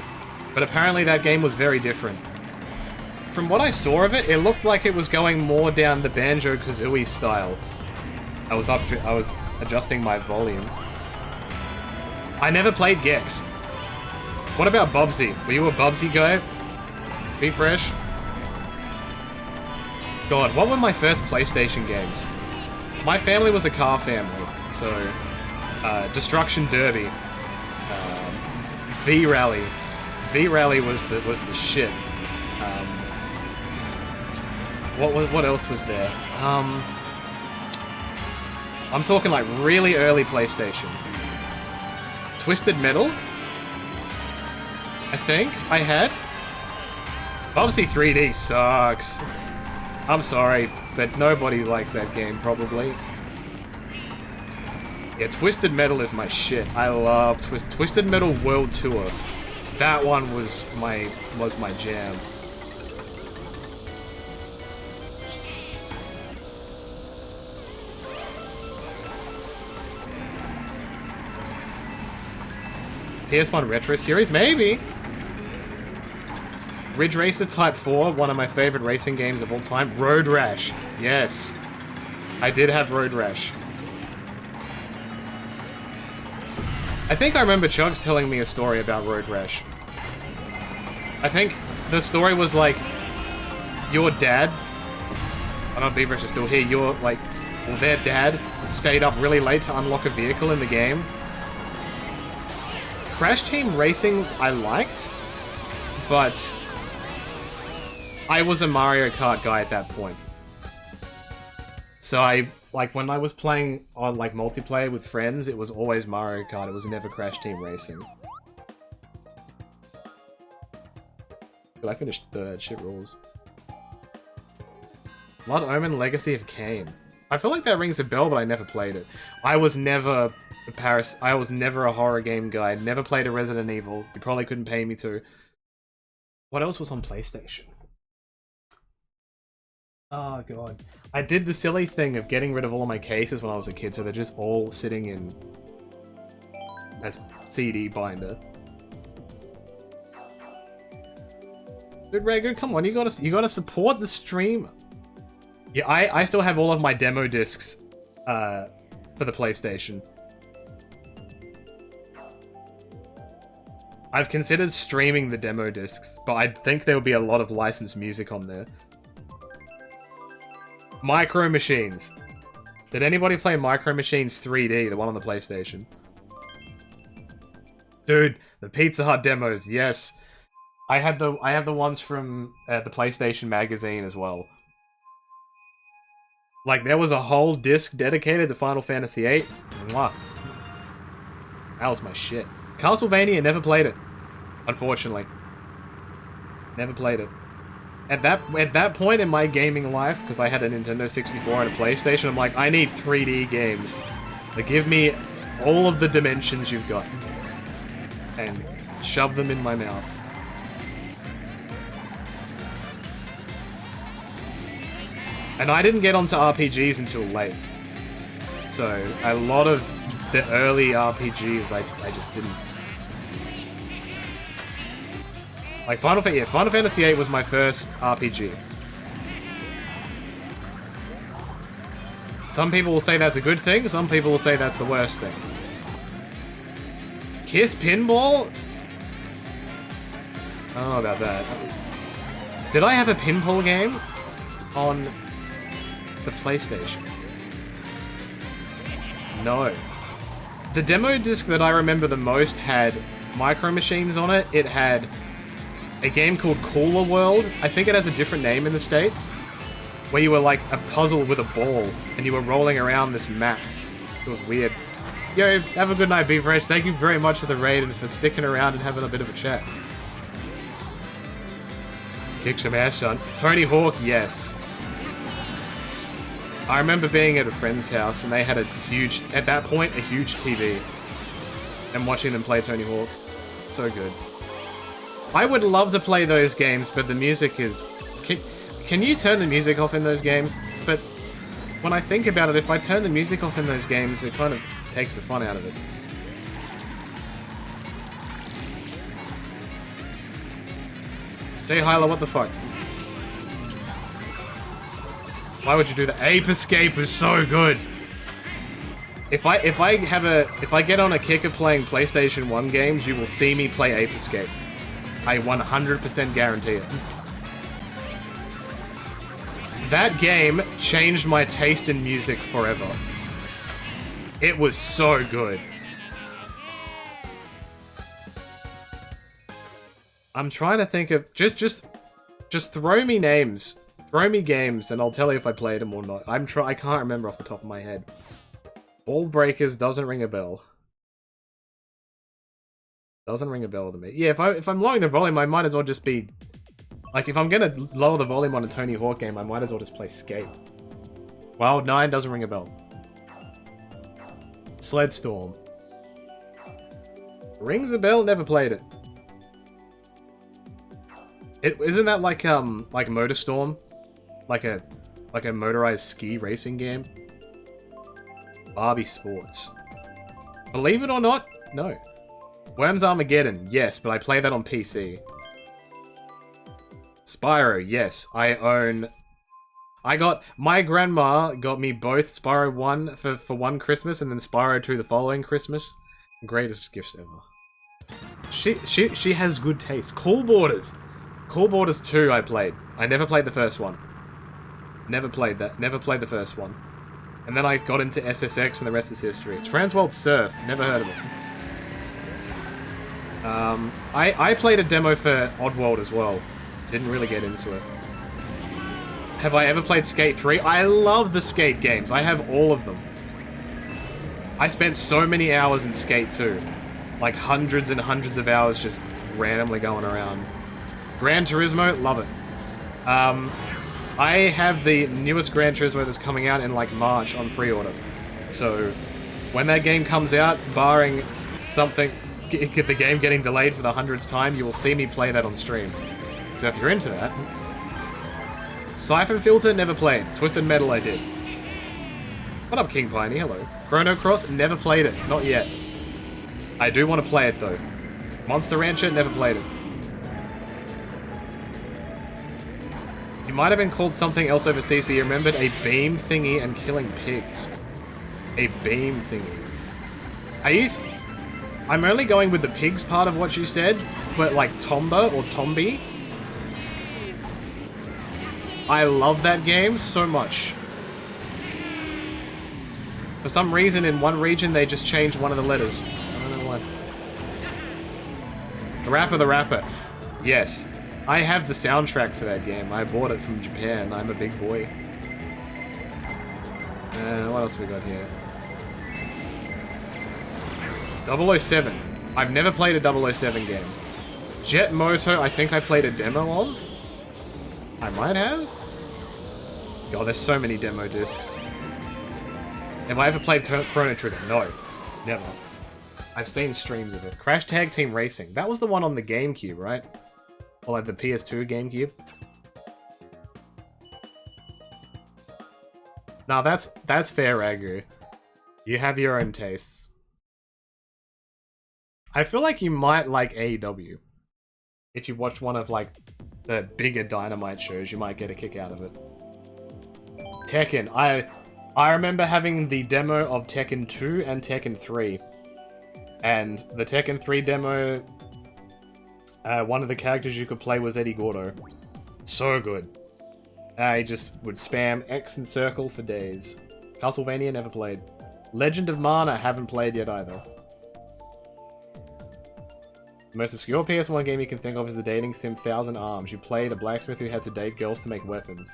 But apparently that game was very different. From what I saw of it, it looked like it was going more down the Banjo-Kazooie style. I was adjusting my volume. I never played Gex. What about Bubsy? Were you a Bubsy guy? Be fresh? God, what were my first PlayStation games? My family was a car family, so... Destruction Derby. V-Rally. V-Rally was the shit. What else was there? I'm talking like really early PlayStation. Twisted Metal? I think I had. Obviously 3D sucks. I'm sorry, but nobody likes that game, probably. Yeah, Twisted Metal is my shit. I love Twisted Metal World Tour. That one was my jam. PS1 Retro Series? Maybe. Ridge Racer Type 4, one of my favorite racing games of all time. Road Rash. Yes. I did have Road Rash. I think I remember Chugs telling me a story about Road Rash. I think the story was like, your dad, I don't know if Beaverish is still here, well, their dad stayed up really late to unlock a vehicle in the game. Crash Team Racing I liked, but I was a Mario Kart guy at that point. So when I was playing on, like, multiplayer with friends, it was always Mario Kart, it was never Crash Team Racing. But I finished third, shit rules. Blood Omen Legacy of Kain. I feel like that rings a bell, but I never played it. I was never a horror game guy, never played a Resident Evil. You probably couldn't pay me to. What else was on PlayStation? Oh god. I did the silly thing of getting rid of all of my cases when I was a kid, so they're just all sitting in as CD binder. Dude, Ragu, come on, you gotta support the stream. Yeah, I still have all of my demo discs for the PlayStation. I've considered streaming the demo discs, but I think there would be a lot of licensed music on there. Micro Machines. Did anybody play Micro Machines 3D, the one on the PlayStation? Dude, the Pizza Hut demos, yes. I have the ones from the PlayStation magazine as well. Like, there was a whole disc dedicated to Final Fantasy VIII. Mwah. That was my shit. Castlevania, never played it. Unfortunately. Never played it. At that point in my gaming life, because I had a Nintendo 64 and a PlayStation, I'm like, I need 3D games. Like, give me all of the dimensions you've got. And shove them in my mouth. And I didn't get onto RPGs until late. So, a lot of the early RPGs, I just didn't... Like, Final Fantasy VIII was my first RPG. Some people will say that's a good thing, some people will say that's the worst thing. Kiss Pinball? I don't know about that. Did I have a pinball game on the PlayStation? No. The demo disc that I remember the most had Micro Machines on it. It had a game called Cooler World. I think it has a different name in the States. Where you were like a puzzle with a ball and you were rolling around this map. It was weird. Yo, have a good night, Beefresh. Thank you very much for the raid and for sticking around and having a bit of a chat. Kick some ass, son. Tony Hawk, yes. I remember being at a friend's house and they had a huge, at that point, a huge TV. And watching them play Tony Hawk. So good. I would love to play those games, but the music is... Can you turn the music off in those games? But when I think about it, if I turn the music off in those games, it kind of takes the fun out of it. Jay Hyla, what the fuck? Why would you do that? Ape Escape is so good. If I get on a kick of playing PlayStation 1 games, you will see me play Ape Escape. I 100% guarantee it. That game changed my taste in music forever. It was so good. I'm trying to think of... Just throw me names. Throw me games, and I'll tell you if I played them or not. I can't remember off the top of my head. Ball Breakers doesn't ring a bell. Doesn't ring a bell to me. Yeah, if I'm lowering the volume, I might as well just be... Like, if I'm gonna lower the volume on a Tony Hawk game, I might as well just play Skate. Wild 9 doesn't ring a bell. Sled Storm. Rings a bell, never played it. Isn't that like Motor Storm? Like a motorized ski racing game? Barbie Sports. Believe it or not, no. Worms Armageddon, yes, but I play that on PC. Spyro, yes, I own... My grandma got me both Spyro 1 for one Christmas and then Spyro 2 the following Christmas. Greatest gifts ever. She has good taste. Cool Borders. Cool Borders 2 I played. I never played the first one. Never played that. Never played the first one. And then I got into SSX and the rest is history. Transworld Surf. Never heard of it. I played a demo for Oddworld as well. Didn't really get into it. Have I ever played Skate 3? I love the Skate games. I have all of them. I spent so many hours in Skate 2. Like hundreds and hundreds of hours just randomly going around. Gran Turismo, love it. I have the newest Gran Turismo that's coming out in like March on pre-order. So when that game comes out, barring something, the game getting delayed for the 100th time, you will see me play that on stream. So if you're into that... Siphon Filter, never played. Twisted Metal, I did. What up, King Piney? Hello. Chrono Cross, never played it. Not yet. I do want to play it, though. Monster Rancher, never played it. You might have been called something else overseas, but you remembered a beam thingy and killing pigs. A beam thingy. Are you... I'm only going with the pigs part of what you said, but like Tomba or Tombi. I love that game so much. For some reason, in one region, they just changed one of the letters. I don't know why. The Rapper. Yes. I have the soundtrack for that game. I bought it from Japan. I'm a big boy. What else we got here? 007. I've never played a 007 game. Jet Moto, I think I played a demo of. I might have. God, there's so many demo discs. Have I ever played Chrono Trigger? No. Never. I've seen streams of it. Crash Tag Team Racing. That was the one on the GameCube, right? Or like the PS2 GameCube? Now that's fair, Ragu. You have your own tastes. I feel like you might like AEW. If you watch one of like the bigger Dynamite shows, you might get a kick out of it. Tekken. I remember having the demo of Tekken 2 and Tekken 3. And the Tekken 3 demo, one of the characters you could play was Eddie Gordo. So good. I just would spam X and circle for days. Castlevania, never played. Legend of Mana, haven't played yet either. The most obscure PS1 game you can think of is the dating sim Thousand Arms. You played a blacksmith who had to date girls to make weapons.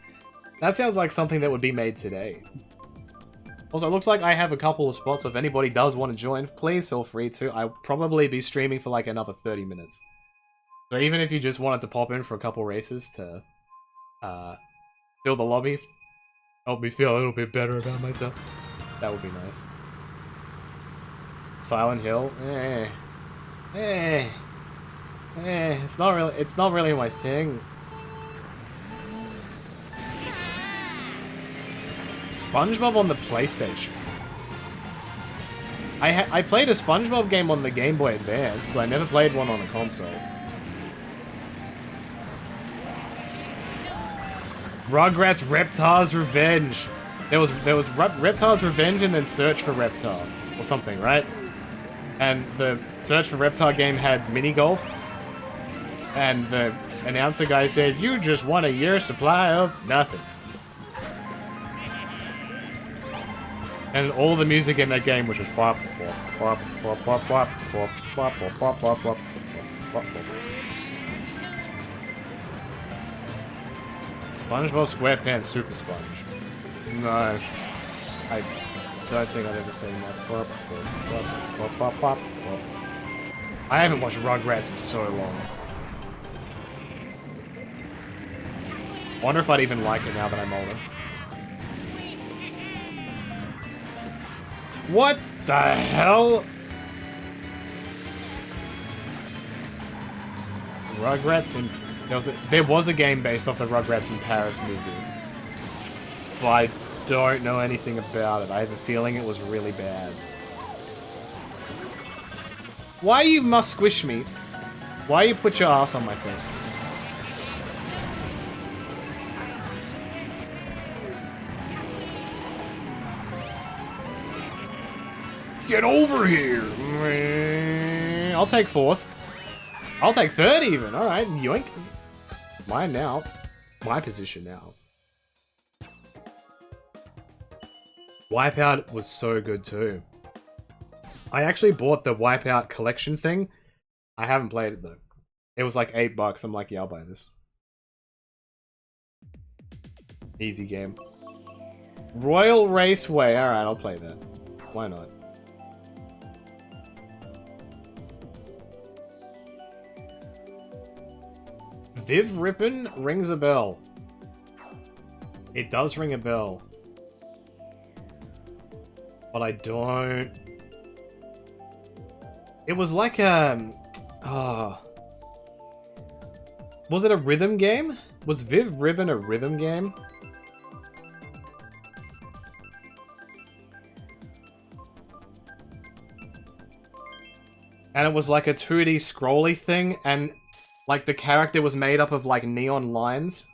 That sounds like something that would be made today. Also, it looks like I have a couple of spots, so if anybody does want to join, please feel free to. I'll probably be streaming for like another 30 minutes. So even if you just wanted to pop in for a couple races to fill the lobby, help me feel a little bit better about myself, that would be nice. Silent Hill? It's not really my thing. SpongeBob on the PlayStation. I played a SpongeBob game on the Game Boy Advance, but I never played one on a console. Rugrats Reptar's Revenge. There was Reptar's Revenge and then Search for Reptar or something, right? And the Search for Reptar game had mini golf, and the announcer guy said, "You just won a year's supply of nothing." And all the music in that game was just pop, pop, pop, pop, pop, pop, pop, pop, pop, pop, pop, pop. SpongeBob SquarePants Super Sponge. No, I don't think I've ever seen that. Pop, pop, pop, pop, pop, pop. I haven't watched Rugrats in so long. I wonder if I'd even like it now that I'm older. What the hell? Rugrats in... There was a game based off the Rugrats in Paris movie. But I don't know anything about it. I have a feeling it was really bad. Why you must squish me? Why you put your ass on my face? Get over here! I'll take 4th. I'll take 3rd even. Alright, yoink. Mine now. My position now. Wipeout was so good too. I actually bought the Wipeout collection thing. I haven't played it though. It was like $8. I'm like, yeah, I'll buy this. Easy game. Royal Raceway. Alright, I'll play that. Why not? Viv Rippin rings a bell. It does ring a bell. But I don't... It was like a... Was it a rhythm game? Was Viv Ribbon a rhythm game? And it was like a 2D scrolly thing, and like the character was made up of like neon lines.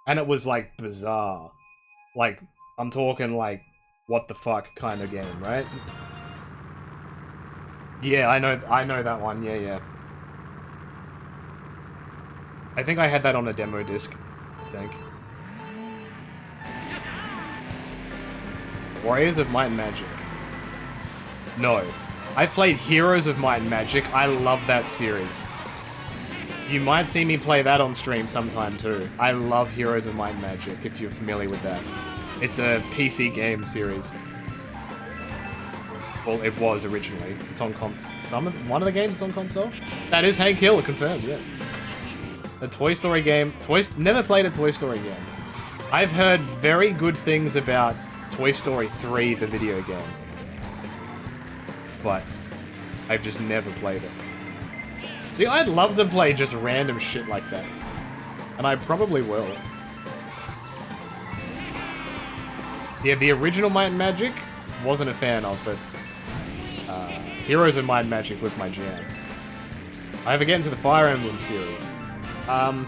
And it was like bizarre. Like, I'm talking like, what the fuck kind of game, right? Yeah, I know that one, yeah. I think I had that on a demo disc, I think. Warriors of Might and Magic. No. I played Heroes of Might and Magic. I love that series. You might see me play that on stream sometime too. I love Heroes of Might and Magic, if you're familiar with that. It's a PC game series. Well, it was originally. It's on console. One of the games is on console? That is Hank Hill, confirmed, yes. A Toy Story game. Never played a Toy Story game. I've heard very good things about Toy Story 3, the video game. But I've just never played it. See, I'd love to play just random shit like that. And I probably will. Yeah, the original Might and Magic, wasn't a fan of, but Heroes of Might and Magic was my jam. I ever get into the Fire Emblem series. I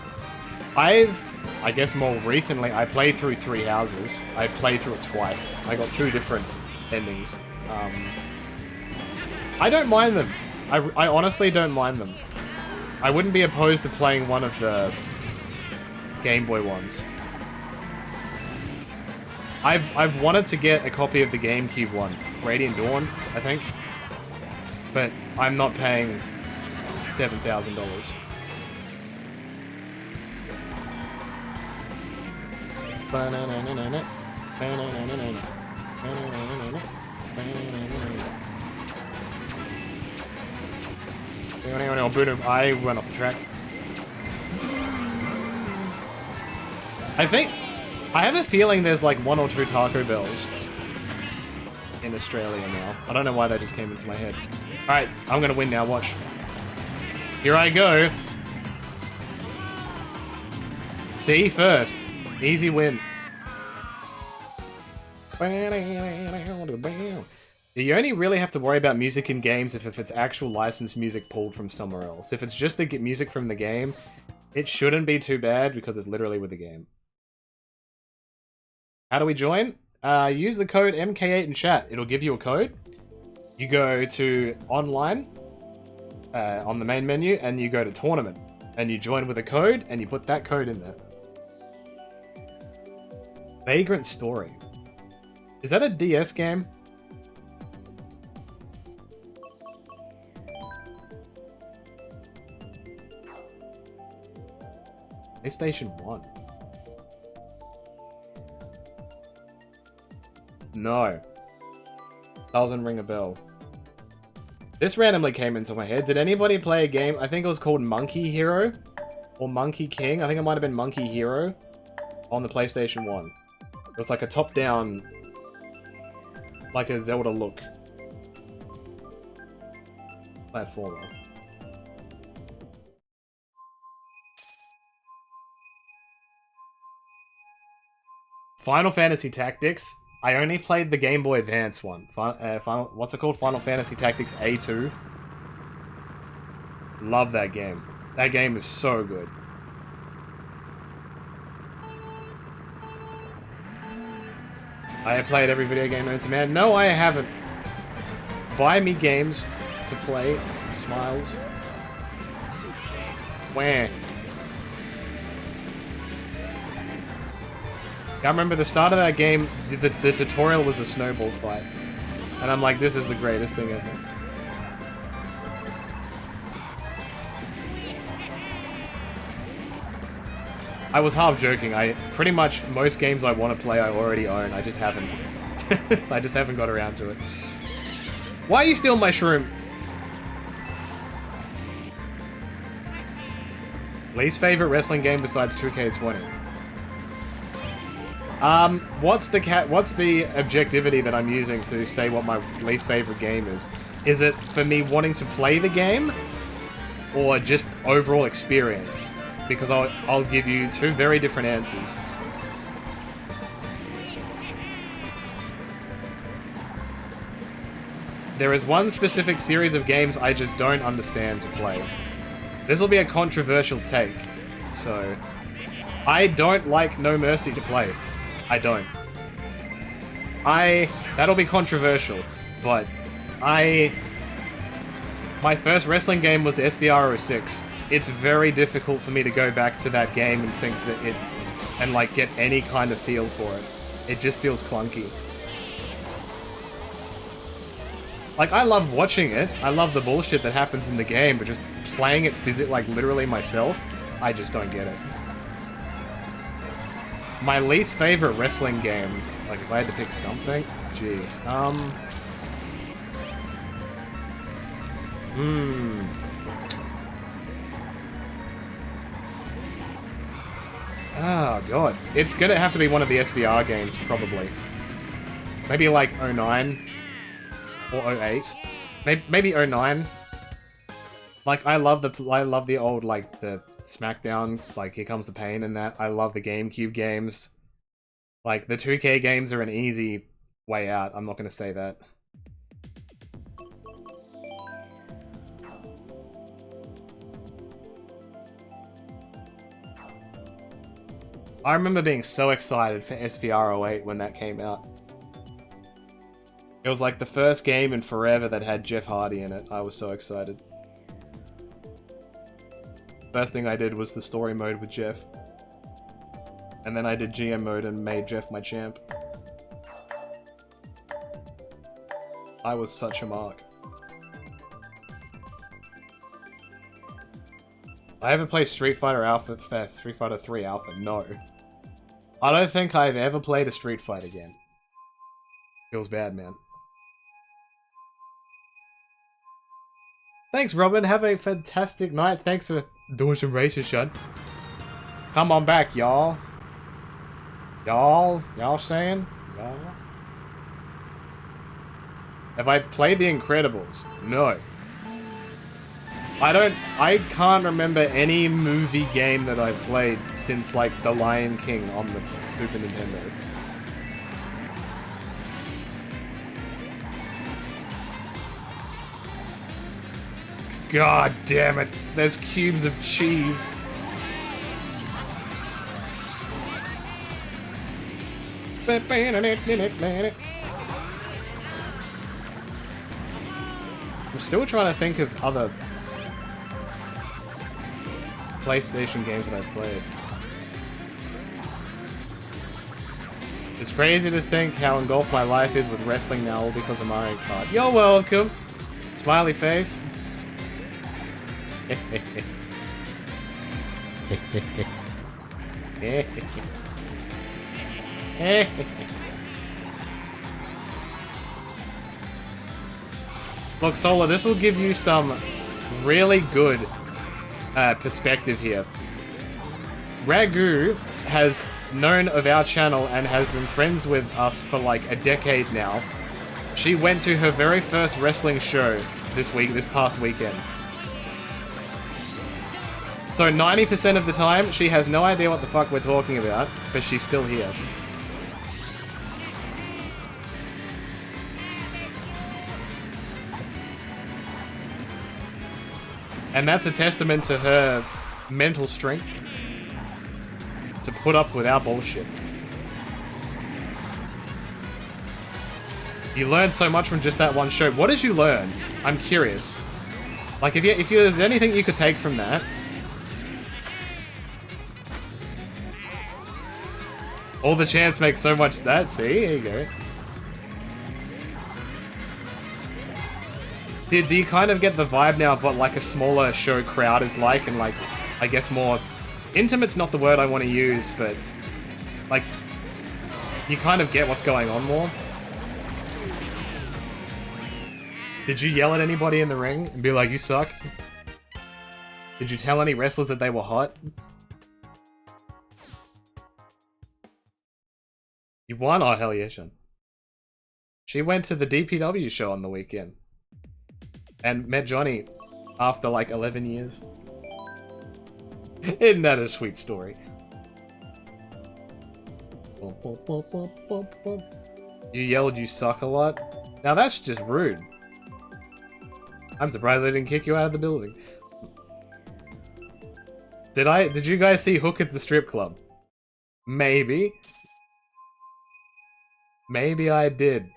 guess more recently, I played through 3 Houses. I played through it twice. I got 2 different endings. I don't mind them. I honestly don't mind them. I wouldn't be opposed to playing one of the Game Boy ones. I've wanted to get a copy of the GameCube one, Radiant Dawn, I think, but I'm not paying $7,000. I went off the track. I have a feeling there's like 1 or 2 Taco Bells in Australia now. I don't know why that just came into my head. Alright, I'm gonna win now, watch. Here I go. See, first. Easy win. You only really have to worry about music in games if it's actual licensed music pulled from somewhere else. If it's just the music from the game, it shouldn't be too bad because it's literally with the game. How do we join? Use the code MK8 in chat. It'll give you a code. You go to online on the main menu and you go to tournament and you join with a code and you put that code in there. Vagrant Story. Is that a DS game? PlayStation 1. No. Doesn't ring a bell. This randomly came into my head. Did anybody play a game? I think it was called Monkey Hero. Or Monkey King. I think it might have been Monkey Hero. On the PlayStation 1. It was like a top-down... like a Zelda look. Platformer. Final Fantasy Tactics. I only played the Game Boy Advance one. What's it called? Final Fantasy Tactics A2. Love that game. That game is so good. I have played every video game known to man. No, I haven't. Buy me games to play. Smiles. Wah. I remember the start of that game, the tutorial was a snowball fight. And I'm like, this is the greatest thing ever. I was half joking. Pretty much most games I want to play I already own. I just haven't. I just haven't got around to it. Why are you stealing my shroom? Least favorite wrestling game besides 2K20? What's the objectivity that I'm using to say what my least favorite game is? Is it for me wanting to play the game? Or just overall experience? Because I'll give you two very different answers. There is one specific series of games I just don't understand to play. This will be a controversial take, so... I don't like No Mercy to play. I don't. That'll be controversial, but my first wrestling game was SVR06. It's very difficult for me to go back to that game and think that and like get any kind of feel for it. It just feels clunky. Like, I love watching it. I love the bullshit that happens in the game, but just playing it like literally myself, I just don't get it. My least favorite wrestling game, like if I had to pick something, gee, Oh god, it's gonna have to be one of the SVR games, probably. Maybe like 09 or 08. Maybe 09. Like, I love the old, like, the SmackDown, like, Here Comes the Pain and that. I love the GameCube games. Like, the 2K games are an easy way out. I'm not gonna say that. I remember being so excited for SVR08 when that came out. It was like the first game in forever that had Jeff Hardy in it. I was so excited. First thing I did was the story mode with Jeff. And then I did GM mode and made Jeff my champ. I was such a mark. I ever played Street Fighter Alpha, Street Fighter 3 Alpha? No. I don't think I've ever played a Street Fighter game. Feels bad, man. Thanks, Robin. Have a fantastic night. Thanks for doing some racing, Shun. Come on back, y'all. Y'all saying? Y'all? Have I played The Incredibles? No. I can't remember any movie game that I've played since, like, The Lion King on the Super Nintendo. God damn it. There's cubes of cheese. I'm still trying to think of other PlayStation games that I've played. It's crazy to think how engulfed my life is with wrestling now all because of Mario Kart. You're welcome! Smiley face. Look, Solar, this will give you some really good perspective here. Ragu has known of our channel and has been friends with us for like a decade now. She went to her very first wrestling show this past weekend. So 90% of the time, she has no idea what the fuck we're talking about, but she's still here. And that's a testament to her mental strength to put up with our bullshit. You learned so much from just that one show. What did you learn? I'm curious. Like, if there's anything you could take from that. All the chants make so much that. See? Here you go. Do you kind of get the vibe now of what, like, a smaller show crowd is like, and, like, I guess more... Intimate's not the word I want to use, but, like, you kind of get what's going on more? Did you yell at anybody in the ring and be like, you suck? Did you tell any wrestlers that they were hot? You won? Oh, hell yeah, Sean. She went to the DPW show on the weekend. And met Johnny after like 11 years. Isn't that a sweet story? You yelled you suck a lot? Now that's just rude. I'm surprised they didn't kick you out of the building. Did you guys see Hook at the strip club? Maybe. Maybe I did.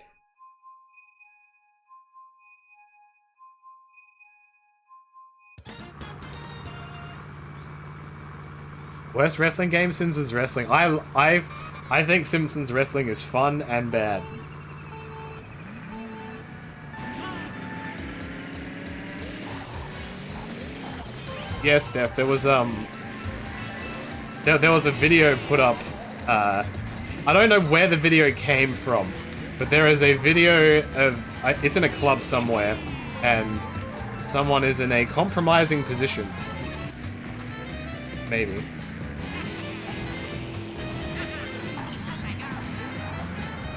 Worst wrestling game, Simpsons Wrestling. I think Simpsons Wrestling is fun and bad. Yes, Steph, there was there was a video put up. I don't know where the video came from, but there is a video of it's in a club somewhere, and someone is in a compromising position. Maybe.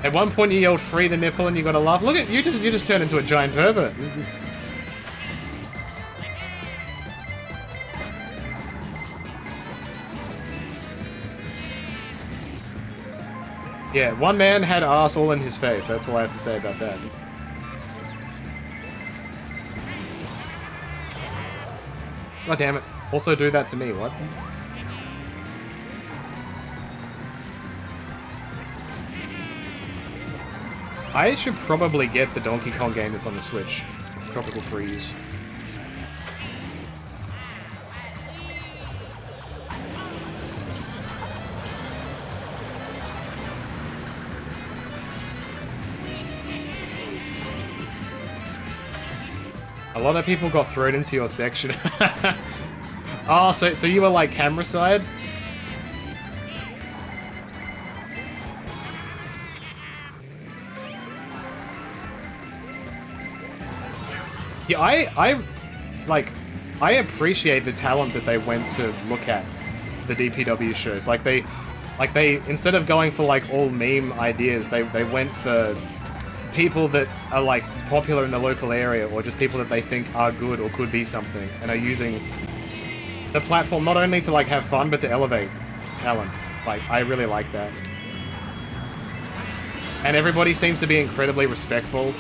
At one point you yelled free the nipple and you got a laugh. Look at you just turned into a giant pervert. Yeah, one man had ass all in his face. That's all I have to say about that. God damn it. Also do that to me, what? I should probably get the Donkey Kong game that's on the Switch. Tropical Freeze. A lot of people got thrown into your section. Oh, so you were like camera side? Yeah, I appreciate the talent that they went to look at the DPW shows. Like they instead of going for like all meme ideas, they went for people that are like popular in the local area, or just people that they think are good or could be something, and are using the platform not only to like have fun but to elevate talent. Like, I really like that. And everybody seems to be incredibly respectful.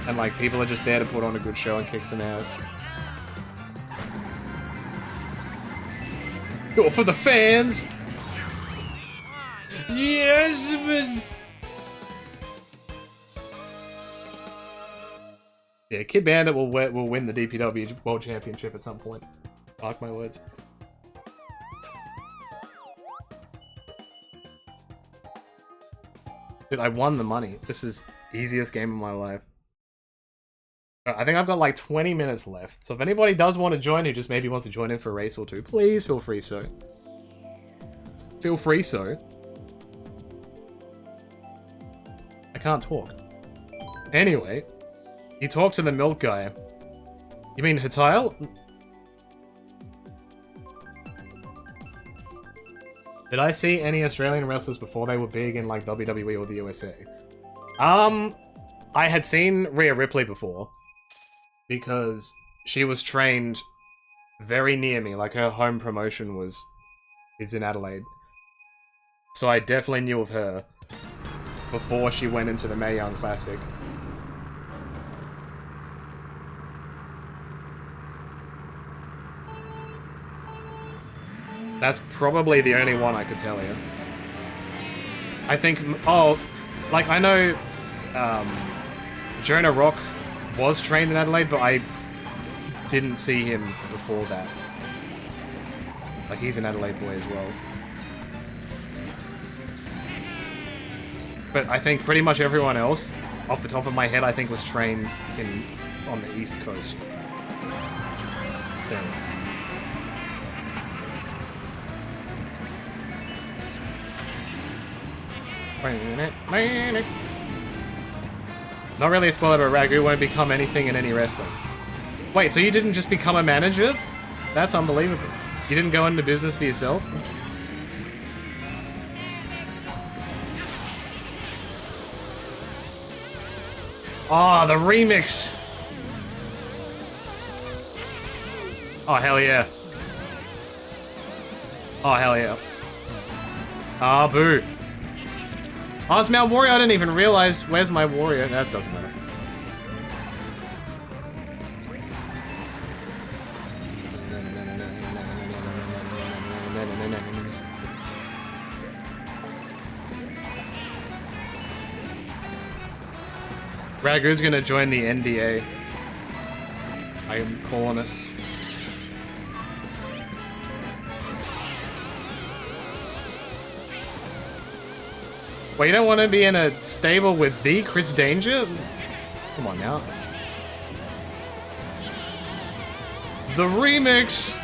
And like, people are just there to put on a good show and kick some ass. Go for the fans! Yes, but... Yeah, Kid Bandit will win the DPW World Championship at some point. Mark my words. Dude, I won the money. This is the easiest game of my life. I think I've got like 20 minutes left, so if anybody does want to join who just maybe wants to join in for a race or two, please feel free so. Feel free so. I can't talk. Anyway, you talk to the milk guy. You mean Hitail? Did I see any Australian wrestlers before they were big in like WWE or the USA? I had seen Rhea Ripley before. Because she was trained very near me, like her home promotion is in Adelaide. So I definitely knew of her before she went into the Mae Young Classic. That's probably the only one I could tell you. I think, oh, like, I know, Jonah Rock was trained in Adelaide, but I didn't see him before that. Like, he's an Adelaide boy as well. But I think pretty much everyone else, off the top of my head, I think was trained on the East Coast. Thing. Not really a spoiler, but Ragu won't become anything in any wrestling. Wait, so you didn't just become a manager? That's unbelievable. You didn't go into business for yourself? Oh, the remix! Oh, hell yeah. Oh, hell yeah. Ah, boo. Oh, it's Mount Warrior. I didn't even realize. Where's my warrior? That doesn't matter. Ragu's gonna join the NDA. I am calling it. Well, you don't want to be in a stable with the Chris Danger? Come on now. The remix!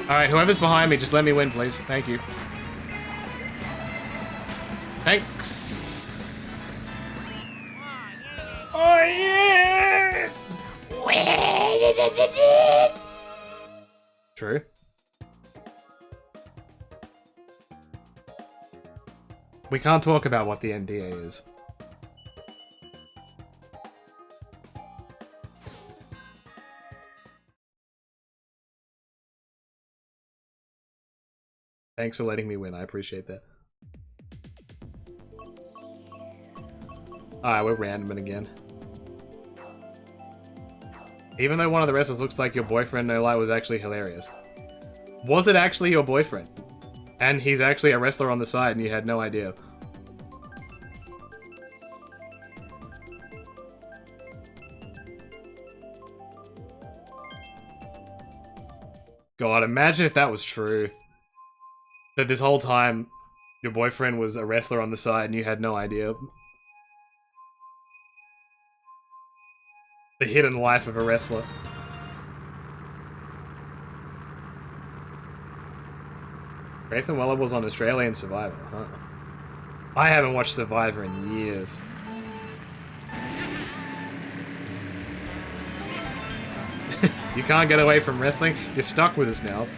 Alright, whoever's behind me, just let me win, please. Thank you. Thanks. Oh, yeah! True. We can't talk about what the NDA is. Thanks for letting me win, I appreciate that. Alright, we're randoming again. Even though one of the wrestlers looks like your boyfriend, no lie, was actually hilarious. Was it actually your boyfriend? And he's actually a wrestler on the side and you had no idea. God, imagine if that was true. That this whole time, your boyfriend was a wrestler on the side and you had no idea. The hidden life of a wrestler. Grayson Weller was on Australian Survivor, huh? I haven't watched Survivor in years. You can't get away from wrestling? You're stuck with us now.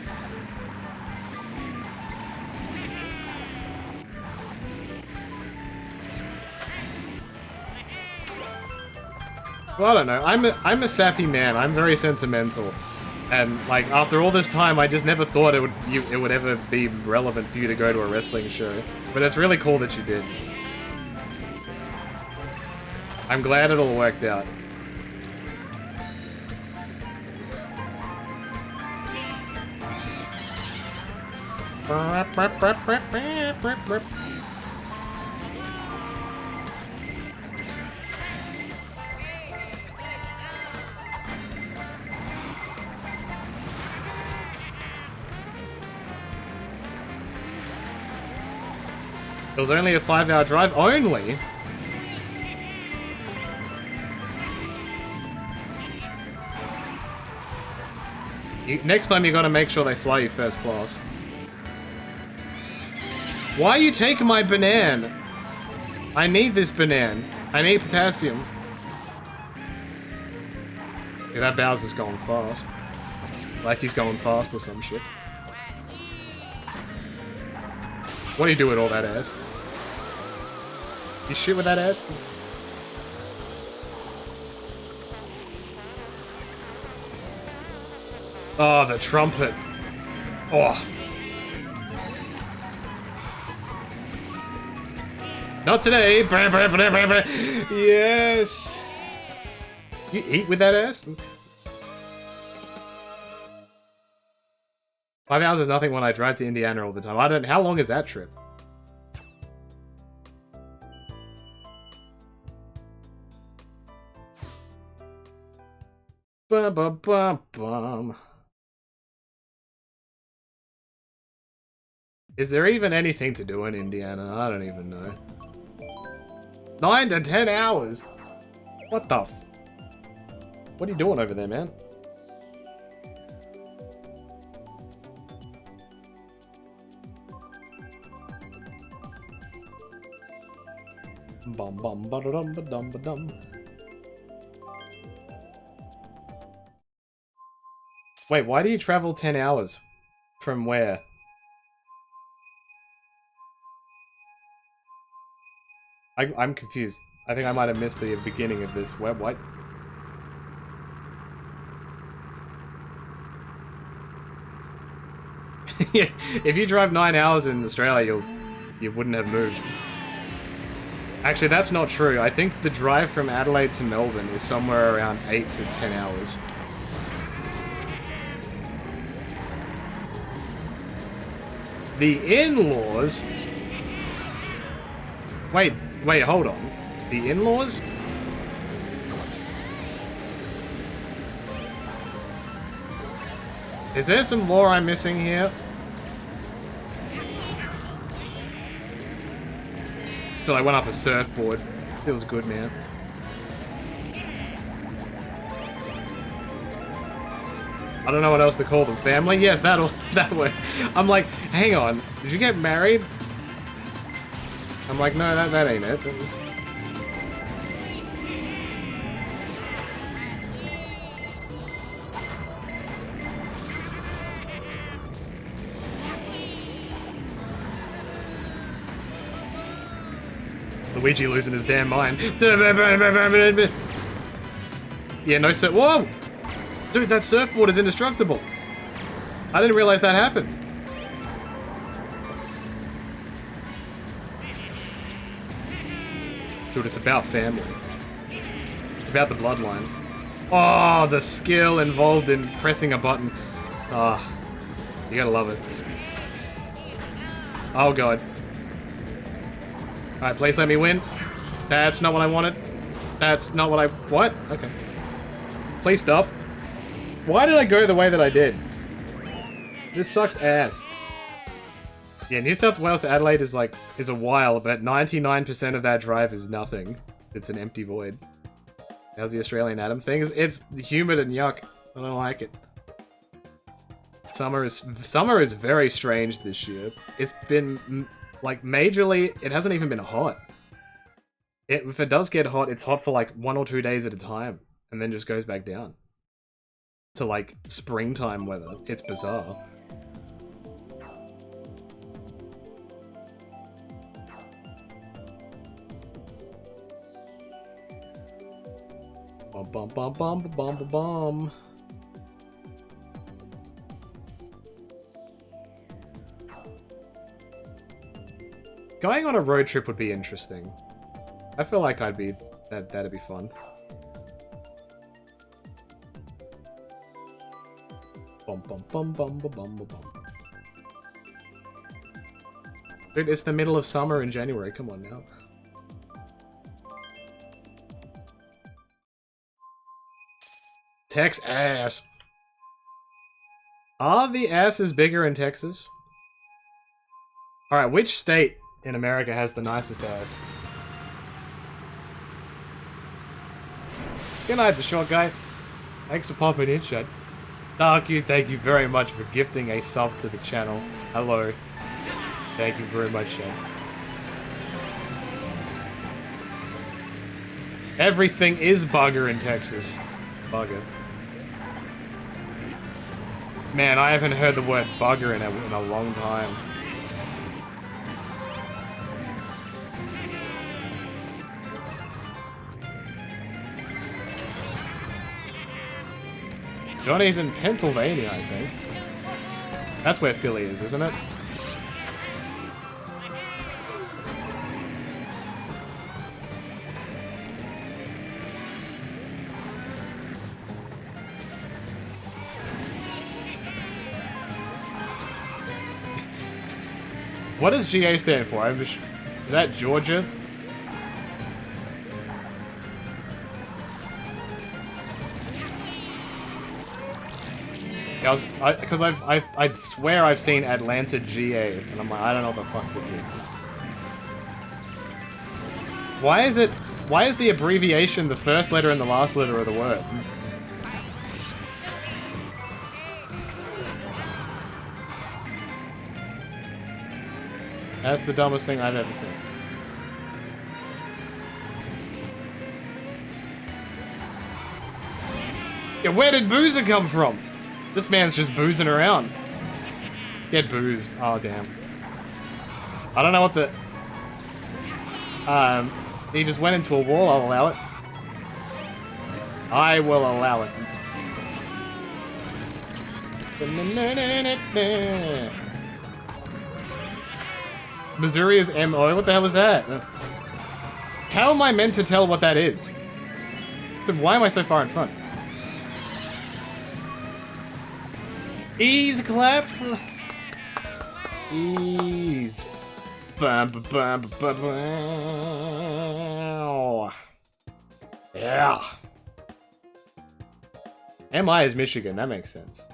Well, I don't know. I'm a sappy man. I'm very sentimental. And, like, after all this time, I just never thought it would ever be relevant for you to go to a wrestling show. But it's really cool that you did. I'm glad it all worked out. It was only a 5-hour drive. Only? Next time you gotta make sure they fly you first class. Why are you taking my banana? I need this banana. I need potassium. Yeah, that Bowser's going fast. Like he's going fast or some shit. What do you do with all that ass? You shit with that ass? Oh, the trumpet. Oh. Not today. Yes. You eat with that ass? 5 hours is nothing when I drive to Indiana all the time. I don't... How long is that trip? Ba-ba-ba-bum. Is there even anything to do in Indiana? I don't even know. 9 to 10 hours? What the f... What are you doing over there, man? Bum bum ba dum ba dum ba dum. Wait, why do you travel 10 hours? From where? I'm confused. I think I might have missed the beginning of this. What? Yeah, if you drive 9 hours in Australia, you wouldn't have moved. Actually, that's not true. I think the drive from Adelaide to Melbourne is somewhere around 8 to 10 hours. The in-laws? Wait, hold on. The in-laws? Is there some lore I'm missing here? So I went up a surfboard. Feels good, man. I don't know what else to call them. Family? Yes, that works. I'm like, hang on. Did you get married? I'm like, no, that ain't it. Luigi losing his damn mind. Yeah, no sir. Whoa! Dude, that surfboard is indestructible. I didn't realize that happened. Dude, it's about family. It's about the bloodline. Oh, the skill involved in pressing a button. Ah, oh, you gotta love it. Oh god. Alright, please let me win. That's not what I wanted. That's not what I... What? Okay. Please stop. Why did I go the way that I did? This sucks ass. Yeah, New South Wales to Adelaide is a while, but 99% of that drive is nothing. It's an empty void. How's the Australian Adam thing? It's humid and yuck. I don't like it. Summer is very strange this year. It's been... like, majorly, it hasn't even been hot. If it does get hot, it's hot for like 1 or 2 days at a time, and then just goes back down. To like, springtime weather. It's bizarre. Bum bum bum bum bum bum bum. Going on a road trip would be interesting. I feel like that'd be fun. Bum bum bum bum bum bum bum. Dude, it's the middle of summer in January. Come on now. Tex ass. Are the asses bigger in Texas? Alright, which state in America has the nicest ass? Good night, the short guy. Thanks for popping in, chat. Thank you very much for gifting a sub to the channel. Hello. Thank you very much, chat. Everything is bugger in Texas. Bugger. Man, I haven't heard the word bugger in a long time. Johnny's in Pennsylvania, I think. That's where Philly is, isn't it? What does GA stand for? Is that Georgia? Yeah, because I swear I've seen Atlanta GA, and I'm like, I don't know what the fuck this is. Why is the abbreviation the first letter and the last letter of the word? That's the dumbest thing I've ever seen. Yeah, where did Boozer come from? This man's just boozing around. Get boozed. Oh, damn. I don't know what the... he just went into a wall. I'll allow it. I will allow it. Missouri is MO? What the hell is that? How am I meant to tell what that is? Why am I so far in front? Ease clap. Ease. Bam, bam, bam, bam, bam. Yeah. MI is Michigan. That makes sense.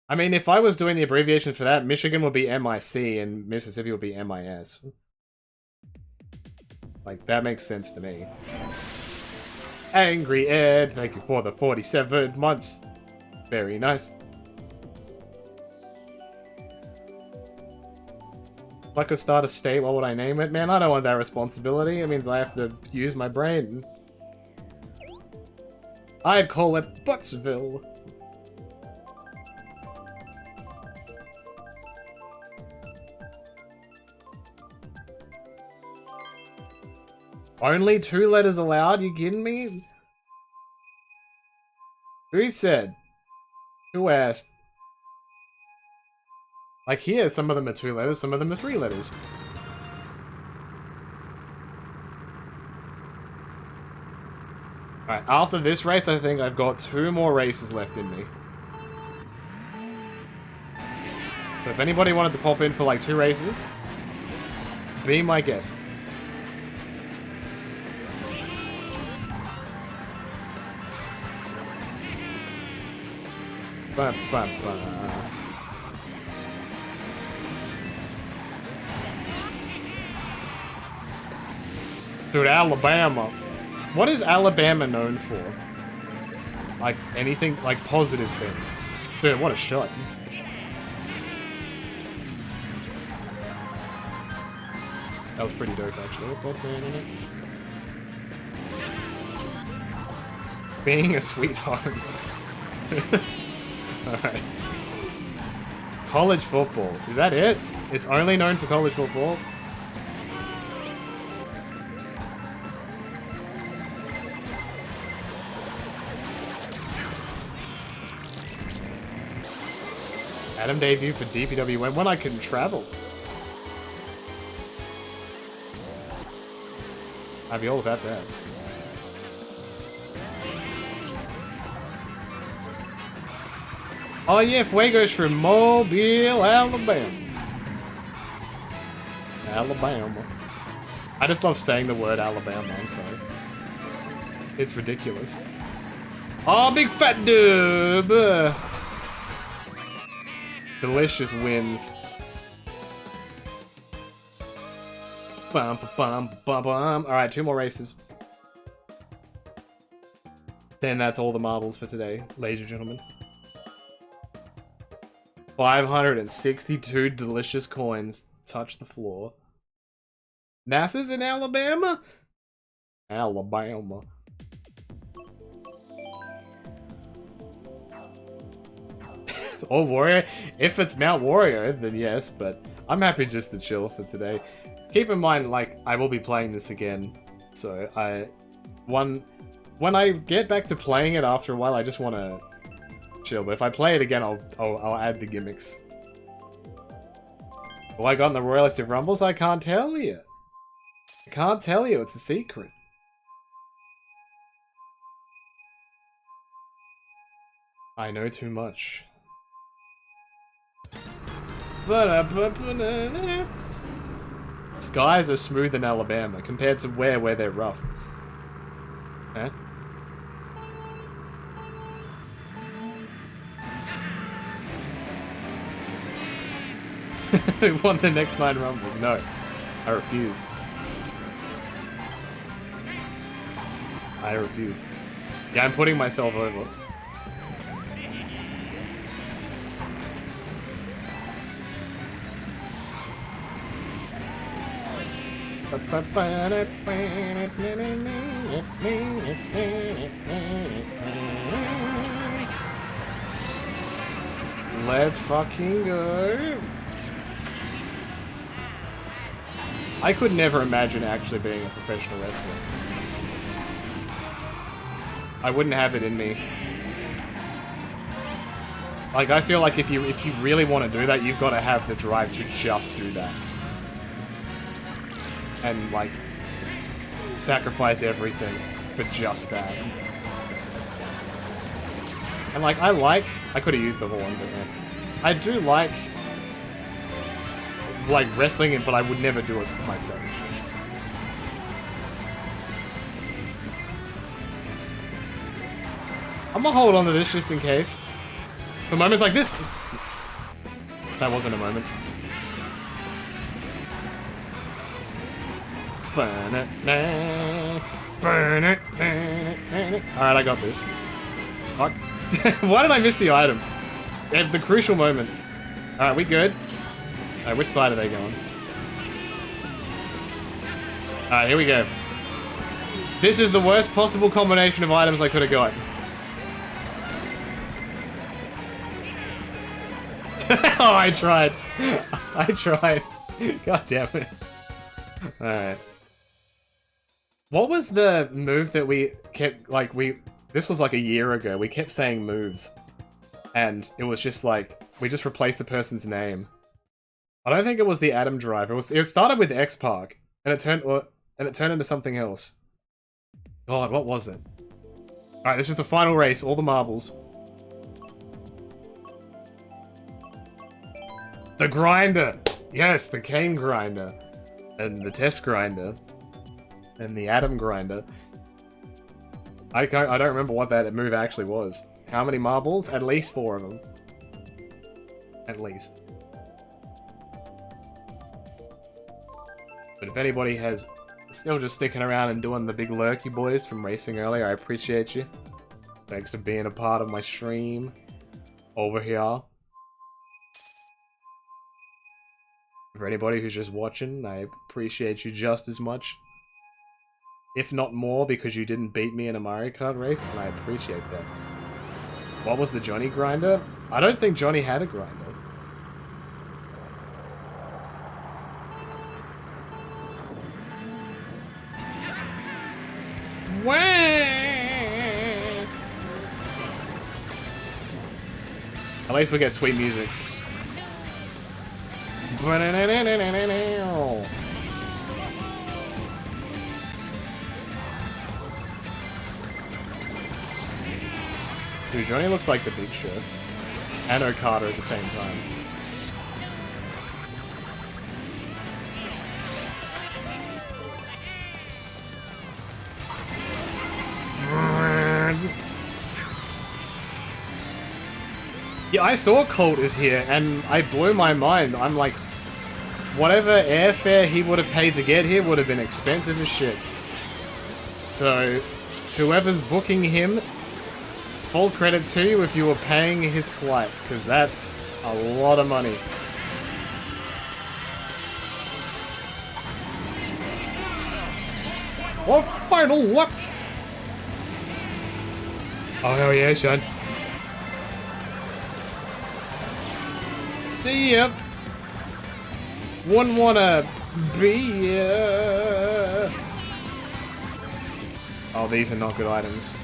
I mean, if I was doing the abbreviation for that, Michigan would be MIC and Mississippi would be MIS. Like, that makes sense to me. Angry Ed, thank you for the 47 months. Very nice. If I could start a state, what would I name it? Man, I don't want that responsibility. It means I have to use my brain. I'd call it Buttsville. Only 2 letters allowed? You kidding me? Who said? Who asked? Like here, some of them are 2 letters, some of them are 3 letters. Alright, after this race, I think I've got 2 more races left in me. So if anybody wanted to pop in for like 2 races, be my guest. Ba, ba, ba. Dude, Alabama. What is Alabama known for? Like, anything, like positive things. Dude, what a shot. That was pretty dope, actually. Being a sweetheart. Alright. College football. Is that it? It's only known for college football? Adam debut for DPW when I can travel. I'd be all about that. Oh yeah, Fuego's from Mobile, Alabama. Alabama. I just love saying the word Alabama, I'm sorry. It's ridiculous. Oh, big fat dub! Delicious wins. Bum, bum, bum, bum. Alright, 2 more races. Then that's all the marbles for today, ladies and gentlemen. 562 delicious coins touch the floor. NASA's in Alabama? Alabama. Or Warrior. If it's Mount Warrior, then yes, but I'm happy just to chill for today. Keep in mind, like, I will be playing this again, so when I get back to playing it after a while, I just want to chill. But if I play it again, I'll add the gimmicks. Well, I got in the Royalist of Rumbles? I can't tell you. I can't tell you. It's a secret. I know too much. Skies are smooth in Alabama compared to where they're rough. Huh? Who won the next 9 rumbles? No. I refuse. I refuse. Yeah, I'm putting myself over. Let's fucking go. I could never imagine actually being a professional wrestler. I wouldn't have it in me. Like, I feel like if you really want to do that, you've got to have the drive to just do that. And, like, sacrifice everything for just that. And, like, I could have used the horn, but yeah. I do like wrestling it, but I would never do it myself. I'm gonna hold on to this just in case. For moments like this. That wasn't a moment. Alright, I got this. Fuck. Why did I miss the item? At the crucial moment. Alright, we good? Alright, which side are they going? Alright, here we go. This is the worst possible combination of items I could have got. Oh, I tried. I tried. God damn it. Alright. What was the move that we kept, like, this was like a year ago, we kept saying moves. And it was just like, we just replaced the person's name. I don't think it was the Atom Drive. It started with X-Park, and it turned into something else. God, what was it? Alright, this is the final race, all the marbles. The grinder! Yes, the cane grinder. And the test grinder. And the atom grinder. I don't remember what that move actually was. How many marbles? At least 4 of them. At least. But if anybody has still just sticking around and doing the big lurky boys from racing earlier, I appreciate you. Thanks for being a part of my stream over here. For anybody who's just watching, I appreciate you just as much. If not more, because you didn't beat me in a Mario Kart race, and I appreciate that. What was the Johnny grinder? I don't think Johnny had a grinder. Wah! At least we get sweet music. Dude, Johnny looks like the Big Show. And Okada at the same time. Yeah, I saw Colt is here, and I blew my mind. I'm like, whatever airfare he would have paid to get here would have been expensive as shit. So, whoever's booking him, full credit to you if you were paying his flight, because that's a lot of money. What final what? Oh hell yeah, son. See ya. Wouldn't wanna be ya. Oh, these are not good items.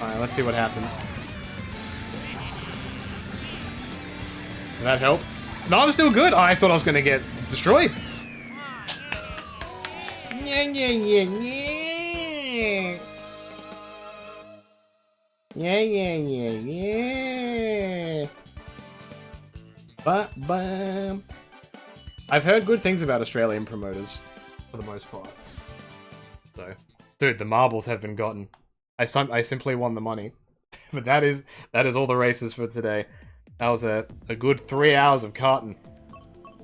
Alright, let's see what happens. Did that help? No, I'm still good. Oh, I thought I was gonna get destroyed. Yeah, yeah, yeah, yeah. But, I've heard good things about Australian promoters, for the most part. So, dude, the marbles have been gotten. I simply won the money. But that is all the races for today. That was a good 3 hours of karting.